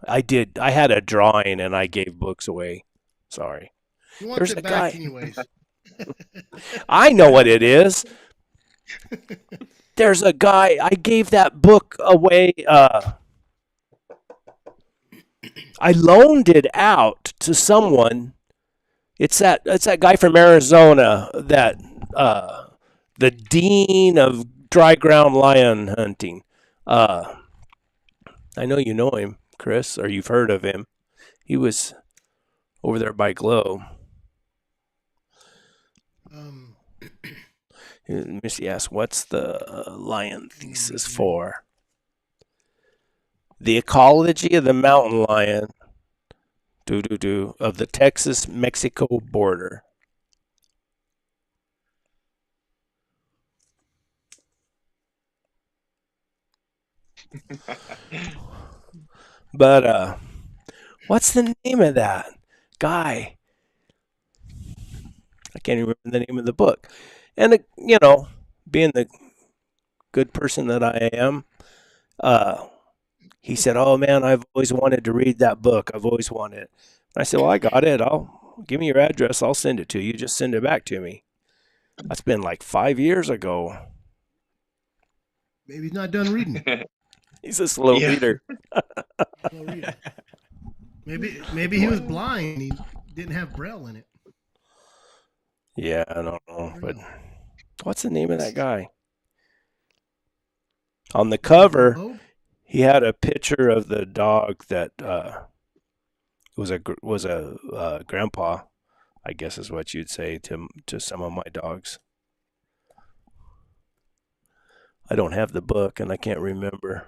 I did. I had a drawing and I gave books away. Sorry. You want There's it a back guy. anyways. I know what it is. There's a guy. I gave that book away. I loaned it out to someone. It's that guy from Arizona, that the dean of dry ground lion hunting. I know you know him, Chris, or you've heard of him. He was over there by Glow. Missy asks, what's the lion thesis for? The ecology of the mountain lion of the Texas-Mexico border. But what's the name of that guy? I can't even remember the name of the book. And being the good person that I am, uh, he said, "Oh man, I've always wanted to read that book. I've always wanted it." And I said, "Well, I got it. I'll give me your address. I'll send it to you. Just send it back to me." That's been like 5 years ago. Maybe he's not done reading. He's a slow Yeah. reader. Slow reader. Maybe he was blind. He didn't have Braille in it. Yeah, I don't know. But what's the name of that guy? On the cover, Oh, he had a picture of the dog that was a grandpa, I guess is what you'd say to some of my dogs. I don't have the book and I can't remember.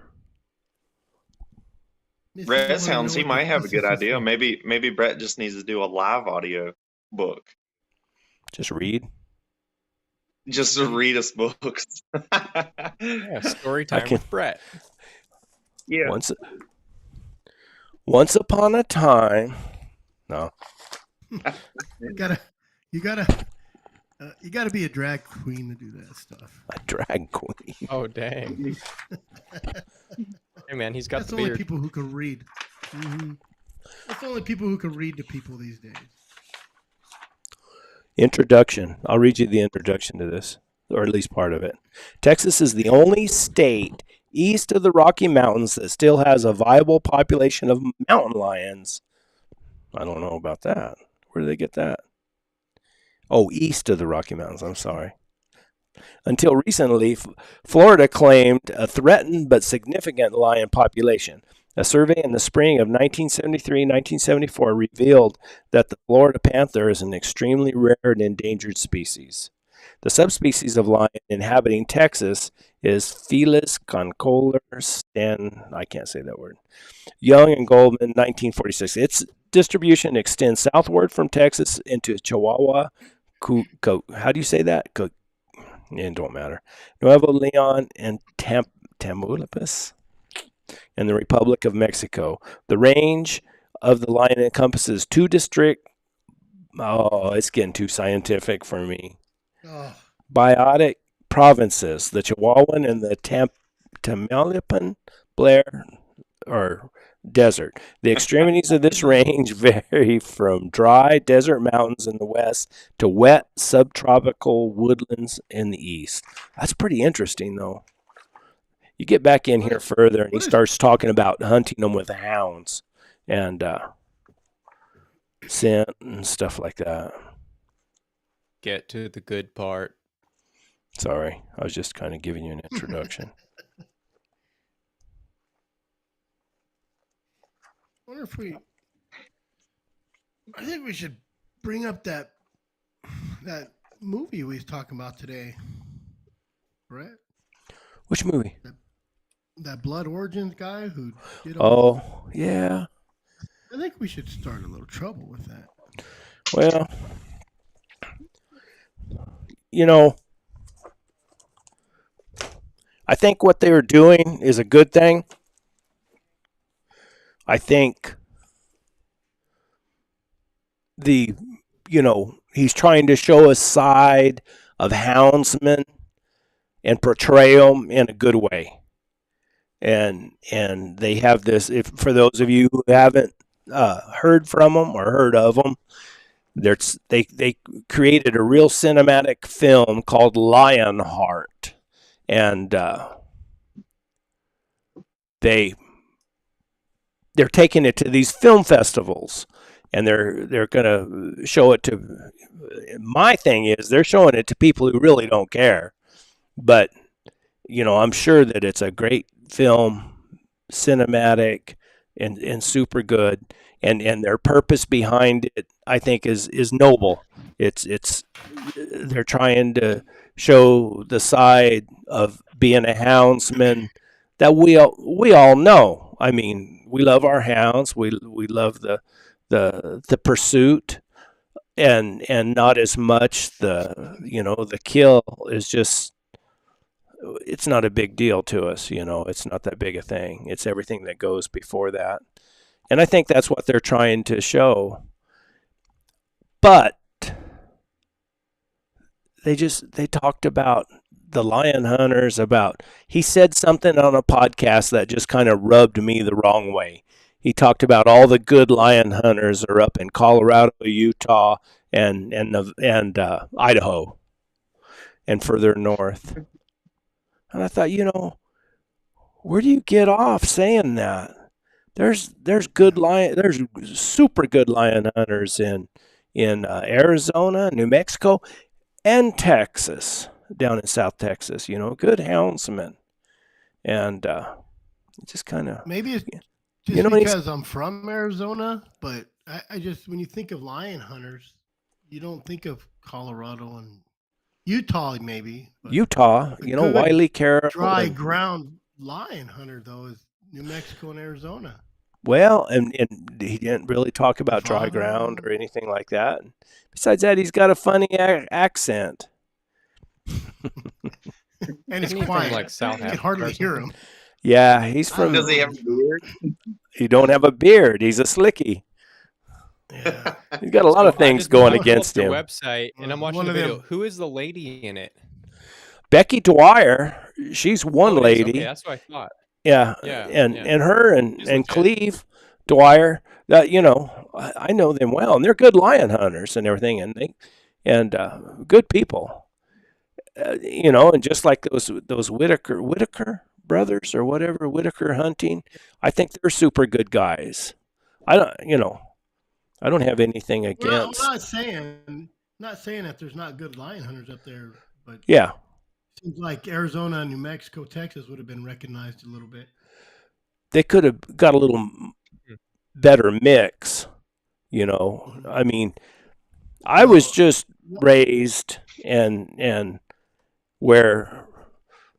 Missy, you Res wanna know Hounds, he what might have a this good is idea. for? Maybe Brett just needs to do a live audio book. Just read. Just to read us books. Yeah, story I time can with Brett. Yeah. once upon a time. No, You gotta be a drag queen to do that stuff. a drag queen. Oh, dang. Hey, man, he's got That's the only beard. people who can read. That's only people who can read to people these days. Introduction. I'll read you the introduction to this, or at least part of it. Texas is the only state east of the Rocky Mountains that still has a viable population of mountain lions. I don't know about that. Where do they get that? Oh, east of the Rocky Mountains. I'm sorry. Until recently, Florida claimed a threatened but significant lion population. A survey in the spring of 1973-1974 revealed that the Florida panther is an extremely rare and endangered species. The subspecies of lion inhabiting Texas is Felis concolor I can't say that word. Young and Goldman, 1946. Its distribution extends southward from Texas into Chihuahua. How do you say that? It don't matter. Nuevo Leon and Tamaulipas and the Republic of Mexico. The range of the lion encompasses two districts. Oh, it's getting too scientific for me. Oh, Biotic provinces, the Chihuahuan and the Tamaulipan Blair or desert. The extremities of this range vary from dry desert mountains in the west to wet subtropical woodlands in the east. That's pretty interesting, though. You get back in here further, and he starts talking about hunting them with hounds and scent and stuff like that. Get to the good part. Sorry, I was just kind of giving you an introduction. I think we should bring up that movie we was talking about today, Brett. Which movie? That Blood Origins guy who did all. Oh, yeah. I think we should start a little trouble with that. Well, I think what they were doing is a good thing. I think he's trying to show a side of houndsmen and portray them in a good way. And they have this, for those of you who haven't heard from them or heard of them, they created a real cinematic film called Lionheart. And they're taking it to these film festivals, and they're going to show it to. My thing is, they're showing it to people who really don't care, but I'm sure that it's a great film, cinematic, and super good, and their purpose behind it, I think, is noble. It's they're trying to show the side of being a houndsman that we all know. I mean, we love our hounds. We love the pursuit, and not as much the kill is just it's not a big deal to us. It's not that big a thing. It's everything that goes before that. And I think that's what they're trying to show. But they talked about the lion hunters, he said something on a podcast that just kind of rubbed me the wrong way. He talked about all the good lion hunters are up in Colorado, Utah, and Idaho, and further north. And I thought, where do you get off saying that? There's super good lion hunters in Arizona, New Mexico, and Texas, down in South Texas. Good houndsmen, and just kind of maybe it's just because I'm from Arizona, but I just, when you think of lion hunters, you don't think of Colorado and Utah, maybe. Utah, Wiley Carroll. Dry ground lion hunter though is New Mexico and Arizona. Well, and he didn't really talk about dry ground or anything like that. Besides that, he's got a funny accent. And it's quiet. Like South you can hardly hear him. Yeah, he's from. Does he have a beard? He don't have a beard. He's a slicky. Yeah. He's got a lot of things going against him. Website, and I'm watching the video. Who is the lady in it? Becky Dwyer. She's one lady. Okay, that's what I thought. Yeah, and her and Cleve Dwyer. I know them well, and they're good lion hunters and everything, and good people. And just like those Whitaker brothers or whatever, Whitaker Hunting, I think they're super good guys. I don't have anything against. Well, I'm not saying that there's not good lion hunters up there, but yeah. Seems like Arizona, New Mexico, Texas would have been recognized a little bit. They could have got a little better mix, I mean, I was just raised and where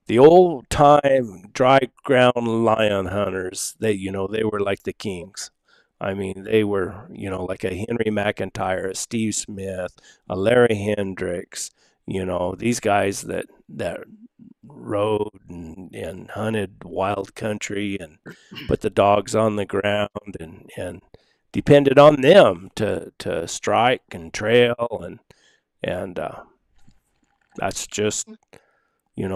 the old time dry ground lion hunters, they were like the kings. I mean, they were, like a Henry McIntyre, a Steve Smith, a Larry Hendricks, these guys that rode and hunted wild country and put the dogs on the ground and depended on them to strike and trail and that's just, and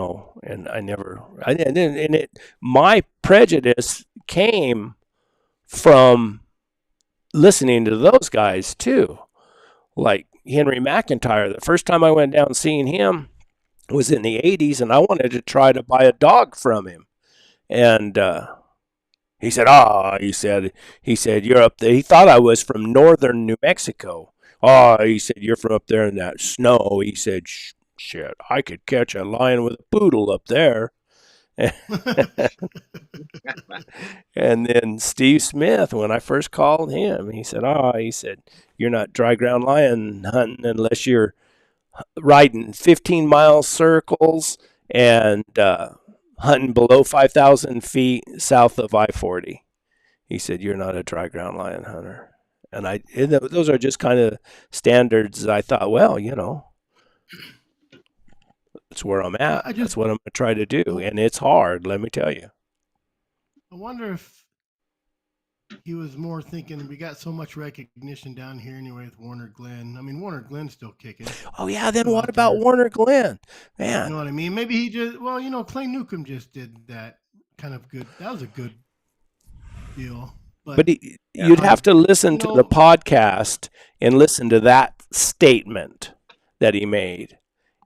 my prejudice came from listening to those guys too. Like Henry McIntyre, the first time I went down seeing him was in the 80s, and I wanted to try to buy a dog from him. And he said, he said, you're up there. He thought I was from northern New Mexico. He said, you're from up there in that snow. He said, shit, I could catch a lion with a poodle up there. And then Steve Smith, when I first called him, he said, you're not dry ground lion hunting unless you're riding 15-mile circles and hunting below 5,000 feet south of I-40. He said, you're not a dry ground lion hunter. And those are just kind of standards. I thought, well, that's where I'm at. That's what I'm going to try to do. And it's hard, let me tell you. I wonder if he was more thinking, we got so much recognition down here anyway with Warner Glenn. I mean, Warner Glenn's still kicking. Oh, yeah. Then what about Warner Glenn? Man. You know what I mean? Maybe he just, Clay Newcomb just did that kind of good. That was a good deal. But you'd have to listen to the podcast and listen to that statement that he made.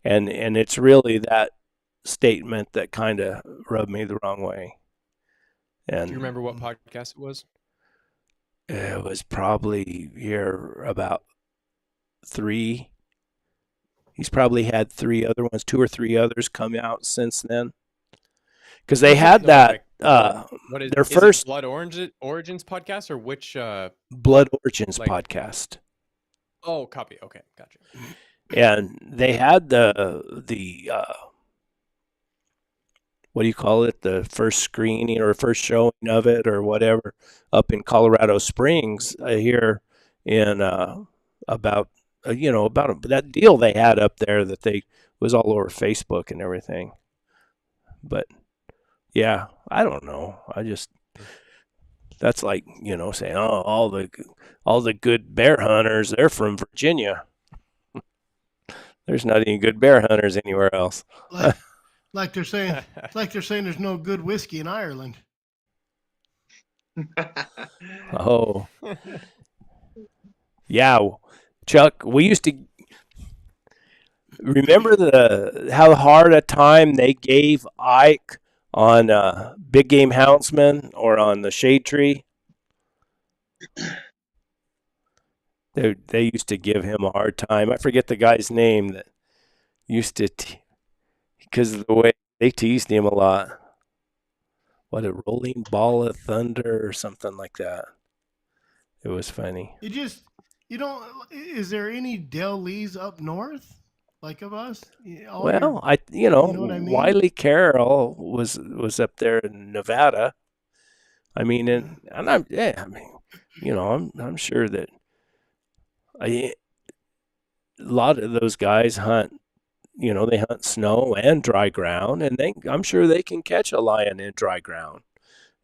And it's really that statement that kind of rubbed me the wrong way. And do you remember what podcast it was? It was probably here about 3. He's probably had 3 other ones, 2 or 3 others come out since then. Because they had that. What is their first Blood Origins podcast or which? Blood Origins podcast. Oh, copy. Okay, gotcha. And they had the what do you call it? The first screening or first showing of it or whatever up in Colorado Springs here in about that deal they had up there that they was all over Facebook and everything. But yeah, I don't know. That's like, saying, oh, all the good bear hunters, they're from Virginia. There's not any good bear hunters anywhere else. Like they're saying, it's like they're saying there's no good whiskey in Ireland. Oh, yeah, Chuck, we used to remember how hard a time they gave Ike on Big Game Houndsman or on the Shade Tree. They used to give him a hard time. I forget the guy's name that used to, because of the way they teased him a lot. What, a rolling ball of thunder or something like that. It was funny. Is there any Del Lees up north like of us? Well, you know what I mean? Wiley Carroll was up there in Nevada. I mean, I'm sure that a lot of those guys hunt. They hunt snow and dry ground, and I'm sure they can catch a lion in dry ground.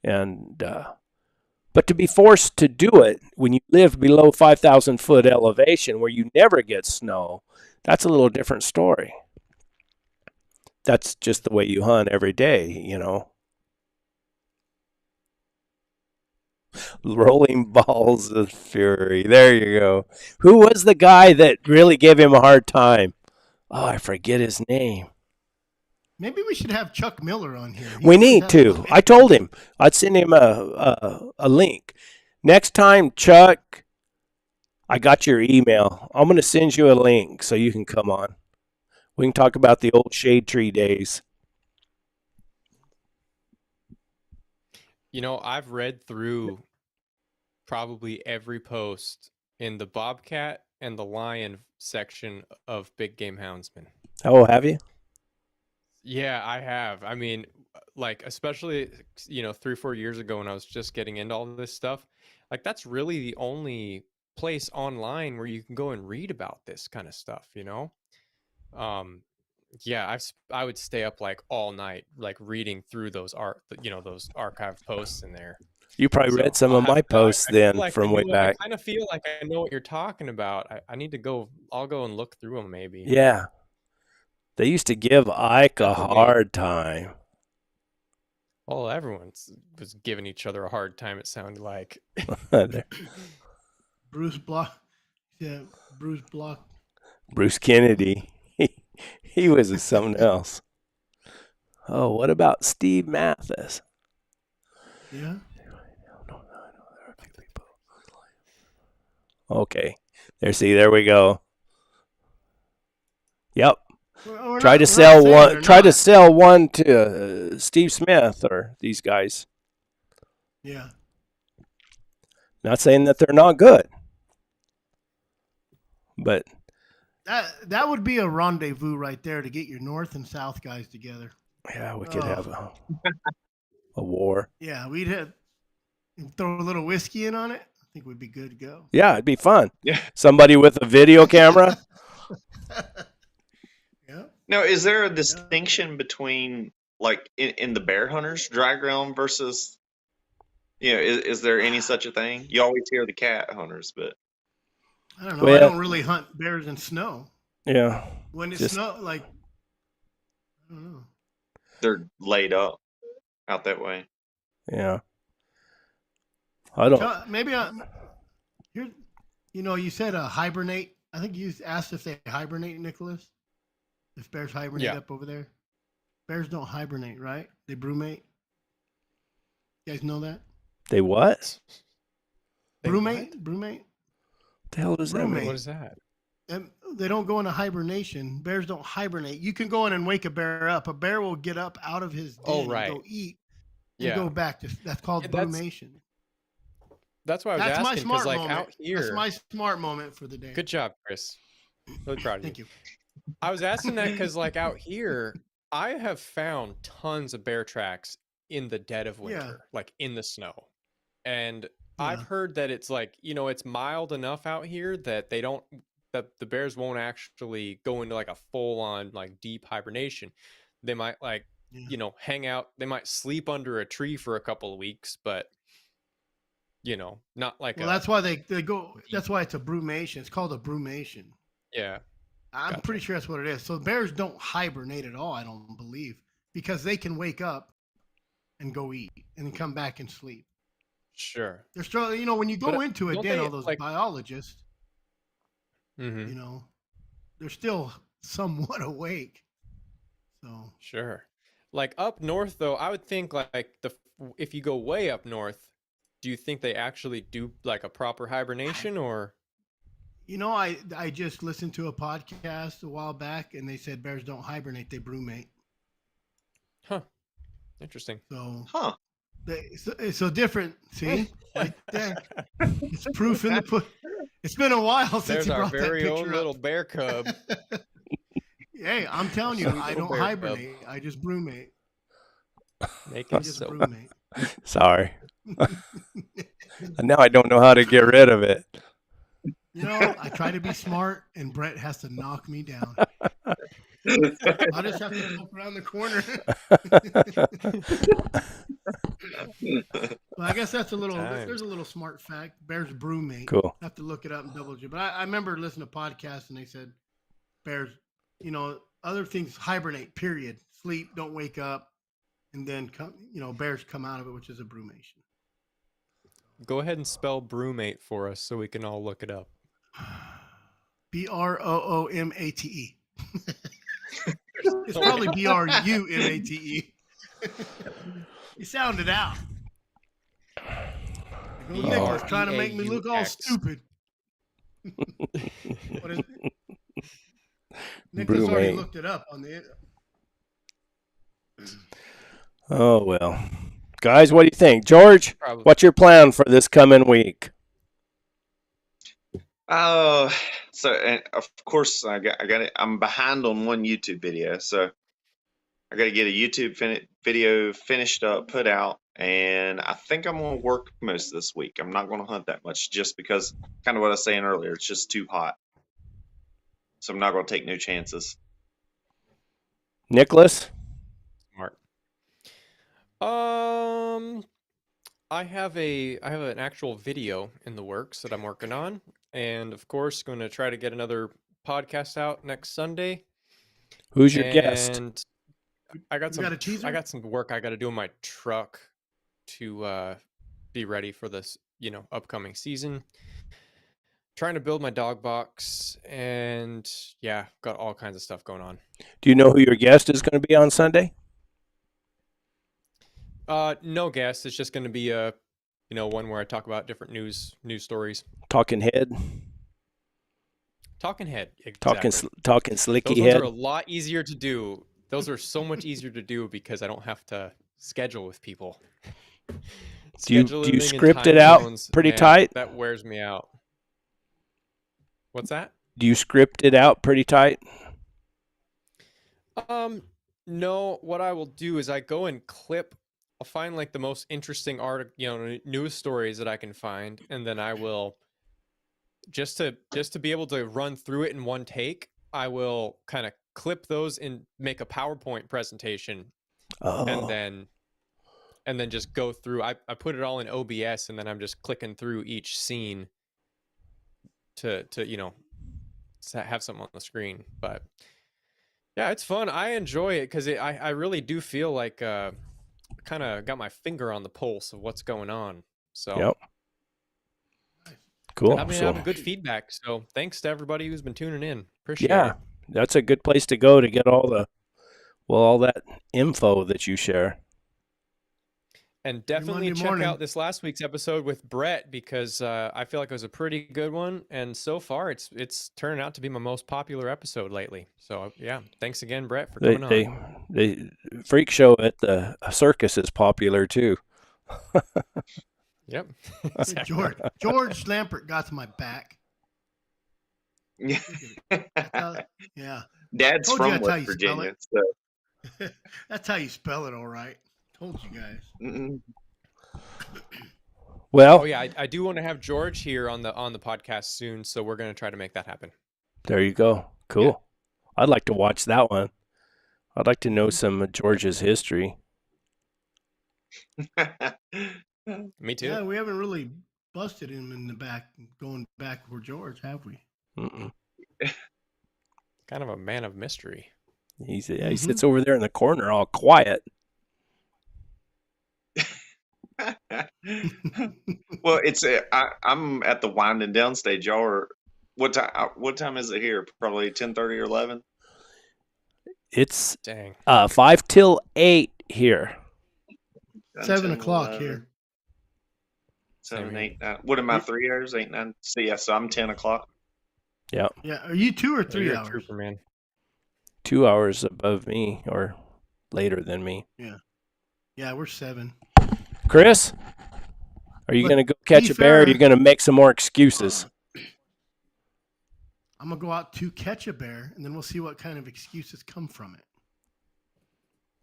And but to be forced to do it when you live below 5,000 foot elevation where you never get snow, that's a little different story. That's just the way you hunt every day, Rolling balls of fury. There you go. Who was the guy that really gave him a hard time? Oh, I forget his name. Maybe we should have Chuck Miller on here. We need to. I told him I'd send him a link. Next time, Chuck, I got your email. I'm going to send you a link so you can come on. We can talk about the old shade tree days. I've read through probably every post in the bobcat and the lion section of Big Game Houndsman. Oh, have you? Yeah, I have. I mean, like, especially, 3-4 years ago when I was just getting into all this stuff, like, that's really the only place online where you can go and read about this kind of stuff, Yeah, I would stay up like all night, like reading through those those archive posts in there. You probably read some of my posts then from way back. I kind of feel like I know what you're talking about. I need to go. I'll go and look through them maybe. Yeah. They used to give Ike a hard time. Well, everyone was giving each other a hard time, it sounded like. Bruce Block. Yeah, Bruce Block. Bruce Kennedy. He was something else. Oh, what about Steve Mathis? Yeah. Okay. There we go. Yep. Try to sell one to Steve Smith or these guys. Yeah. Not saying that they're not good, but that would be a rendezvous right there to get your north and south guys together. Yeah, we could have a war. Yeah, we'd throw a little whiskey in on it. I think we'd be good to go. Yeah, it'd be fun. Yeah. Somebody with a video camera. Yeah. Now, is there a distinction between, like, in the bear hunters, dry ground versus, is there any such a thing? You always hear the cat hunters, but I don't know. Well, I don't really hunt bears in snow. Yeah. When it's snow, like, I don't know. They're laid up out that way. Yeah. I don't. Maybe you said hibernate. I think you asked if they hibernate, Nicholas. If bears hibernate up over there. Bears don't hibernate, right? They brumate. You guys know that? They what? Brumate? What the hell does that mean? What is that? They don't go into hibernation. Bears don't hibernate. You can go in and wake a bear up. A bear will get up out of his den and go eat and go back to. That's called brumation. That's why I was asking, because like moment. out here. That's my smart moment for the day. Good job, Chris. Really proud of you. Thank you. I was asking that because like out here, I have found tons of bear tracks in the dead of winter, like in the snow. And I've heard that it's like, it's mild enough out here that that the bears won't actually go into like a full on like deep hibernation. They might like you know, hang out. They might sleep under a tree for a couple of weeks, but you know, not like Well, a that's why they go. That's why it's a brumation. It's called a brumation. yeah. I'm Gotcha. pretty sure that's what it is. So bears don't hibernate at all. I don't believe, because they can wake up and go eat and then come back and sleep. Sure. They're still, you know, when you go But into it, don't then they all those like? biologists, Mhm. you know, they're still somewhat awake. So Sure. Like up north, though, I would think like if you go way up north, do you think they actually do like a proper hibernation or? you know, I just listened to a podcast a while back, and they said bears don't hibernate; they brumate. Huh. Interesting. So Huh. it's so different. See, right there, it's proof in the put. It's been a while since There's you our brought that very own picture little up. bear cub. Hey, I'm telling you, Sweet I little don't bear cub. hibernate. I just brumate. I Making just soap. brumate. Sorry. And now I don't know how to get rid of it. You know, I try to be smart, and Brett has to knock me down. I just have to poke around the corner. Well, I guess that's a little. Times. There's a little smart fact. Bears brumate. Cool. I have to look it up and double check. But I remember listening to podcasts, and they said bears, you know, other things hibernate. Period. Sleep, don't wake up, and then come. You know, bears come out of it, which is a brumation. Go ahead and spell brewmate for us so we can all look it up. Broomate. It's probably Brumate. You sound it out. Nicholas trying to make me look all stupid. What is it? Nicholas already Brumate. looked it up on the. Oh, well. Guys, what do you think? George, Probably. what's your plan for this coming week? So and of course I got it. I'm behind on one YouTube video, so I got to get a YouTube video finished up, put out, and I think I'm gonna work most of this week. I'm not gonna hunt that much just because, kind of what I was saying earlier, it's just too hot. So I'm not gonna take no chances. Nicholas? Smart. I have an actual video in the works that I'm working on, and of course, going to try to get another podcast out next Sunday. Who's your guest? And I got You got a teaser? I got some work I got to do in my truck to be ready for this, you know, upcoming season. Trying to build my dog box, and yeah, got all kinds of stuff going on. Do you know who your guest is going to be on Sunday? No guest. It's just going to be a, you know, one where I talk about different news stories. Talking head? Talking head. Exactly. Talking slicky Those ones head? are a lot easier to do. Those are so much easier to do because I don't have to schedule with people. Do you Scheduling and script time it out zones, pretty man, tight? That wears me out. What's that? Do you script it out pretty tight? No, what I will do is I go and clip. I'll find like the most interesting news stories that I can find, and then I will just to be able to run through it in one take. I will kind of clip those and make a PowerPoint presentation, and then just go through. I put it all in OBS, and then I'm just clicking through each scene to you know have something on the screen. But yeah, it's fun. I enjoy it because I really do feel like kind of got my finger on the pulse of what's going on. So Yep. Cool. I've been having good feedback. So thanks to everybody who's been tuning in. Appreciate Yeah, it. that's a good place to go to get all that info that you share. And definitely Monday check morning. out this last week's episode with Brett because I feel like it was a pretty good one. And so far, it's turning out to be my most popular episode lately. So yeah, thanks again, Brett, for coming on. The freak show at the circus is popular too. Yep. George Lampert got my back. Yeah. Yeah. Dad's Told you from that's how West you spell Virginia, it. so That's how you spell it, all right. Told you guys. mm-mm. Well, Oh yeah, I do want to have George here on the podcast soon, so we're gonna try to make that happen. there you go. Cool. I'd like to watch that one. I'd like to know some of George's history. Me too. Yeah, we haven't really busted him in the back, going back for George, have we? Mm-mm. Kind of a man of mystery. He sits over there in the corner, all quiet. Well, I'm at the winding down stage. Y'all are what time? What time is it here? Probably 10:30 or 11. It's Dang. 5 till 8 here. 7 o'clock here. 7, Same 8, 9. What am I? 3 hours? 8, 9. So yeah, so I'm 10 o'clock. Yeah, Yeah, are you 2 or 3 You're a hours? trooper, man. 2 hours above me or later than me. Yeah, we're 7. Chris, are you But going to go catch be a bear or are fair- you going to make some more excuses? I'm gonna go out to catch a bear, and then we'll see what kind of excuses come from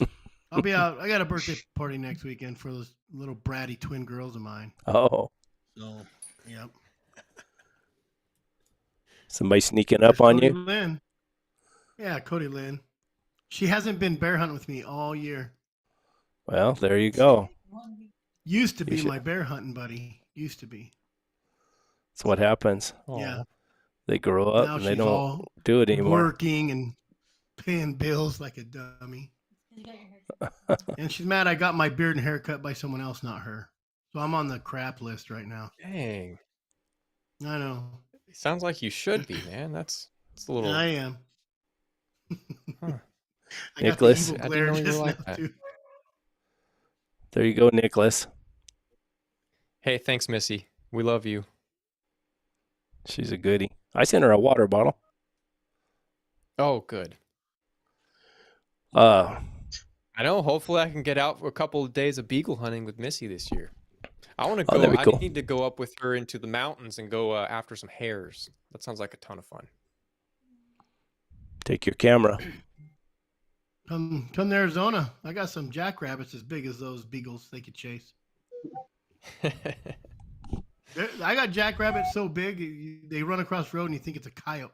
it. I'll be out. I got a birthday party next weekend for those little bratty twin girls of mine. Oh, So, yep. somebody sneaking up on Cody you? Lynn. Yeah, Cody Lynn. She hasn't been bear hunting with me all year. Well, there you go. Used to You be should- my bear hunting buddy. Used to be. That's what happens. Yeah. They grow up Now and they she's don't all do it anymore. working and paying bills like a dummy. And she's mad I got my beard and hair cut by someone else, not her. So I'm on the crap list right now. Dang. I know. Sounds like you should be, man. That's a little. I am. Huh. I Nicholas? got the I evil didn't glare know you were just like now, that. too. There you go, Nicholas. Hey, thanks, Missy. We love you. She's a goodie. I sent her a water bottle. Oh, good. Uh, I know. Hopefully, I can get out for a couple of days of beagle hunting with Missy this year. I want to Oh, go. that'd be I cool. need to go up with her into the mountains and go after some hares. That sounds like a ton of fun. take your camera. Come to Arizona. I got some jackrabbits as big as those beagles they could chase. I got jackrabbits so big they run across the road and you think it's a coyote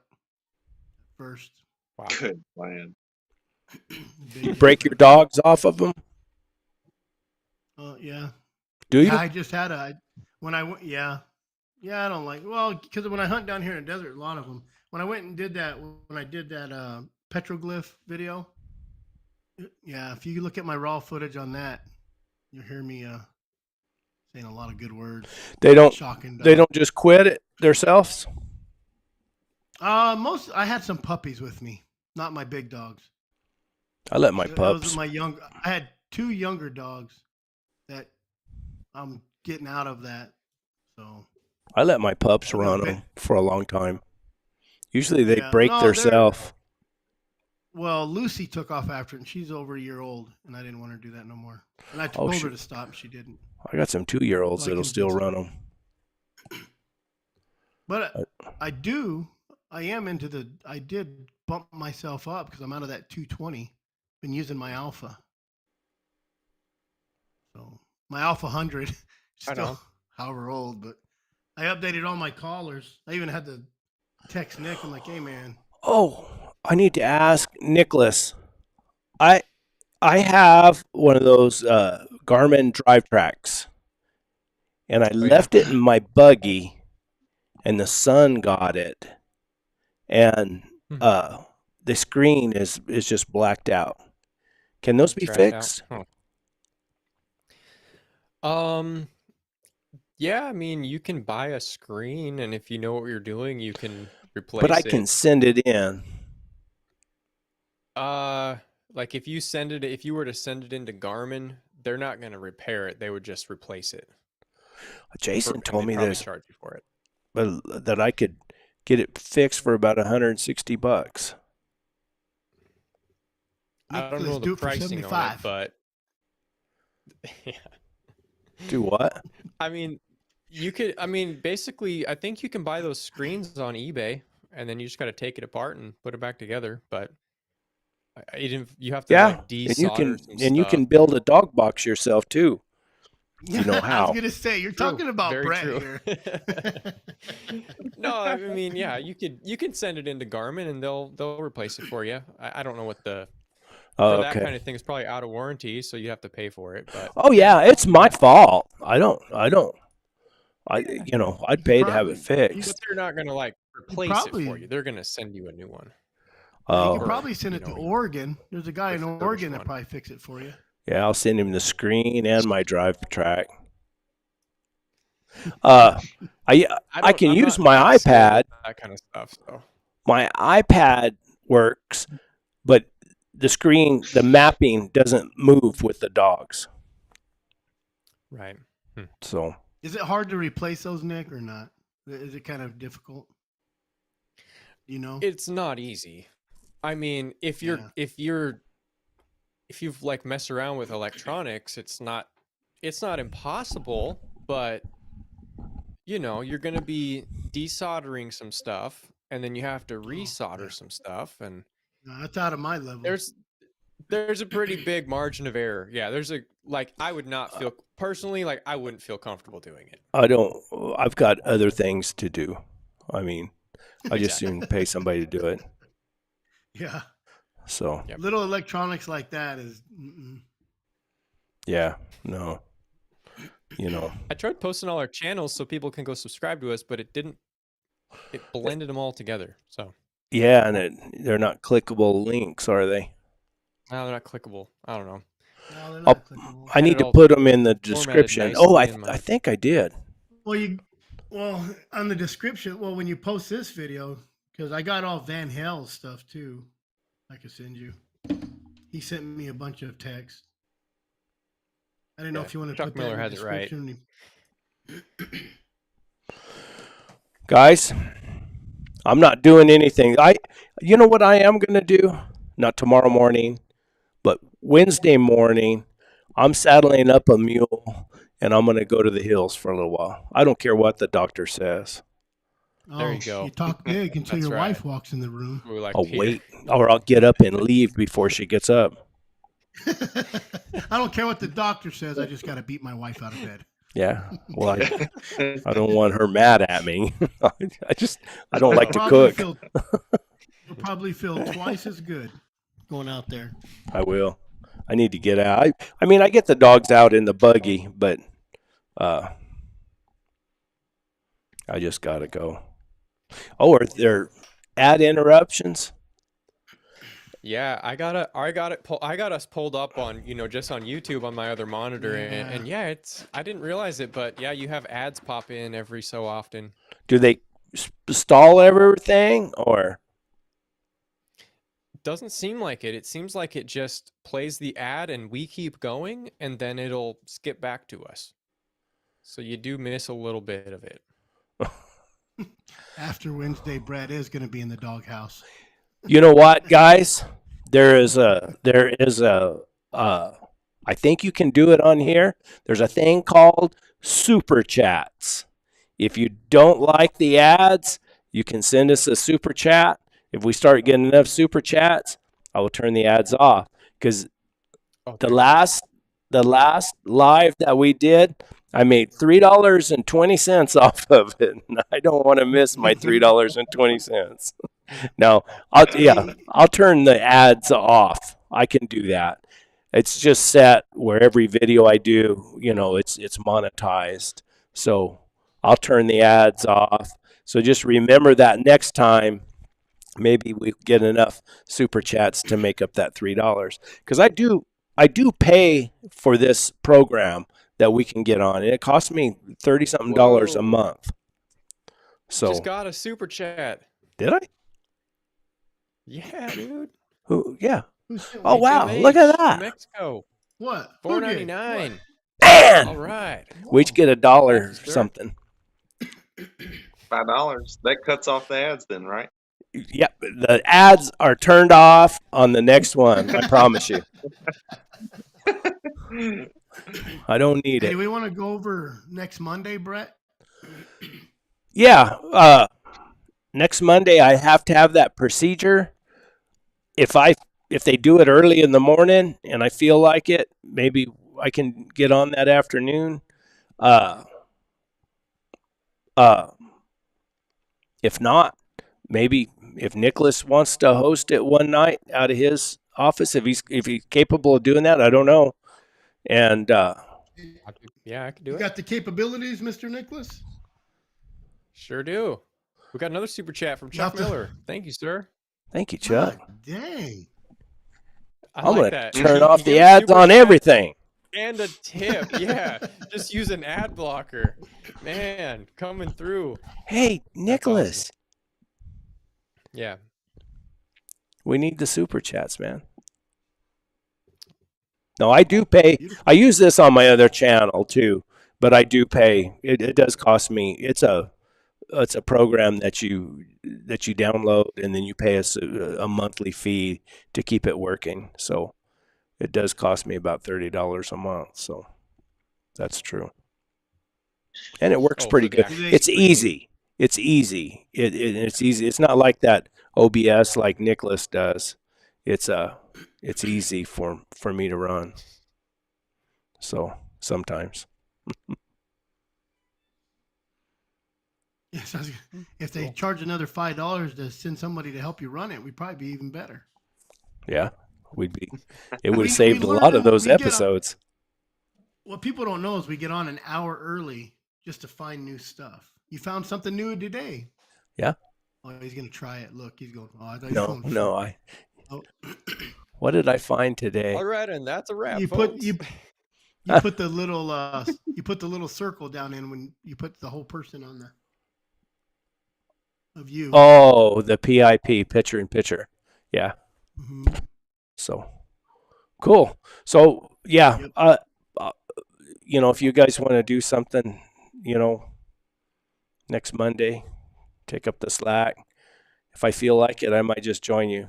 first. Wow. Good plan. You break your dogs off of them? Yeah. Do you? Yeah, I just had when I went. Yeah, I don't like. Well, because when I hunt down here in the desert, a lot of them. When I went and did that, petroglyph video. Yeah, if you look at my raw footage on that, you'll hear me saying a lot of good words. They don't. Shocking. They don't just quit it themselves. I had some puppies with me, not my big dogs. I let my Those pups. are I had 2 younger dogs that I'm getting out of that. So I let my pups I got run bit. them for a long time. Usually they Yeah, break no, theirself. well, Lucy took off after it, and she's over a year old, and I didn't want her to do that no more. And I Oh, told her shoot. to stop, and she didn't. I got some 2-year-olds Well, I that'll can still do run them. But I am into I did bump myself up because I'm out of that 220. Been using my Alpha. So my Alpha 100, Right still on. however old, but I updated all my collars. I even had to text Nick. I'm like, hey, man. Oh, I need to ask Nicholas. I have one of those Garmin drive tracks, and I yeah. left it in my buggy, and the sun got it, and the screen is just blacked out. Can those be Trashed fixed? out. Huh. Yeah, I mean, you can buy a screen, and if you know what you're doing, you can replace But I it. can send it in. Like if you were to send it into Garmin, they're not going to repair it. They would just replace it. Jason And told they'd me probably there's charge you for it. that I could get it fixed for about $160. I don't Nicholas, know do the it for pricing on it, 75. but yeah. Do what? I mean, basically, I think you can buy those screens on eBay, and then you just got to take it apart and put it back together. But you have to Yeah, like and you desolder some can stuff. build a dog box yourself too. You know I how. was gonna say you're True. talking about Very Brett true. here. No, I mean, yeah, you can send it into Garmin and they'll replace it for you. I don't know what the for Oh, that kind okay. of thing, it's probably out of warranty, so you have to pay for it. But Oh yeah, it's my fault. I'd You pay to have it probably you, but fixed. they're not gonna like you replace it for probably you. They're gonna send you a new one, yeah, you could Oh, or probably send you it to know, Oregon. There's a guy in refurbished Oregon that one. probably fix it for you. yeah, I'll send him the screen and my drive track. Uh, I I can I'm use not too my skilled iPad. at that kind of stuff. So My iPad works, but the screen, the mapping doesn't move with the dogs. right. So Is it hard to replace those, Nick, or not? Is it kind of difficult? You know? It's not easy. I mean, Yeah. if you've like messed around with electronics, it's not impossible, but you know, you're going to be desoldering some stuff and then you have to Oh, yeah. resolder some stuff, and No, that's out of my level. there's a pretty big margin of error. Yeah, there's a like I would not feel personally like I wouldn't feel comfortable doing it. I've got other things to do. I mean, I just Exactly. soon pay somebody to do it. Yeah. So Yep. Little electronics like that is. yeah, no, you know, I tried posting all our channels so people can go subscribe to us, but it didn't. It blended them all together. So yeah, and they're not clickable links, are they? now they're not clickable. I don't know. No, they're I'll, not clickable. I Had need it to all put them in the formatted description. Oh, nicely in I my. think I did. Well, on the description, well, when you post this video, because I got all Van Halen stuff too, I could send you. He sent me a bunch of texts. I didn't know Yeah, if you want to Chuck put that Miller in the has it right. description. Guys, I'm not doing anything. You know what I am going to do? Not tomorrow morning, but Wednesday morning, I'm saddling up a mule and I'm going to go to the hills for a little while. I don't care what the doctor says. There Oh, you go. you talk big until That's your right. wife walks in the room. We like I'll to hear. wait, or I'll get up and leave before she gets up. I don't care what the doctor says. I just got to beat my wife out of bed. Yeah. Well, I don't want her mad at me. I don't You'll like to probably cook. You'll probably feel twice as good going out there. I will. I need to get out. I mean, I get the dogs out in the buggy, but I just got to go. Oh, are there ad interruptions? Yeah, I got us pulled up on, just on YouTube on my other monitor, and yeah, I didn't realize it, but yeah, you have ads pop in every so often. Do they stall everything, or? Doesn't seem like it. It seems like it just plays the ad and we keep going, and then it'll skip back to us. So you do miss a little bit of it. After Wednesday, Brad is going to be in the doghouse. You know what, guys? There is a I think you can do it on here. There's a thing called super chats. If you don't like the ads, you can send us a super chat. If we start getting enough super chats, I will turn the ads off. Because the last live that we did, I made $3.20 off of it. And I don't want to miss my $3.20. No, I'll turn the ads off. I can do that. It's just set where every video I do, it's monetized. So I'll turn the ads off. So just remember that next time, maybe we get enough super chats to make up that $3. Because I do pay for this program that we can get on, and it costs me $30-something a month. So just got a super chat. Did I? Yeah, dude. Who? Yeah. Oh wow! Look at that. Mexico. What? $4.99. Man. All right. We each get $1 or something. $5. That cuts off the ads then, right? Yep. The ads are turned off on the next one. I promise you. I don't need Hey, it. do we want to go over next Monday, Brett? Yeah. Next Monday, I have to have that procedure. If they do it early in the morning and I feel like it, maybe I can get on that afternoon. If not, maybe if Nicholas wants to host it one night out of his office if he's capable of doing that. I don't know. And Yeah, I could do You it. got the capabilities, Mr. Nicholas? Sure do. We got another super chat from Chuck Miller. Thank you, sir. thank you, Chuck. God dang. I I'm like gonna that. turn You off get the a ads super on chat everything. and a tip. Yeah, just use an ad blocker. Man, coming through. Hey, That's awesome. Nicholas, Yeah. we need the super chats, man. No, I do pay. Beautiful. I use this on my other channel too, but I do pay. It does cost me. It's a program that you download and then you pay us a monthly fee to keep it working. So it does cost me about $30 a month. So that's true, and it works Oh, pretty for the good. actual It's super easy. It's easy. It's easy. It's not like that OBS like Nicholas does. It's easy for me to run. So sometimes. Yes, if they charge another $5 to send somebody to help you run it, we'd probably be even better. Yeah, it would We have saved a learn lot of those we get on- episodes. What people don't know is we get on an hour early just to find new stuff. You found something new today. Yeah. Oh, he's gonna try it. Look, he's going. Oh, I thought he was going. No. Oh. What did I find today? All right, and that's a wrap, you folks. put put the little circle down in when you put the whole person on the of you. Oh, the PIP, picture in picture. Yeah. Mm-hmm. So cool. So yeah, Yep. if you guys want to do something, next Monday, take up the slack. If I feel like it, I might just join you.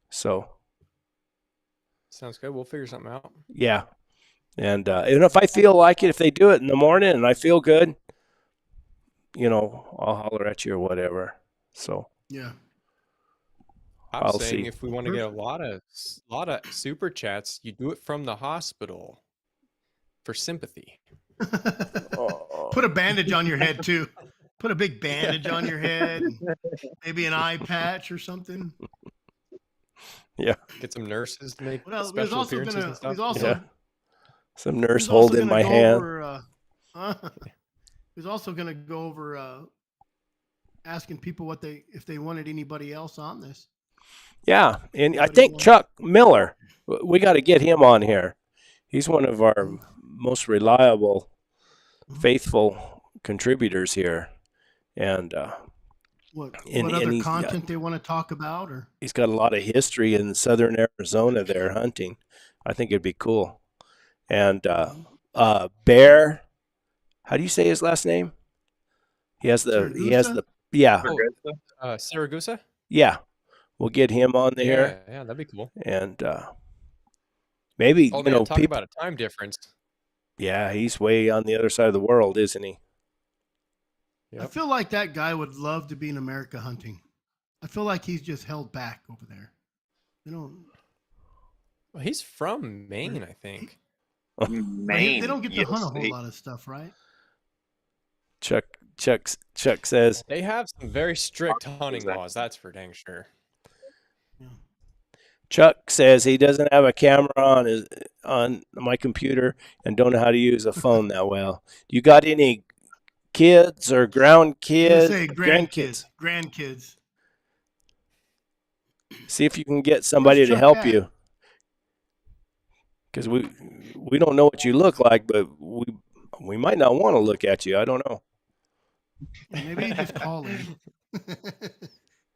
So Sounds good. We'll figure something out. yeah, and if I feel like it, if they do it in the morning and I feel good, I'll holler at you or whatever. So Yeah. I'm I'll saying see. if we want to get a lot of super chats, you do it from the hospital for sympathy. Put a bandage on your head too. Put a big bandage on your head. And maybe an eye patch or something. Yeah. Get some nurses to make Well, special appearances and stuff. Some nurse holding my hand. He's also going to go over asking people if they wanted anybody else on this. Yeah, and I think Chuck Miller, we got to get him on here. He's one of our most reliable, faithful contributors here, and what other content they want to talk about, or he's got a lot of history in southern Arizona there hunting. I think it'd be cool. And Bear, how do you say his last name? He has the Saragusa? Yeah. We'll get him on there. Yeah, that'd be cool. And maybe talk about a time difference. Yeah, he's way on the other side of the world, isn't he? Yep. I feel like that guy would love to be in America hunting. I feel like he's just held back over there. Well, he's from Maine, I think. Maine. They don't get to hunt a whole lot of stuff, right? Chuck says they have some very strict hunting laws. That's for dang sure. Yeah. Chuck says he doesn't have a camera on my computer and don't know how to use a phone that well. You got any kids or grandkids? Grandkids. See if you can get somebody to help you. Because we don't know what you look like, but we might not want to look at you. I don't know. Maybe you just call in.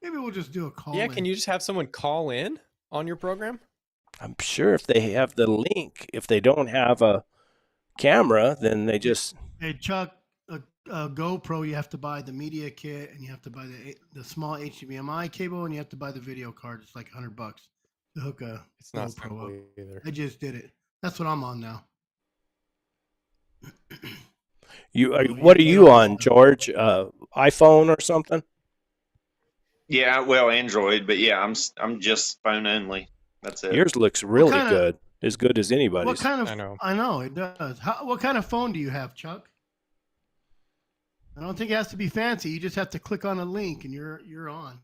Maybe we'll just do a call. Yeah, can you just have someone call in on your program? I'm sure if they have the link, if they don't have a camera, then they just. Hey Chuck, a GoPro, you have to buy the media kit, and you have to buy the small HDMI cable, and you have to buy the video card. It's like $100 to hook a it's not GoPro up. Either. I just did it. That's what I'm on now. What are you on, George? iPhone or something? Yeah, well, Android, but yeah, I'm just phone only. That's it. Yours looks really good, as good as anybody's. What kind of? I know it does. What kind of phone do you have, Chuck? I don't think it has to be fancy. You just have to click on a link, and you're on.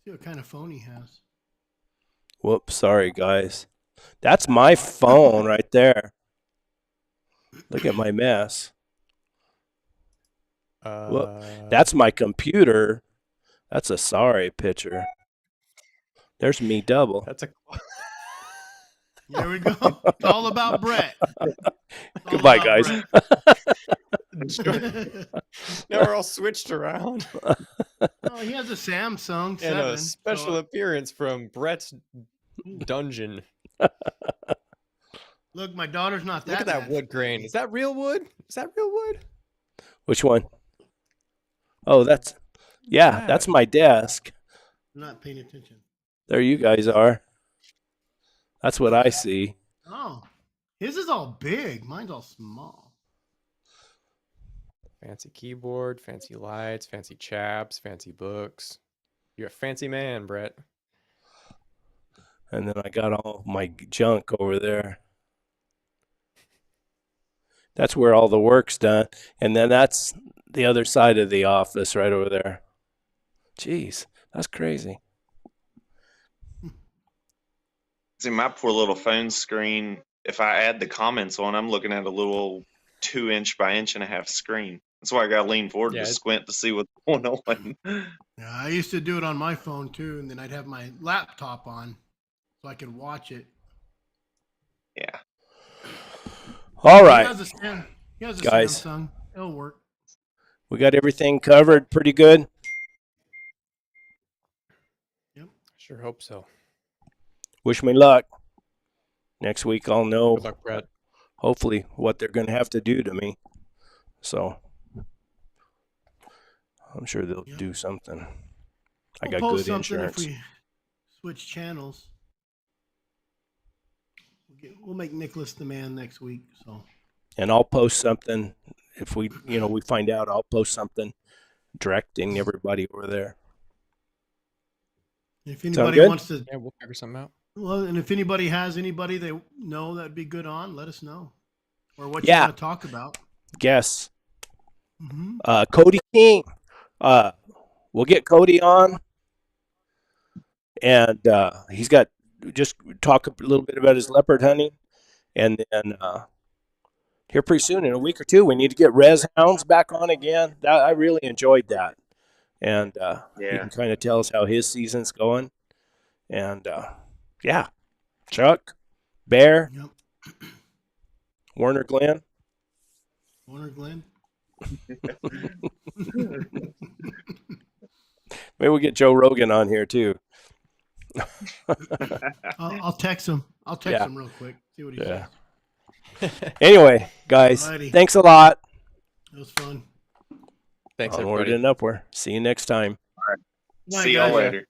See what kind of phone he has. Whoops, sorry guys. That's my phone right there. Look at my mess. Whoop. That's my computer. That's a sorry picture. There's me double. That's a. There we go. It's all about Brett. Goodbye, guys. Now we're all switched around. Oh, he has a Samsung 7. And a special appearance from Brett's dungeon. Look, my daughter's not that. Look at that bad. wood grain. Is that real wood? Is that real wood? Which one? Oh, that's my desk. I'm not paying attention. There you guys are. That's what I see. Oh, his is all big. Mine's all small. Fancy keyboard, fancy lights, fancy chaps, fancy books. You're a fancy man, Brett. And then I got all my junk over there. That's where all the work's done. And then that's the other side of the office right over there. Jeez, that's crazy. See, my poor little phone screen, if I add the comments on, I'm looking at a little 2" by 1.5" screen. That's why I got to lean forward to squint to see what's going on. Yeah, I used to do it on my phone too, and then I'd have my laptop on so I could watch it. Yeah. All right. He has a guys. Samsung. It'll work. We got everything covered pretty good. Yep. Sure hope so. Wish me luck. Next week I'll know, Good luck, Brett. hopefully, what they're going to have to do to me. So I'm sure they'll do something. I got post good something insurance. if we switch channels. We'll make Nicholas the man next week. So. And I'll post something if we find out. I'll post something directing everybody over there. If anybody wants to, we'll figure something out. Well, and if anybody has anybody they know that'd be good on, let us know, or what you want to talk about. Guess. Mm-hmm. Cody King. We'll get Cody on, and he's got just talk a little bit about his leopard hunting, and then here pretty soon in a week or two we need to get hounds back on again. I really enjoyed that, and he can kind of tell us how his season's going, and Chuck, Bear, Warner Glenn. Maybe we'll get Joe Rogan on here too. I'll text him. I'll text him real quick. See what he says. Anyway, guys, thanks a lot. It was fun. Thanks, Onward everybody. and upward. See you next time. All right. See y'all later.